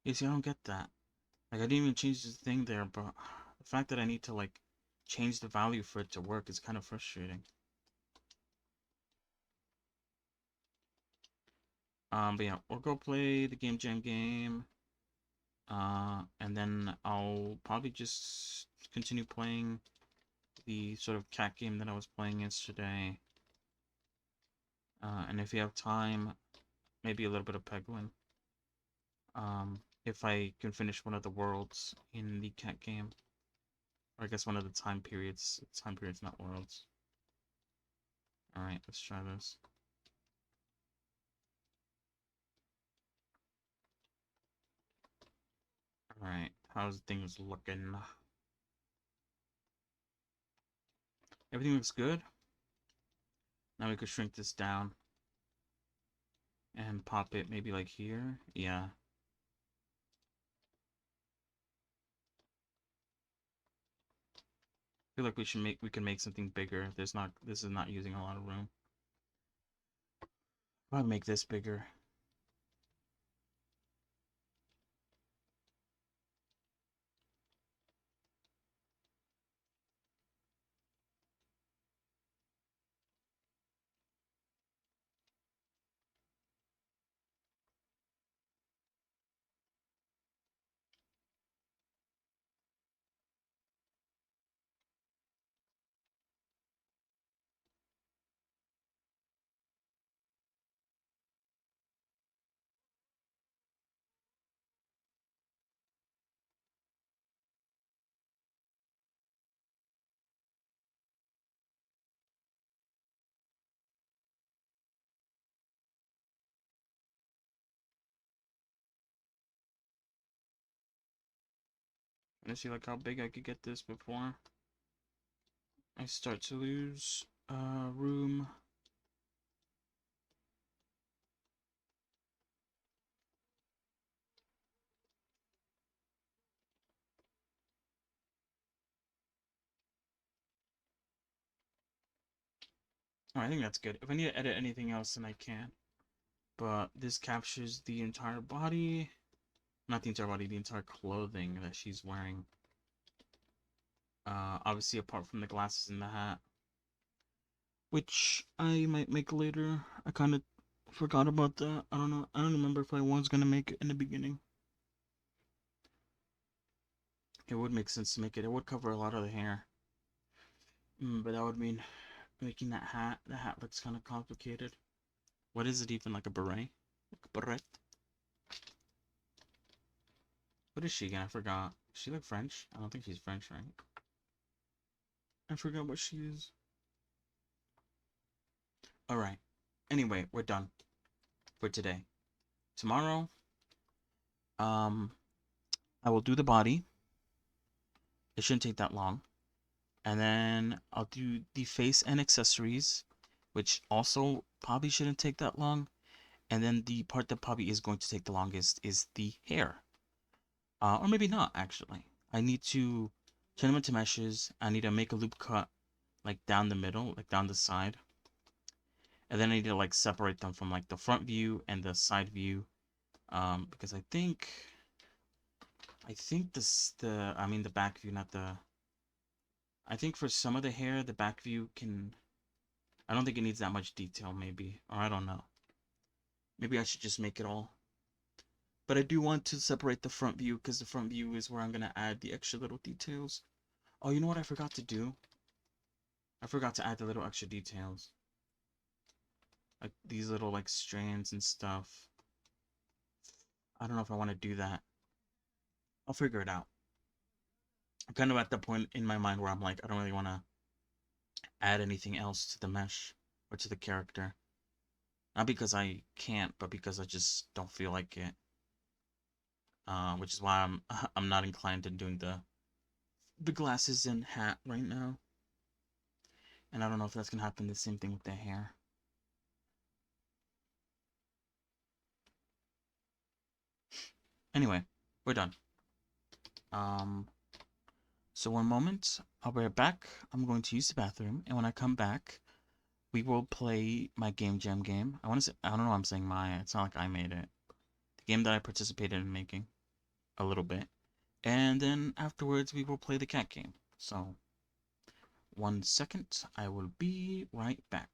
You see, I don't get that. Like, I didn't even change the thing there, but the fact that I need to, like, change the value for it to work is kind of frustrating. But yeah, we'll go play the Game Jam game. And then I'll probably just continue playing the sort of cat game that I was playing yesterday. And if you have time, maybe a little bit of Peglin. If I can finish one of the worlds in the cat game. Or I guess one of the time periods. Time periods, not worlds. Alright, let's try this. Alright, how's things looking? Everything looks good. Now we could shrink this down. And pop it maybe like here. Yeah. I feel like we can make something bigger. This is not using a lot of room. I'll make this bigger. And see like how big I could get this before I start to lose room. Oh, I think that's good. If I need to edit anything else, then I can. But this captures the entire body. Not the entire body, the entire clothing that she's wearing. Obviously apart from the glasses and the hat. which I might make later. I kind of forgot about that. I don't know. I don't remember if I was gonna make it in the beginning. It would make sense to make it. It would cover a lot of the hair. But that would mean making that hat. The hat looks kind of complicated. What is it even? Like a beret? Like a beret? What is she again? I forgot. Is she like French? I don't think she's French, right? I forgot what she is. Alright. Anyway, we're done for today. Tomorrow, I will do the body. It shouldn't take that long. And then I'll do the face and accessories, which also probably shouldn't take that long. And then the part that probably is going to take the longest is the hair. Or maybe not, actually. I need to turn them into meshes. I need to make a loop cut, like down the middle, like down the side. And then I need to like separate them from like the front view and the side view. Because I think the back view, not the, I think for some of the hair, the back view I don't think it needs that much detail, maybe. Or I don't know. Maybe I should just make it all. But I do want to separate the front view because the front view is where I'm going to add the extra little details. Oh, you know what I forgot to do? I forgot to add the little extra details. Like these little like strands and stuff. I don't know if I want to do that. I'll figure it out. I'm kind of at the point in my mind where I'm like, I don't really want to add anything else to the mesh or to the character. Not because I can't, but because I just don't feel like it. Which is why I'm not inclined to doing the glasses and hat right now. And I don't know if that's gonna happen the same thing with the hair. Anyway, we're done. Um, so one moment, I'll be right back. I'm going to use the bathroom, and when I come back, we will play my Game Jam game. I want to say, I don't know why I'm saying my, it's not like I made it. The game that I participated in making a little bit. And then afterwards, we will play the cat game. So, 1 second, I will be right back.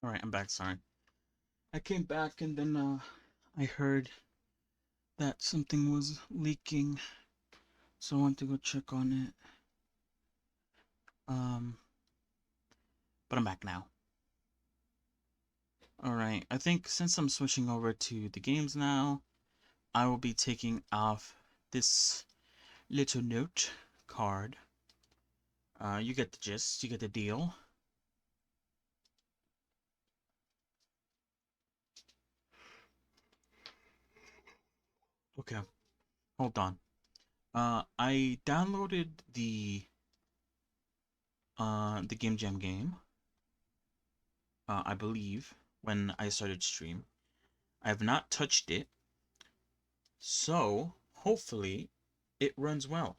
Alright, I'm back, sorry. I came back and then I heard that something was leaking, so I went to go check on it. But I'm back now. Alright, I think since I'm switching over to the games now, I will be taking off this little note card. You get the gist, you get the deal. Okay, hold on. I downloaded the Game Jam game, I believe, when I started stream. I have not touched it, so hopefully it runs well.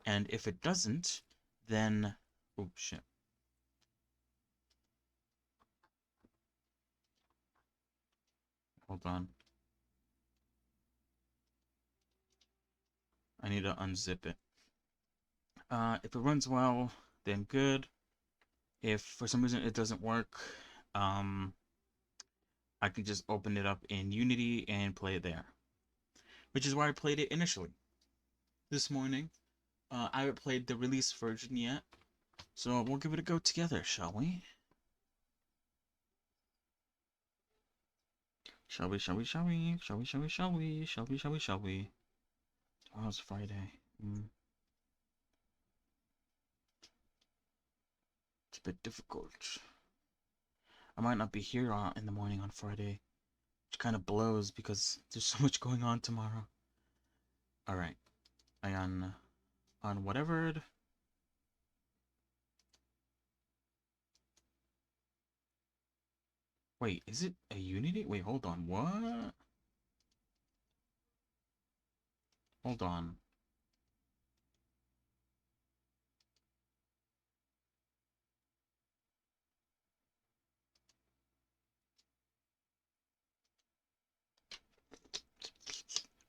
And if it doesn't, then... Oh, shit. Hold on. I need to unzip it. If it runs well, then good. If for some reason it doesn't work, I can just open it up in Unity and play it there. Which is why I played it initially. This morning. I haven't played the release version yet. So we'll give it a go together, shall we? Shall we, shall we, shall we? Shall we, shall we, shall we? Shall we, shall we, shall we? Oh, it's Friday. It's a bit difficult. I might not be here in the morning on Friday. Which kind of blows because there's so much going on tomorrow. Alright. I on whatever. Wait, is it a Unity? Wait, hold on. What? Hold on.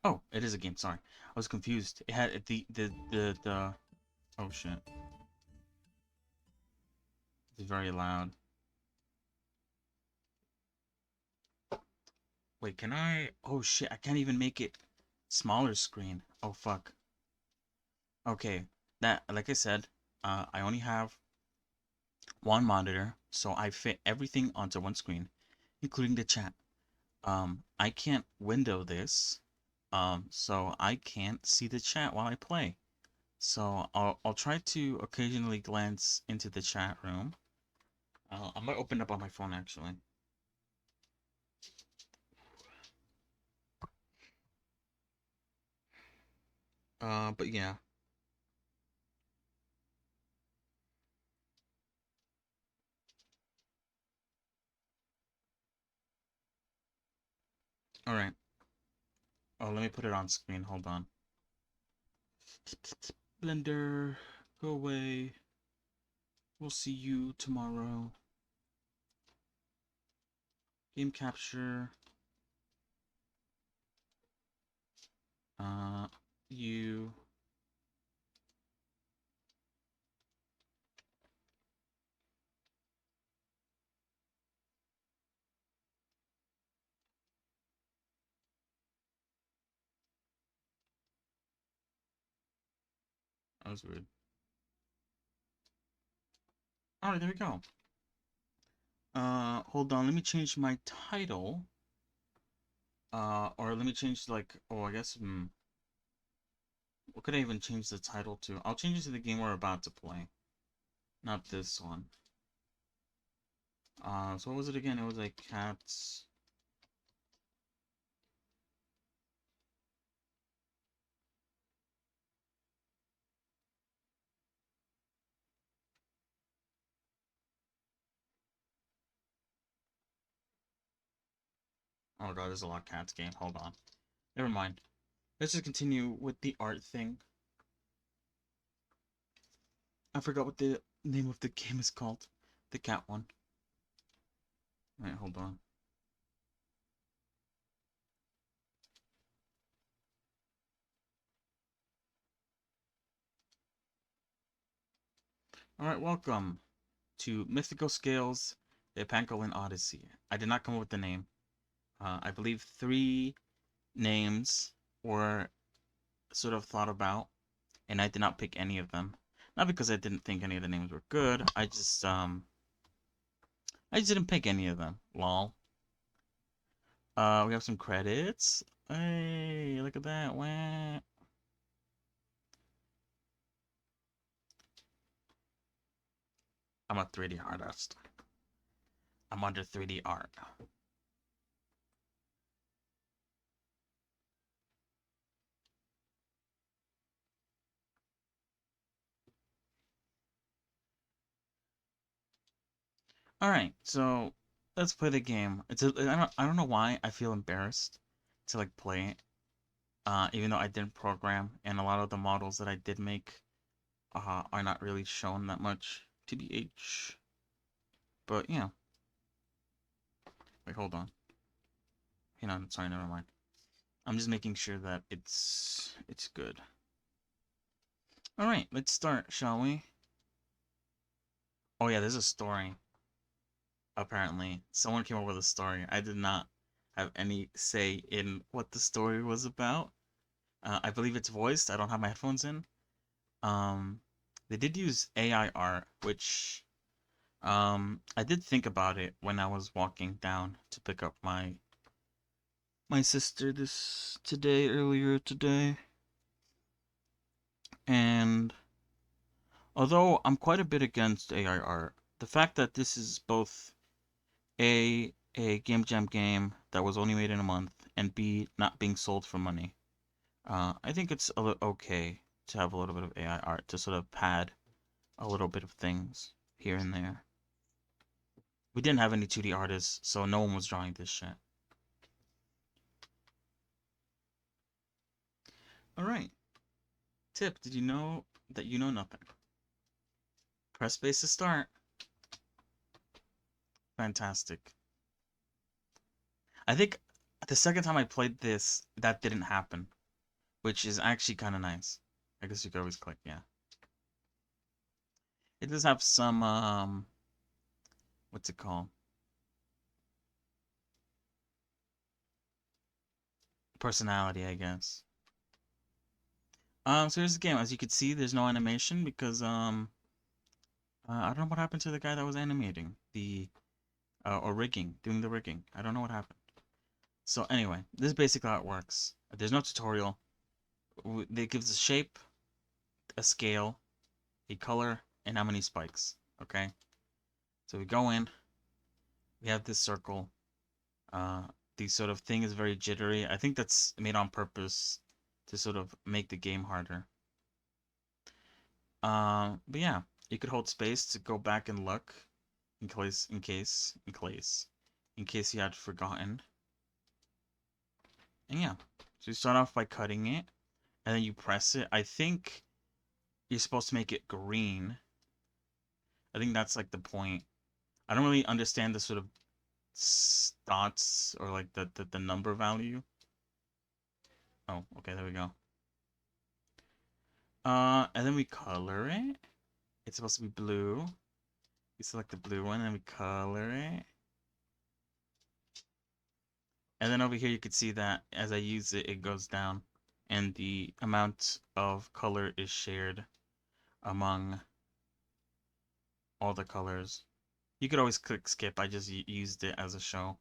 Oh, it is a game. Sorry, I was confused. It had the. Oh shit! It's very loud. Wait, can I? Oh shit! I can't even make it smaller screen. Oh fuck. Okay, that like I said, I only have one monitor, so I fit everything onto one screen, including the chat. I can't window this, so I can't see the chat while I play. So I'll try to occasionally glance into the chat room. I might open up on my phone actually. But yeah. All right. Oh, let me put it on screen. Hold on. Blender, go away. We'll see you tomorrow. Game capture. Uh, you. That was weird. All right, there we go. Hold on. Let me change my title. Or let me change like. Oh, I guess. What could I even change the title to? I'll change it to the game we're about to play. Not this one. So what was it again? It was like cats. Oh god, there's a lot of cats game. Hold on. Never mind. Let's just continue with the art thing. I forgot what the name of the game is called. The cat one. Alright, hold on. Alright, welcome to Mythical Scales A Pangolin Odyssey. I did not come up with the name. I believe 3 names were sort of thought about, and I did not pick any of them. Not because I didn't think any of the names were good. I just didn't pick any of them. Lol. We have some credits. Hey, look at that. Wah. I'm a 3D artist. I'm under 3D art. All right, so let's play the game. I don't know why I feel embarrassed to like play it. Even though I didn't program, and a lot of the models that I did make are not really shown that much, TBH. But yeah, wait, hold on. You know, sorry, never mind. I'm just making sure that it's good. All right, let's start, shall we? Oh yeah, there's a story. Apparently, someone came up with a story. I did not have any say in what the story was about. I believe it's voiced. I don't have my headphones in. Um, they did use AI art, which I did think about it when I was walking down to pick up my sister earlier today. And although I'm quite a bit against AI art, the fact that this is both a game jam game that was only made in a month and B not being sold for money, I think it's okay to have a little bit of AI art to sort of pad a little bit of things here and there. We didn't have any 2D artists, so no one was drawing this shit. All right. Tip, did you know that you know nothing? Press space to start. Fantastic. I think the second time I played this, that didn't happen, which is actually kind of nice. I guess you could always click, yeah. It does have some, what's it called? Personality, I guess. So here's the game. As you can see, there's no animation because, I don't know what happened to the guy that was animating or rigging, doing the rigging. I don't know what happened. So anyway, this is basically how it works. There's no tutorial. It gives a shape, a scale, a color, and how many spikes. Okay. So we go in. We have this circle. Uh, the sort of thing is very jittery. I think that's made on purpose to sort of make the game harder. But yeah, you could hold space to go back and look in case you had forgotten. And yeah, so you start off by cutting it, and then you press it. I think you're supposed to make it green. I think that's like the point. I don't really understand the sort of dots or like the number value. Oh, okay, there we go. And then we color it. It's supposed to be blue. We select the blue one and we color it. And then over here you can see that as I use it, it goes down. And the amount of color is shared among all the colors. You could always click skip. I just used it as a show.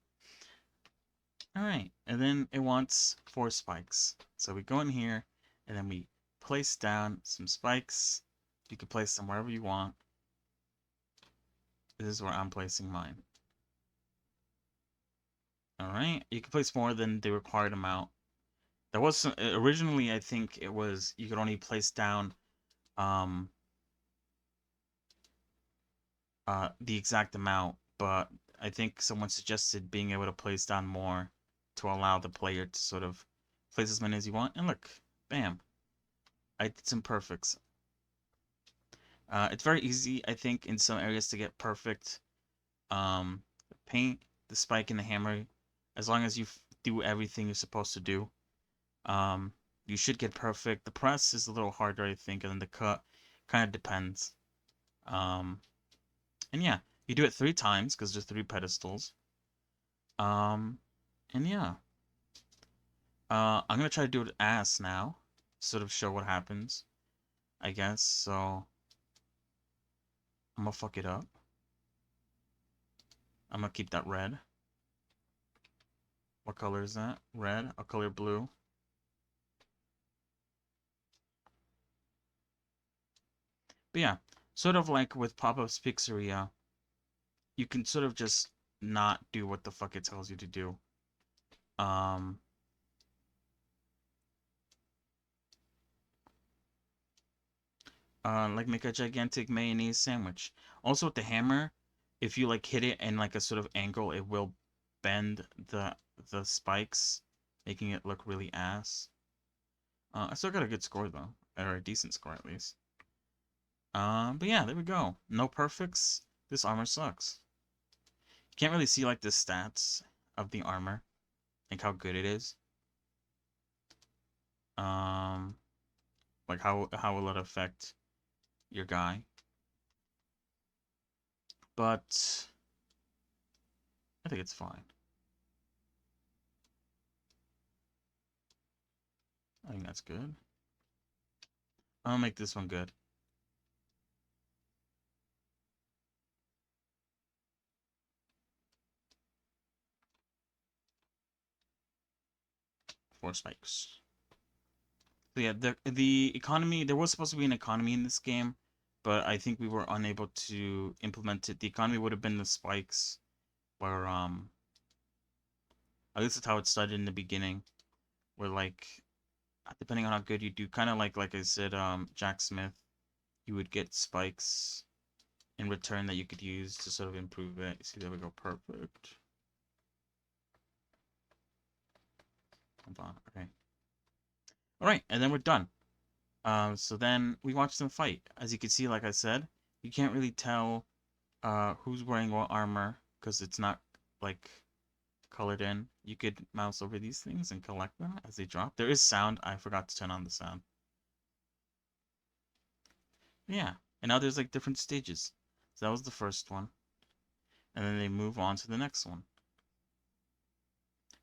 Alright, and then it wants 4 spikes. So we go in here, and then we place down some spikes. You can place them wherever you want. This is where I'm placing mine. Alright, you can place more than the required amount. There was some, originally I think it was you could only place down the exact amount, but I think someone suggested being able to place down more to allow the player to sort of place as many as you want. And look, bam, I did some perfects. It's very easy, I think, in some areas to get perfect. The paint, the spike, and the hammer, as long as you do everything you're supposed to do, you should get perfect. The press is a little harder, I think, and then the cut kind of depends. And yeah, You do it 3 times because there's 3 pedestals. Um, and yeah. I'm gonna try to do it as now, sort of show what happens, I guess. So I'm gonna fuck it up. I'm gonna keep that red. What color is that? Red. I'll color blue. But yeah, sort of like with Pop-Up's Pizzeria, you can sort of just not do what the fuck it tells you to do. Um, like make a gigantic mayonnaise sandwich. Also with the hammer, if you like hit it in like a sort of angle, it will bend the spikes, making it look really ass. I still got a good score though, or a decent score at least. But yeah, there we go. No perfects. This armor sucks. You can't really see like the stats of the armor, like how good it is. Um, like how will it affect your guy? But I think it's fine. I think that's good. I'll make this one good. Four spikes. So yeah, the economy, there was supposed to be an economy in this game, but I think we were unable to implement it. The economy would have been the spikes, where at least that's how it started in the beginning, where like depending on how good you do, kind of like I said, Jack Smith, you would get spikes in return that you could use to sort of improve it. You see, there we go, perfect. Hold on, okay. All right, and then we're done. So then we watch them fight. As you can see, like I said, you can't really tell who's wearing what armor because it's not like colored in. You could mouse over these things and collect them as they drop. There is sound. I forgot to turn on the sound. Yeah, and now there's like different stages. So that was the first one, and then they move on to the next one.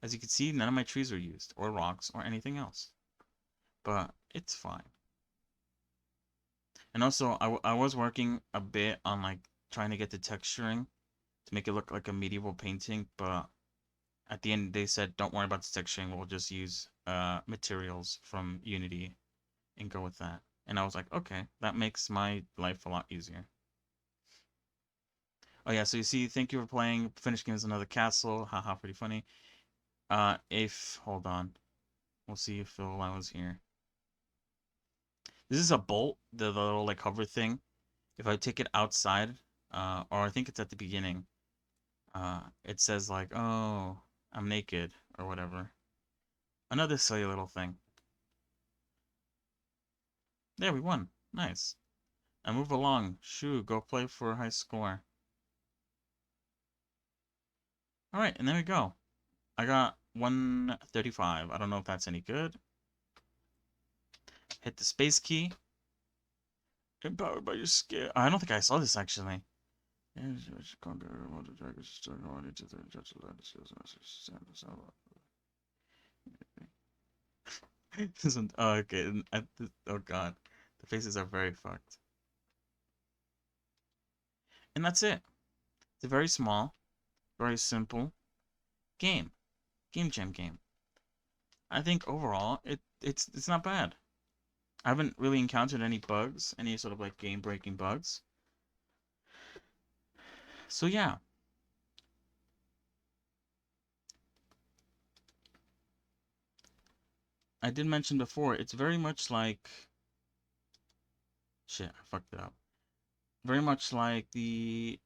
As you can see, none of my trees were used, or rocks, or anything else. But it's fine. And also, I was working a bit on like trying to get the texturing to make it look like a medieval painting, but at the end they said don't worry about the texturing, we'll just use materials from Unity and go with that. And I was like, okay, that makes my life a lot easier. Oh yeah, so you see, thank you for playing. Finish game is another castle. Haha, pretty funny. If hold on, we'll see if it'll allow us here. This is a bolt, the little like hover thing. If I take it outside, or I think it's at the beginning, it says like, oh, I'm naked or whatever. Another silly little thing. There, we won. Nice. And move along. Shoo, go play for a high score. Alright, and there we go. I got 135. I don't know if that's any good. Hit the space key. Empowered by your skill. I don't think I saw this actually. Oh, okay. Oh god. The faces are very fucked. And that's it. It's a very small, very simple game. Game jam game. I think overall it's not bad. I haven't really encountered any bugs, any sort of like game breaking bugs. So yeah. I did mention before, it's very much like shit, I fucked it up. Very much like these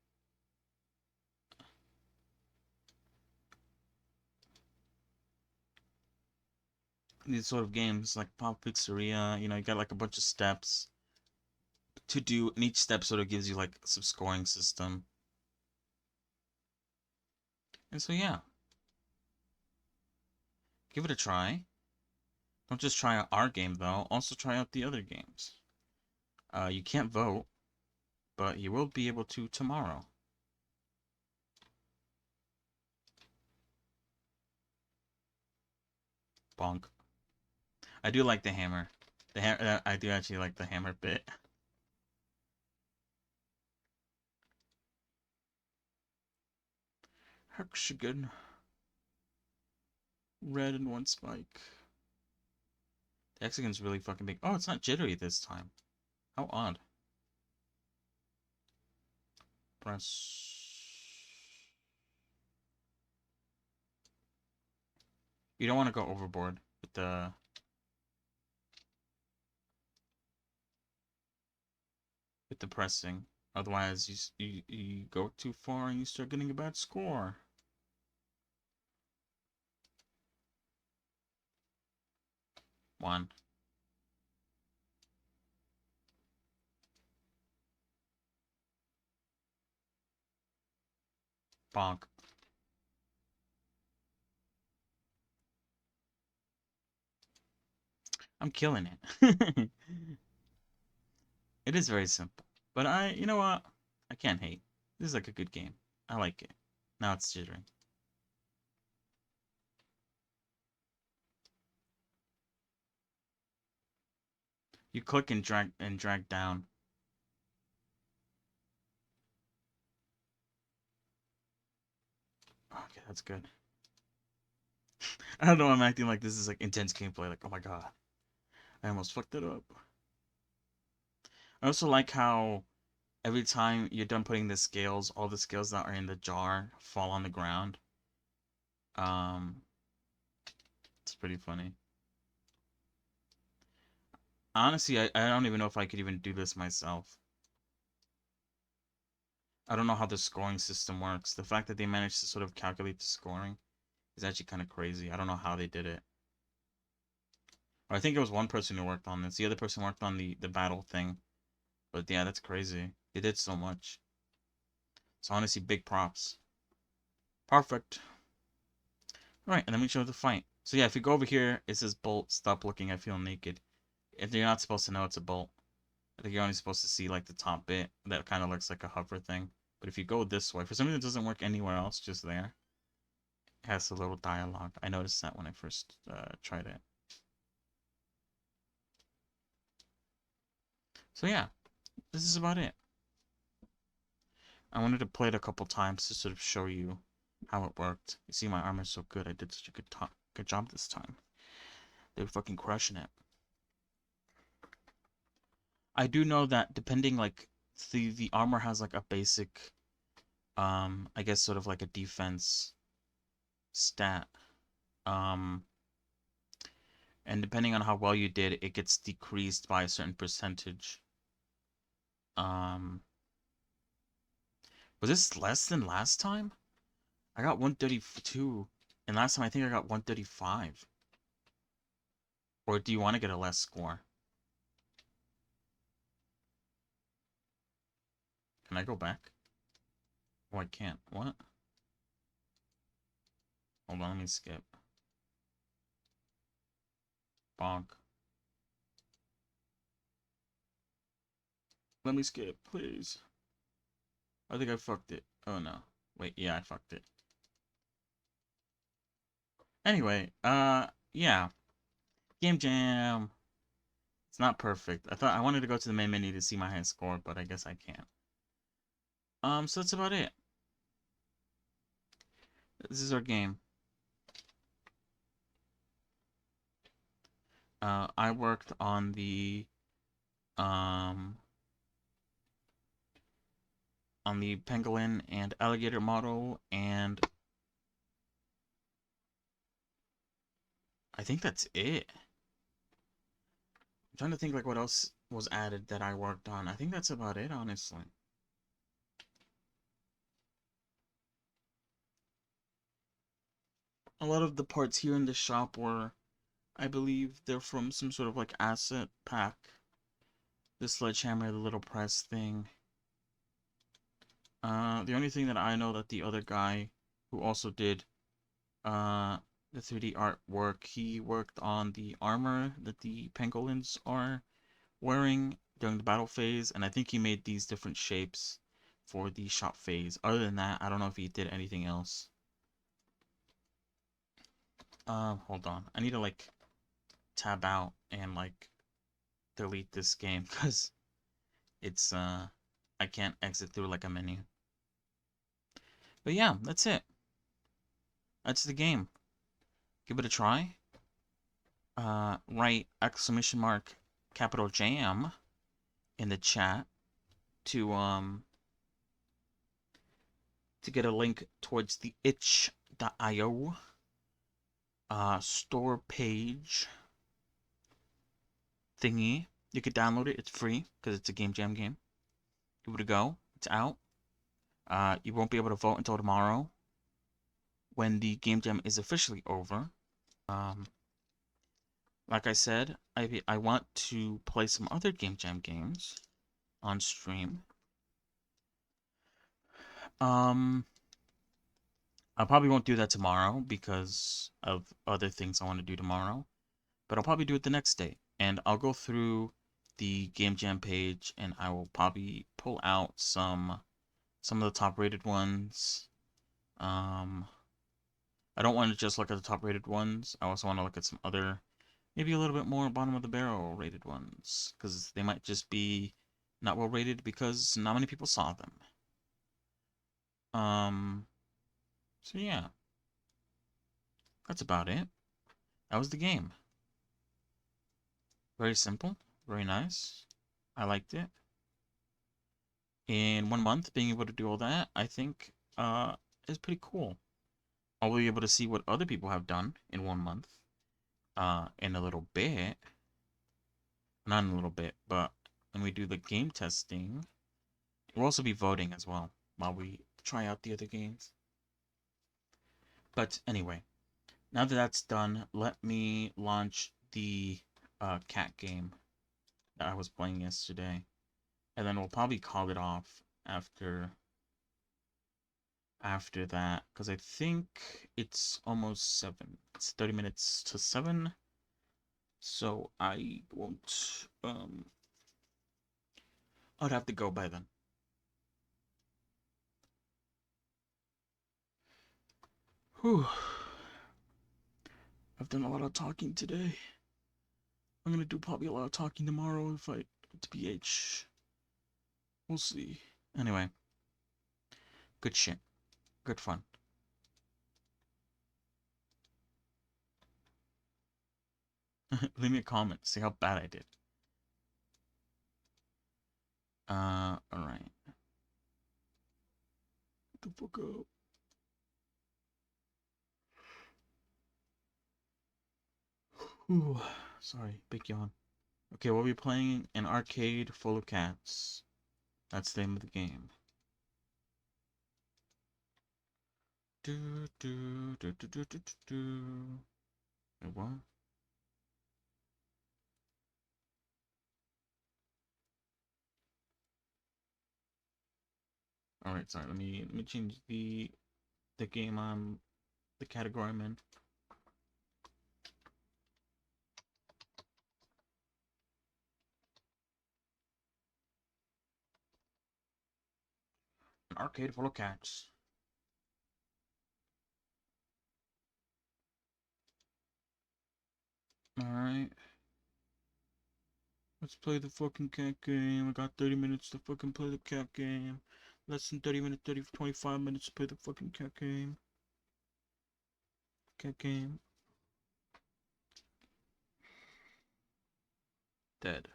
sort of games like Pop Pizzeria, you know, you got like a bunch of steps to do, and each step sort of gives you like some scoring system. And so yeah, give it a try. Don't just try out our game though, also try out the other games. You can't vote, but you will be able to tomorrow. Bonk. I do like the hammer. I do actually like the hammer bit. Hexagon. Red and one spike. The hexagon's really fucking big. Oh, it's not jittery this time. How odd. Press. You don't want to go overboard with the pressing. Otherwise, you go too far and you start getting a bad score. One. Bonk. I'm killing it. It is very simple. But you know what? I can't hate. This is like a good game. I like it. Now it's jittering. You click and drag down. Okay, that's good. I don't know. I'm acting like this is like intense gameplay. Like, oh my god, I almost fucked it up. I also like how every time you're done putting the scales, all the scales that are in the jar fall on the ground. It's pretty funny. Honestly, I don't even know if I could even do this myself. I don't know how the scoring system works. The fact that they managed to sort of calculate the scoring is actually kind of crazy. I don't know how they did it. Or I think it was one person who worked on this. The other person worked on the battle thing. But yeah, that's crazy. They did so much. So honestly, big props. Perfect. Alright, and then we show the fight. So yeah, if you go over here, it says bolt, stop looking, I feel naked. If you're not supposed to know it's a bolt. I think you're only supposed to see like the top bit. That kind of looks like a hover thing. But if you go this way, for some reason it doesn't work anywhere else, just there. It has a little dialogue. I noticed that when I first tried it. So yeah, this is about it. I wanted to play it a couple times to sort of show you how it worked. You see, my armor's so good. I did such a good job this time. They were fucking crushing it. I do know that depending, like, the armor has like a basic, I guess sort of like a defense stat. Um, and depending on how well you did, it gets decreased by a certain percentage. Um, was this less than last time? I got 132, and last time I think I got 135. Or do you want to get a less score? Can I go back? Oh, I can't. What? Hold on, let me skip. Bonk. Let me skip, please. I think I fucked it. Oh no. Wait, yeah, I fucked it. Anyway, yeah. Game Jam. It's not perfect. I wanted to go to the main menu to see my high score, but I guess I can't. So that's about it. This is our game. I worked um on the pangolin and alligator model, and I think that's it. I'm trying to think like what else was added that I worked on. I think that's about it, honestly. A lot of the parts here in the shop were, I believe, they're from some sort of like asset pack. The sledgehammer, the little press thing. The only thing that I know that the other guy who also did the 3D artwork, he worked on the armor that the pangolins are wearing during the battle phase, and I think he made these different shapes for the shop phase. Other than that, I don't know if he did anything else. Hold on. I need to like tab out and like delete this game because it's I can't exit through like a menu. But yeah, that's it. That's the game. Give it a try. Write exclamation mark capital JAM in the chat to get a link towards the itch.io store page thingy. You could download it. It's free because it's a Game Jam game. Give it a go. It's out. You won't be able to vote until tomorrow when the Game Jam is officially over. Um, like I said, I want to play some other Game Jam games on stream. Um, I probably won't do that tomorrow because of other things I want to do tomorrow. But I'll probably do it the next day. And I'll go through the Game Jam page and I will probably pull out some of the top rated ones. I don't want to just look at the top rated ones. I also want to look at some other, maybe a little bit more bottom of the barrel rated ones. Because they might just be not well rated because not many people saw them. Um, so yeah. That's about it. That was the game. Very simple, very nice. I liked it. In 1 month, being able to do all that, I think is pretty cool. I'll be able to see what other people have done in 1 month in a little bit. Not in a little bit, but when we do the game testing, we'll also be voting as well while we try out the other games. But anyway, now that that's done, let me launch the cat game that I was playing yesterday. And then we'll probably call it off after that because I think it's almost 7. It's 30 minutes to 7. So I won't I'd have to go by then. Whew. I've done a lot of talking today. I'm gonna do probably a lot of talking tomorrow if I to BH. We'll see. Anyway, good shit. Good fun. Leave me a comment. See how bad I did. Alright. Get the fuck up. Ooh, sorry, big yawn. Okay, we'll be playing an arcade full of cats. That's the name of the game. Do do do do do do do do. Wait, what? All right, sorry. Let me change the game on the category I'm in. An arcade full of cats. All right. Let's play the fucking cat game. I got 30 minutes to fucking play the cat game. Less than 30 minutes, 25 minutes to play the fucking cat game. Cat game. Dead.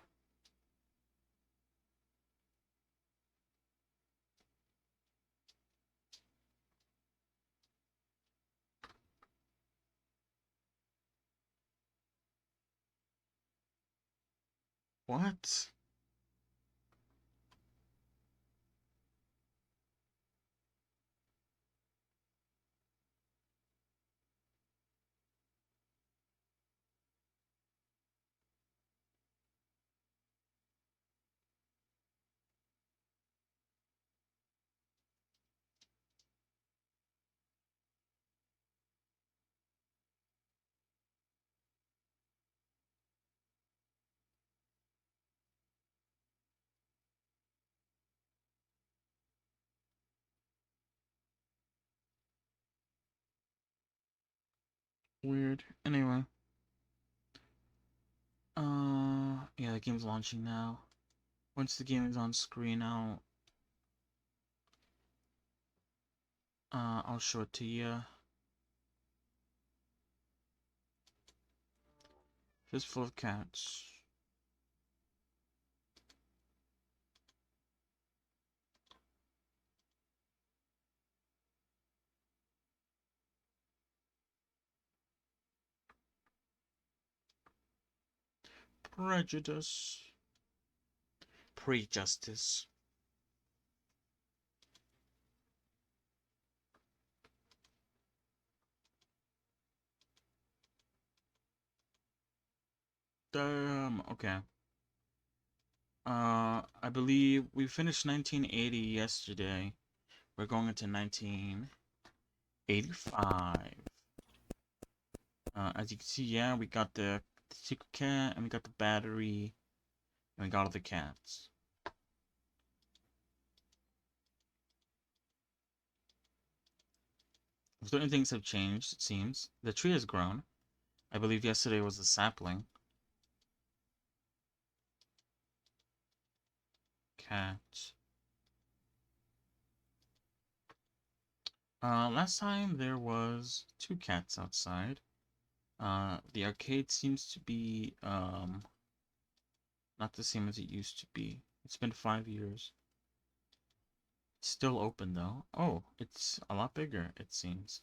What? Weird. Anyway. Yeah, the game's launching now. Once the game is on screen, I'll show it to you. Just full of cats. Prejudice. Prejustice. Damn. Okay. I believe we finished 1980 yesterday. We're going into 1985. As you can see, yeah, we got the secret cat, and we got the battery, and we got all the cats. Certain things have changed, it seems. The tree has grown. I believe yesterday was a sapling. Cat. Last time there was 2 cats outside. The arcade seems to be, not the same as it used to be. It's been 5 years. It's still open though. Oh, it's a lot bigger, it seems.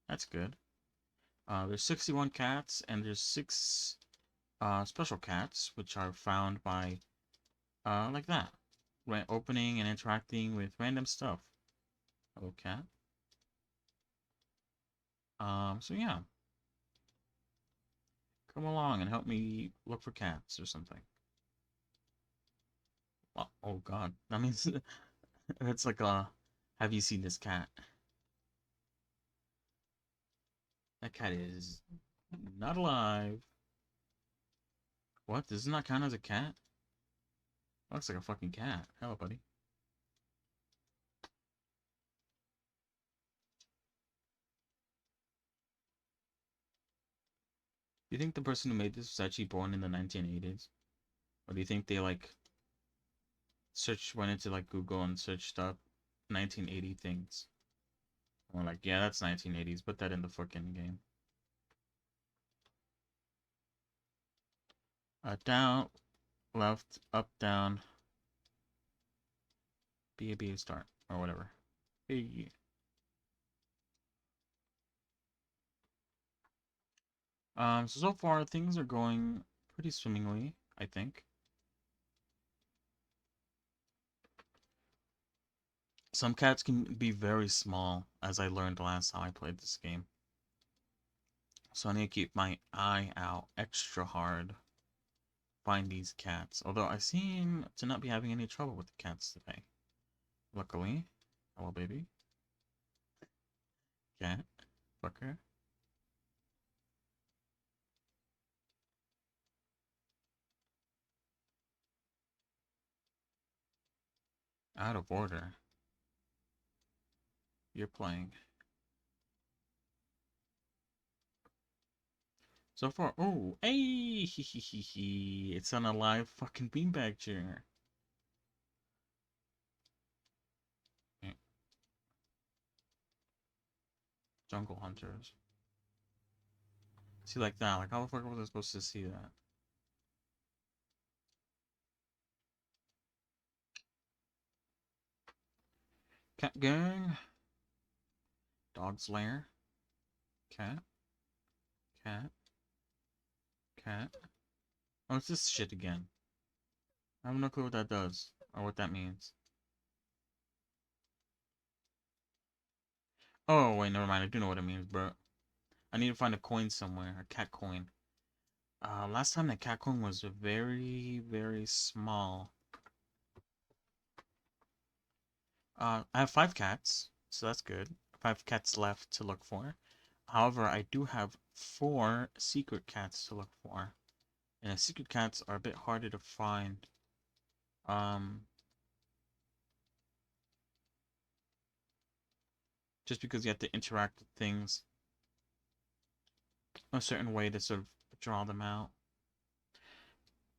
That's good. There's 61 cats, and there's 6 special cats, which are found by like that, opening and interacting with random stuff. Hello, cat. So yeah, come along and help me look for cats or something. Oh God, that means it's like have you seen this cat? That cat is not alive. What? Does this not count as a cat? Looks like a fucking cat. Hello, buddy. Do you think the person who made this was actually born in the 1980s? Or do you think they like went into like Google and searched up 1980 things? And we're like, yeah, that's 1980s. Put that in the fucking game. Down, left, up, down. B, start, or whatever. Hey. So far things are going pretty swimmingly, I think. Some cats can be very small, as I learned last time I played this game. So I need to keep my eye out extra hard. Find these cats. Although I seem to not be having any trouble with the cats today. Luckily. Hello, baby. Cat. Fucker. Out of order. You're playing. So far, oh, hey, it's on a live fucking beanbag chair. Yeah. Jungle Hunters. See, like that, like how the fuck was I supposed to see that? Cat gang. Dog's lair. Cat. Cat. Cat. Oh, it's this shit again. I have no clue what that does, or what that means. Oh, wait, never mind. I do know what it means, bro. I need to find a coin somewhere, a cat coin. Last time that cat coin was very, very small. I have 5 cats, so that's good. 5 cats left to look for. However, I do have 4 secret cats to look for. And the secret cats are a bit harder to find. Just because you have to interact with things. a certain way to sort of draw them out.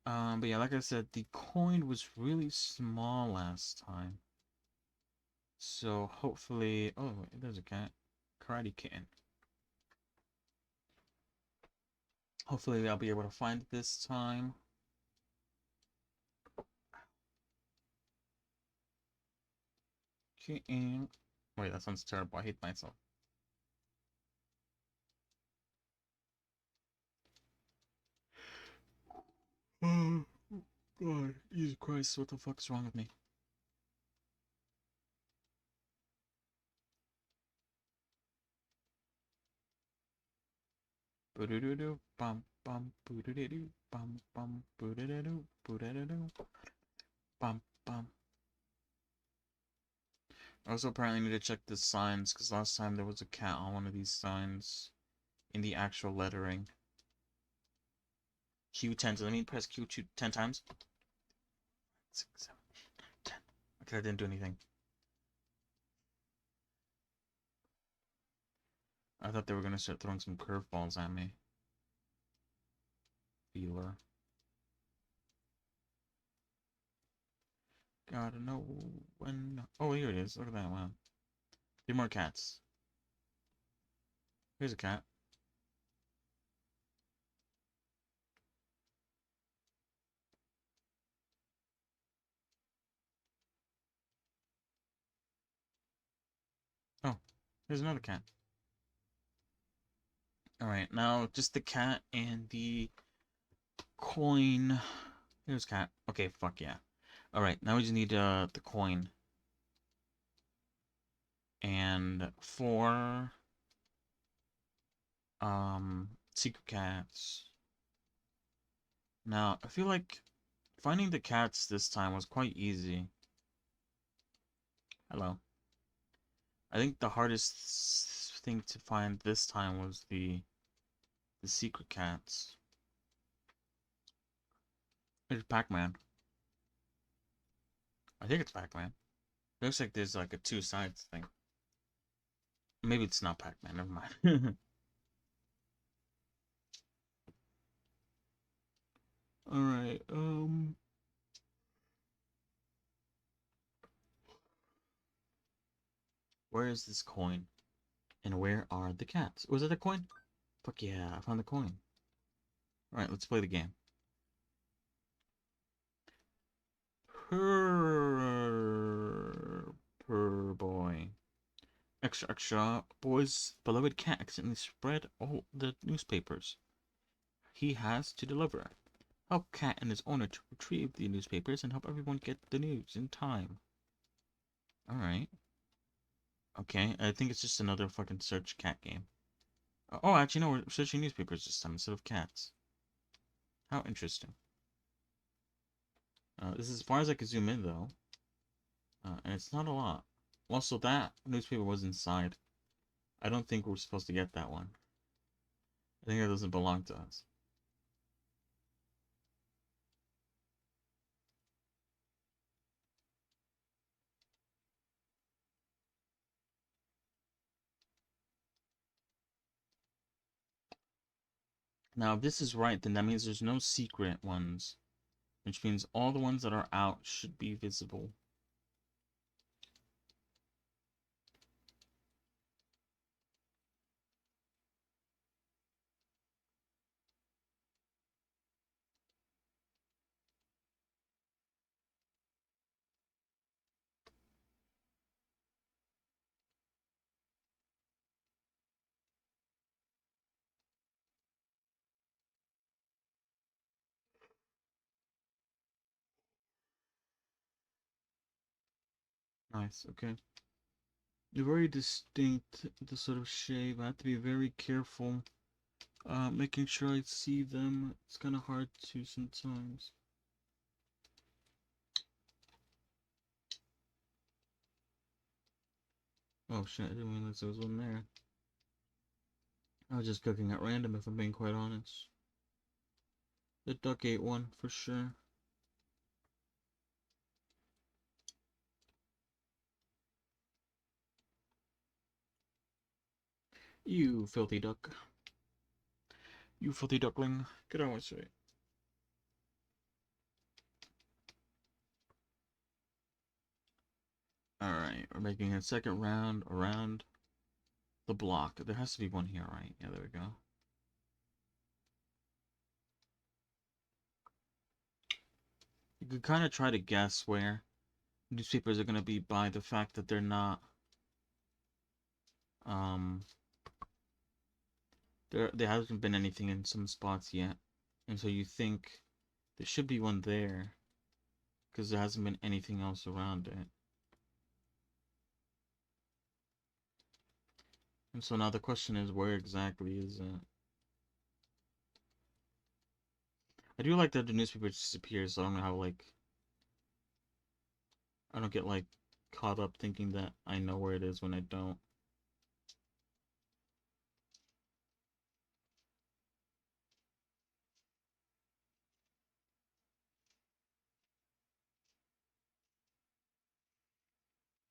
But yeah, like I said, the coin was really small last time. So hopefully, oh, there's a cat, Karate Kitten. Hopefully I'll be able to find it this time. Kitten. Wait, that sounds terrible. I hate myself. Oh, God. Jesus Christ, what the fuck's wrong with me? Boo-doo-doo-doo, bum, bum, boo-doo-doo-doo, bum, bum, boo-doo-doo-doo, boo-doo-doo-doo, bum, bum. I also apparently need to check the signs, because last time there was a cat on one of these signs in the actual lettering. Q10, so let me press Q2 10 times. 6, 7, 10. Okay, I didn't do anything. I thought they were gonna start throwing some curveballs at me. Feeler. Gotta know when. Oh, here it is. Look at that. Wow. 3 more cats. Here's a cat. Oh, here's another cat. Alright, now just the cat and the coin. Here's cat. Okay, fuck yeah. Alright, now we just need the coin. And 4 secret cats. Now, I feel like finding the cats this time was quite easy. Hello. I think the hardest thing to find this time was the secret cats. It's Pac-Man. I think it's Pac-Man. Looks like there's like a 2 sides thing. Maybe it's not Pac-Man, never mind. Alright, where is this coin? And where are the cats? Was it a coin? Fuck yeah, I found the coin. Alright, let's play the game. Purr boy. Extra, extra. Boy's beloved cat accidentally spread all the newspapers. He has to deliver. Help cat and his owner to retrieve the newspapers and help everyone get the news in time. Alright. Okay, I think it's just another fucking search cat game. Oh, actually, no, we're searching newspapers this time instead of cats. How interesting. This is as far as I can zoom in, though. And it's not a lot. Also, that newspaper was inside. I don't think we're supposed to get that one. I think it doesn't belong to us. Now, if this is right, then that means there's no secret ones. Which means all the ones that are out should be visible. Nice, okay. They're very distinct, the sort of shave. I have to be very careful. Making sure I see them. It's kind of hard to sometimes. Oh shit, I didn't realize there was one there. I was just cooking at random if I'm being quite honest. The duck ate one, for sure. You filthy duck. You filthy duckling. Get out my sight. Alright, we're making a second round around the block. There has to be one here, right? Yeah, there we go. You could kind of try to guess where newspapers are going to be by the fact that they're not, there hasn't been anything in some spots yet. And so you think there should be one there because there hasn't been anything else around it. And so now the question is, where exactly is it? I do like that the newspaper disappears, so I don't know how, like, I don't get, like, caught up thinking that I know where it is when I don't.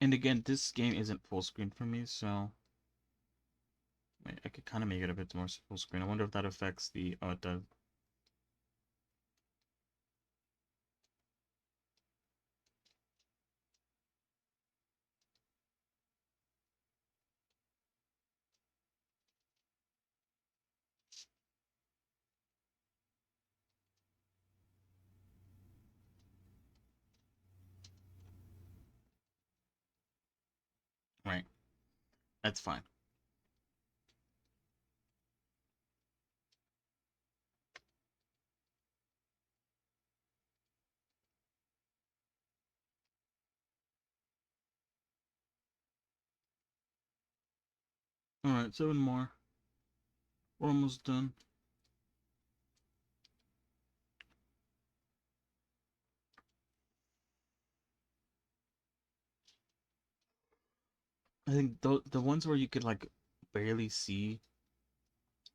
And again, this game isn't full screen for me, so I could kind of make it a bit more full screen. I wonder if that affects the, oh, it does. Right. That's fine. Alright, 7 more. We're almost done. I think the ones where you could, like, barely see,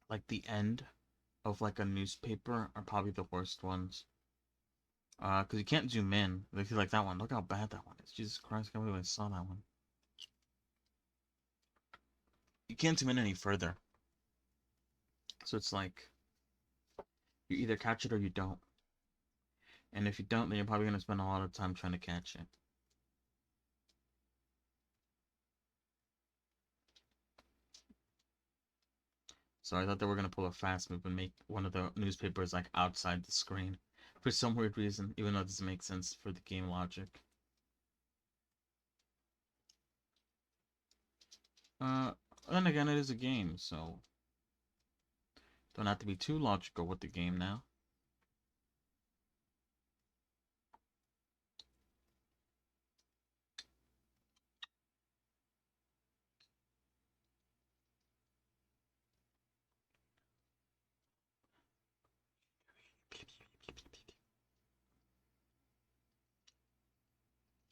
like, the end of, like, a newspaper are probably the worst ones. Because you can't zoom in. Like that one. Look how bad that one is. Jesus Christ, I can't believe I saw that one. You can't zoom in any further. So it's like, you either catch it or you don't. And if you don't, then you're probably going to spend a lot of time trying to catch it. So I thought they were going to pull a fast move and make one of the newspapers, like, outside the screen. For some weird reason, even though it doesn't make sense for the game logic. Then again, it is a game, so don't have to be too logical with the game now.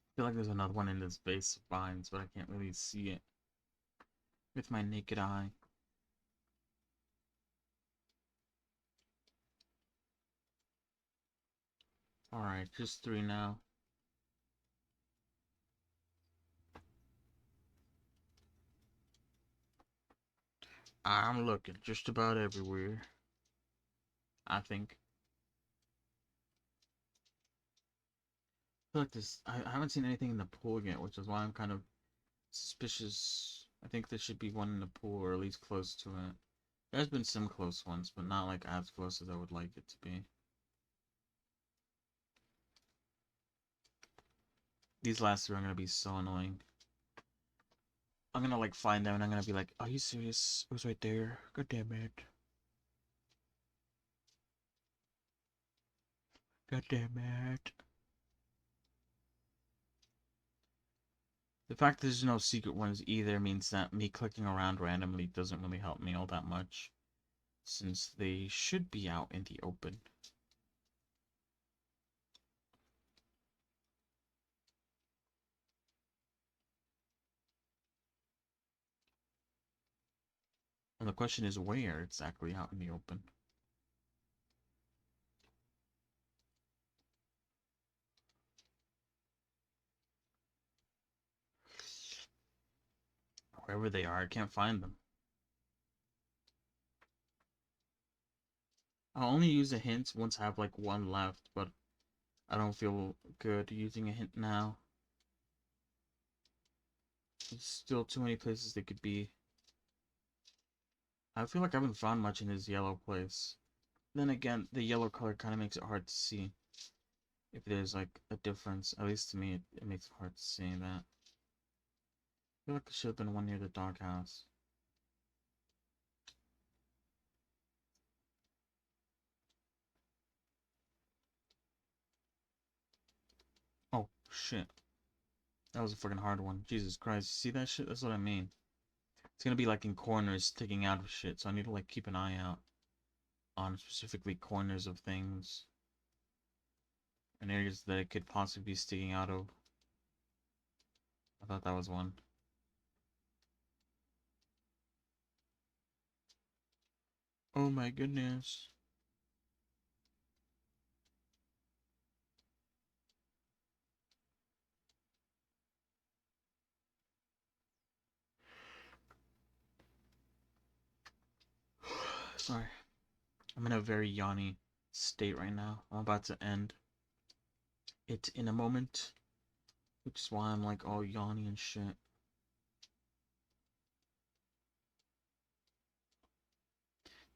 I feel like there's another one in this base of vines, but I can't really see it with my naked eye. Alright, just 3 now. I'm looking just about everywhere, I think. I feel like this, I haven't seen anything in the pool yet, which is why I'm kind of suspicious. I think there should be one in the pool, or at least close to it. There's been some close ones, but not, like, as close as I would like it to be. These last 3 are gonna be so annoying. I'm gonna, like, find them and I'm gonna be like, are you serious? It was right there. God damn it. God damn it. The fact that there's no secret ones either means that me clicking around randomly doesn't really help me all that much, since they should be out in the open. And the question is, where exactly out in the open? Wherever they are, I can't find them. I'll only use a hint once I have like one left, but I don't feel good using a hint now. There's still too many places they could be. I feel like I haven't found much in this yellow place. Then again, the yellow color kind of makes it hard to see if there's like a difference. At least to me, it makes it hard to see that. I feel like there should have been one near the doghouse. Oh, shit. That was a freaking hard one. Jesus Christ. See that shit? That's what I mean. It's gonna be like in corners sticking out of shit, so I need to like keep an eye out on specifically corners of things and areas that it could possibly be sticking out of. I thought that was one. Oh my goodness. Sorry. I'm in a very yawny state right now. I'm about to end it in a moment, which is why I'm like all yawny and shit.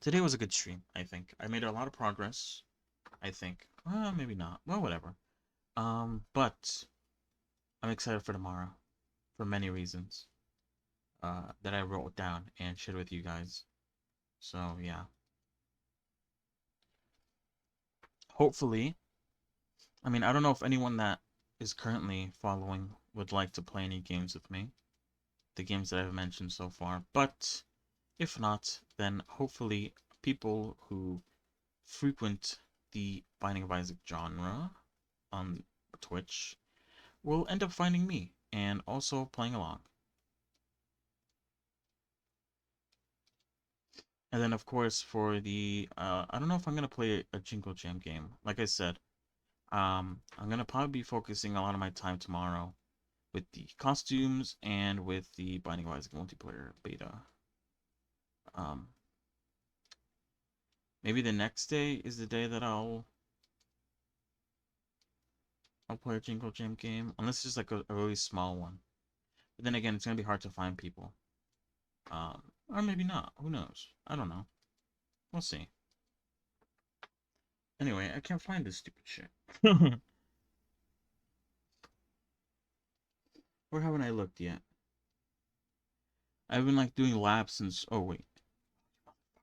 Today was a good stream, I think. I made a lot of progress, I think. Well, maybe not. Well, whatever. But I'm excited for tomorrow for many reasons that I wrote down and shared with you guys. So, yeah. Hopefully, I mean, I don't know if anyone that is currently following would like to play any games with me, the games that I've mentioned so far, but if not, then hopefully people who frequent the Binding of Isaac genre on Twitch will end up finding me and also playing along. And then, of course, for the I don't know if I'm gonna play a Jingle Jam game. Like I said, I'm gonna probably be focusing a lot of my time tomorrow with the costumes and with the Binding of Isaac multiplayer beta. Um, maybe the next day is the day that I'll play a Jingle Jam game, unless it's just like a really small one. But then again, it's gonna be hard to find people. Or maybe not. Who knows? I don't know. We'll see. Anyway, I can't find this stupid shit. Or haven't I looked yet? I've been like doing laps since. Oh wait,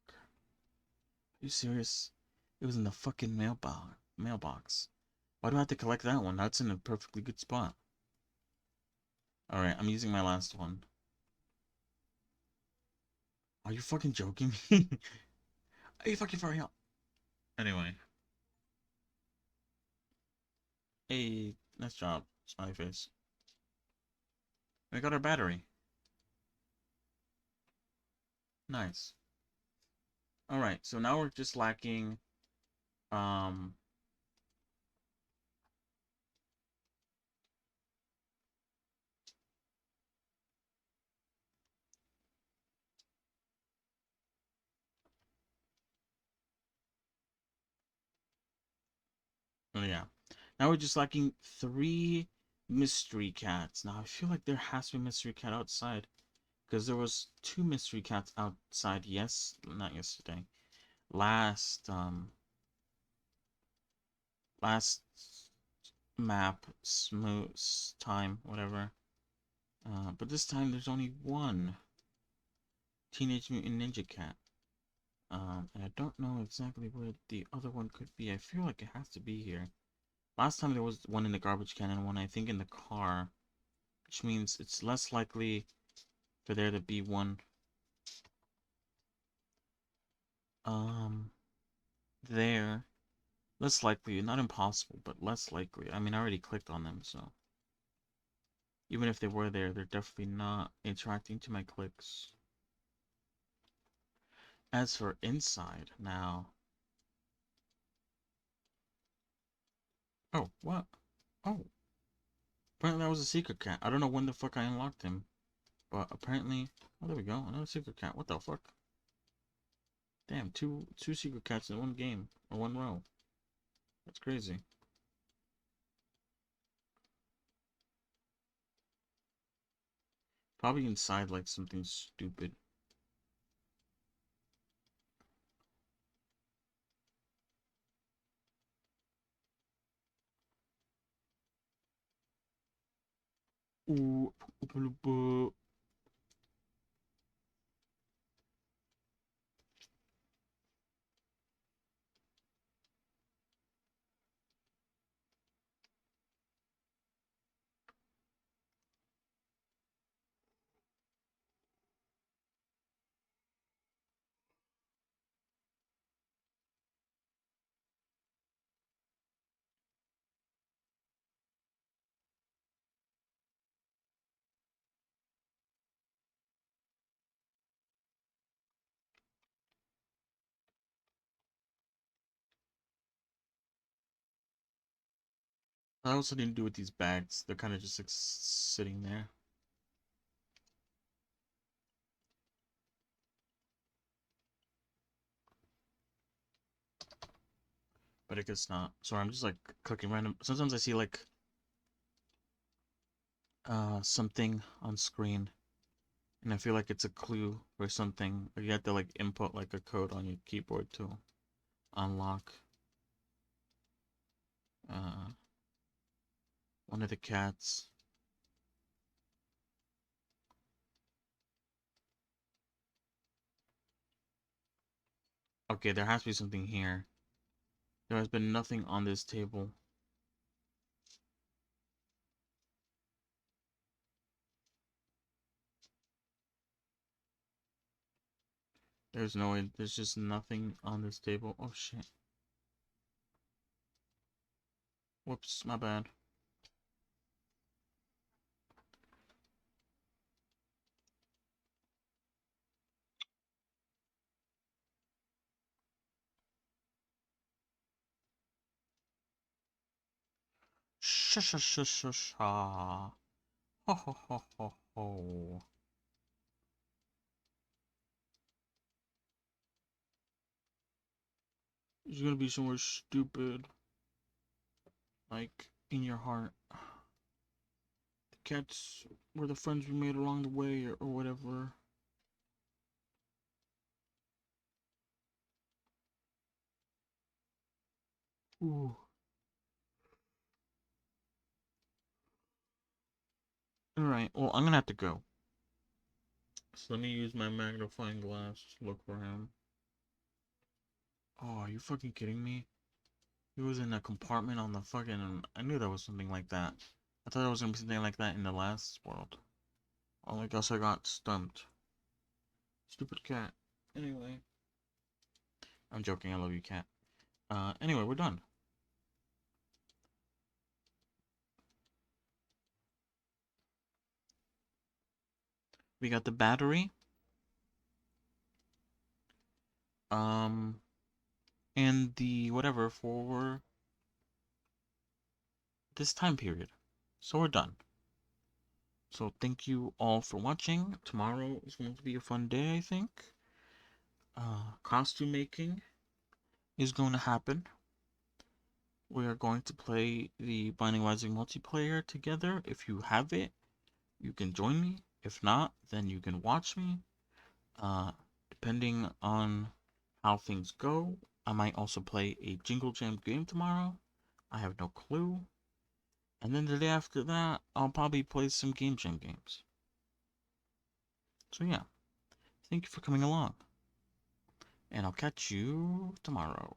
are you serious? It was in the fucking mailbox. Mailbox. Why do I have to collect that one? That's in a perfectly good spot. All right, I'm using my last one. Are you fucking joking me? Are you fucking for real? Anyway, hey, nice job, smiley face. We got our battery. Nice. All right, so now we're just lacking. Um. Oh yeah. Now we're just lacking 3 mystery cats. Now I feel like there has to be a mystery cat outside. Because there was 2 mystery cats outside not yesterday. Last last map, smooth time, whatever. But this time there's only one Teenage Mutant Ninja Cat. And I don't know exactly where the other one could be. I feel like it has to be here. Last time there was one in the garbage can and one I think in the car. Which means it's less likely for there to be one there. Less likely, not impossible, but less likely. I mean, I already clicked on them, so even if they were there, they're definitely not interacting to my clicks. As for inside, now. Oh, what? Oh, apparently that was a secret cat. I don't know when the fuck I unlocked him, but apparently, oh, there we go, another secret cat. What the fuck? Damn, two secret cats in one game or one row. That's crazy. Probably inside like something stupid. Ooh, I also didn't do with these bags. They're kind of just like sitting there. But I guess not. Sorry, I'm just like clicking random. Sometimes I see like something on screen, and I feel like it's a clue or something. Or you have to like input like a code on your keyboard to unlock uh one of the cats. Okay, there has to be something here. There has been nothing on this table. There's no way. There's just nothing on this table. Oh shit. Whoops, my bad. Shush, shush, shush, shush, ha. Ho, ho, ho, ho, ho. There's gonna be somewhere stupid. Like, in your heart. The cats were the friends we made along the way, or whatever. Ooh. Alright, well, I'm gonna have to go. So let me use my magnifying glass to look for him. Oh, are you fucking kidding me? He was in a compartment on the fucking... I knew there was something like that. I thought there was gonna be something like that in the last world. Oh, I guess I got stumped. Stupid cat. Anyway. I'm joking, I love you, cat. Anyway, we're done. We got the battery. Um... And the whatever for this time period. So we're done. So thank you all for watching. Tomorrow is going to be a fun day, I think. Costume making is going to happen. We are going to play the Binding of Isaac multiplayer together. If you have it, you can join me. If not, then you can watch me. Depending on how things go, I might also play a Jingle Jam game tomorrow. I have no clue. And then the day after that, I'll probably play some Game Jam games. So yeah, thank you for coming along. And I'll catch you tomorrow.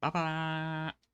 Bye bye.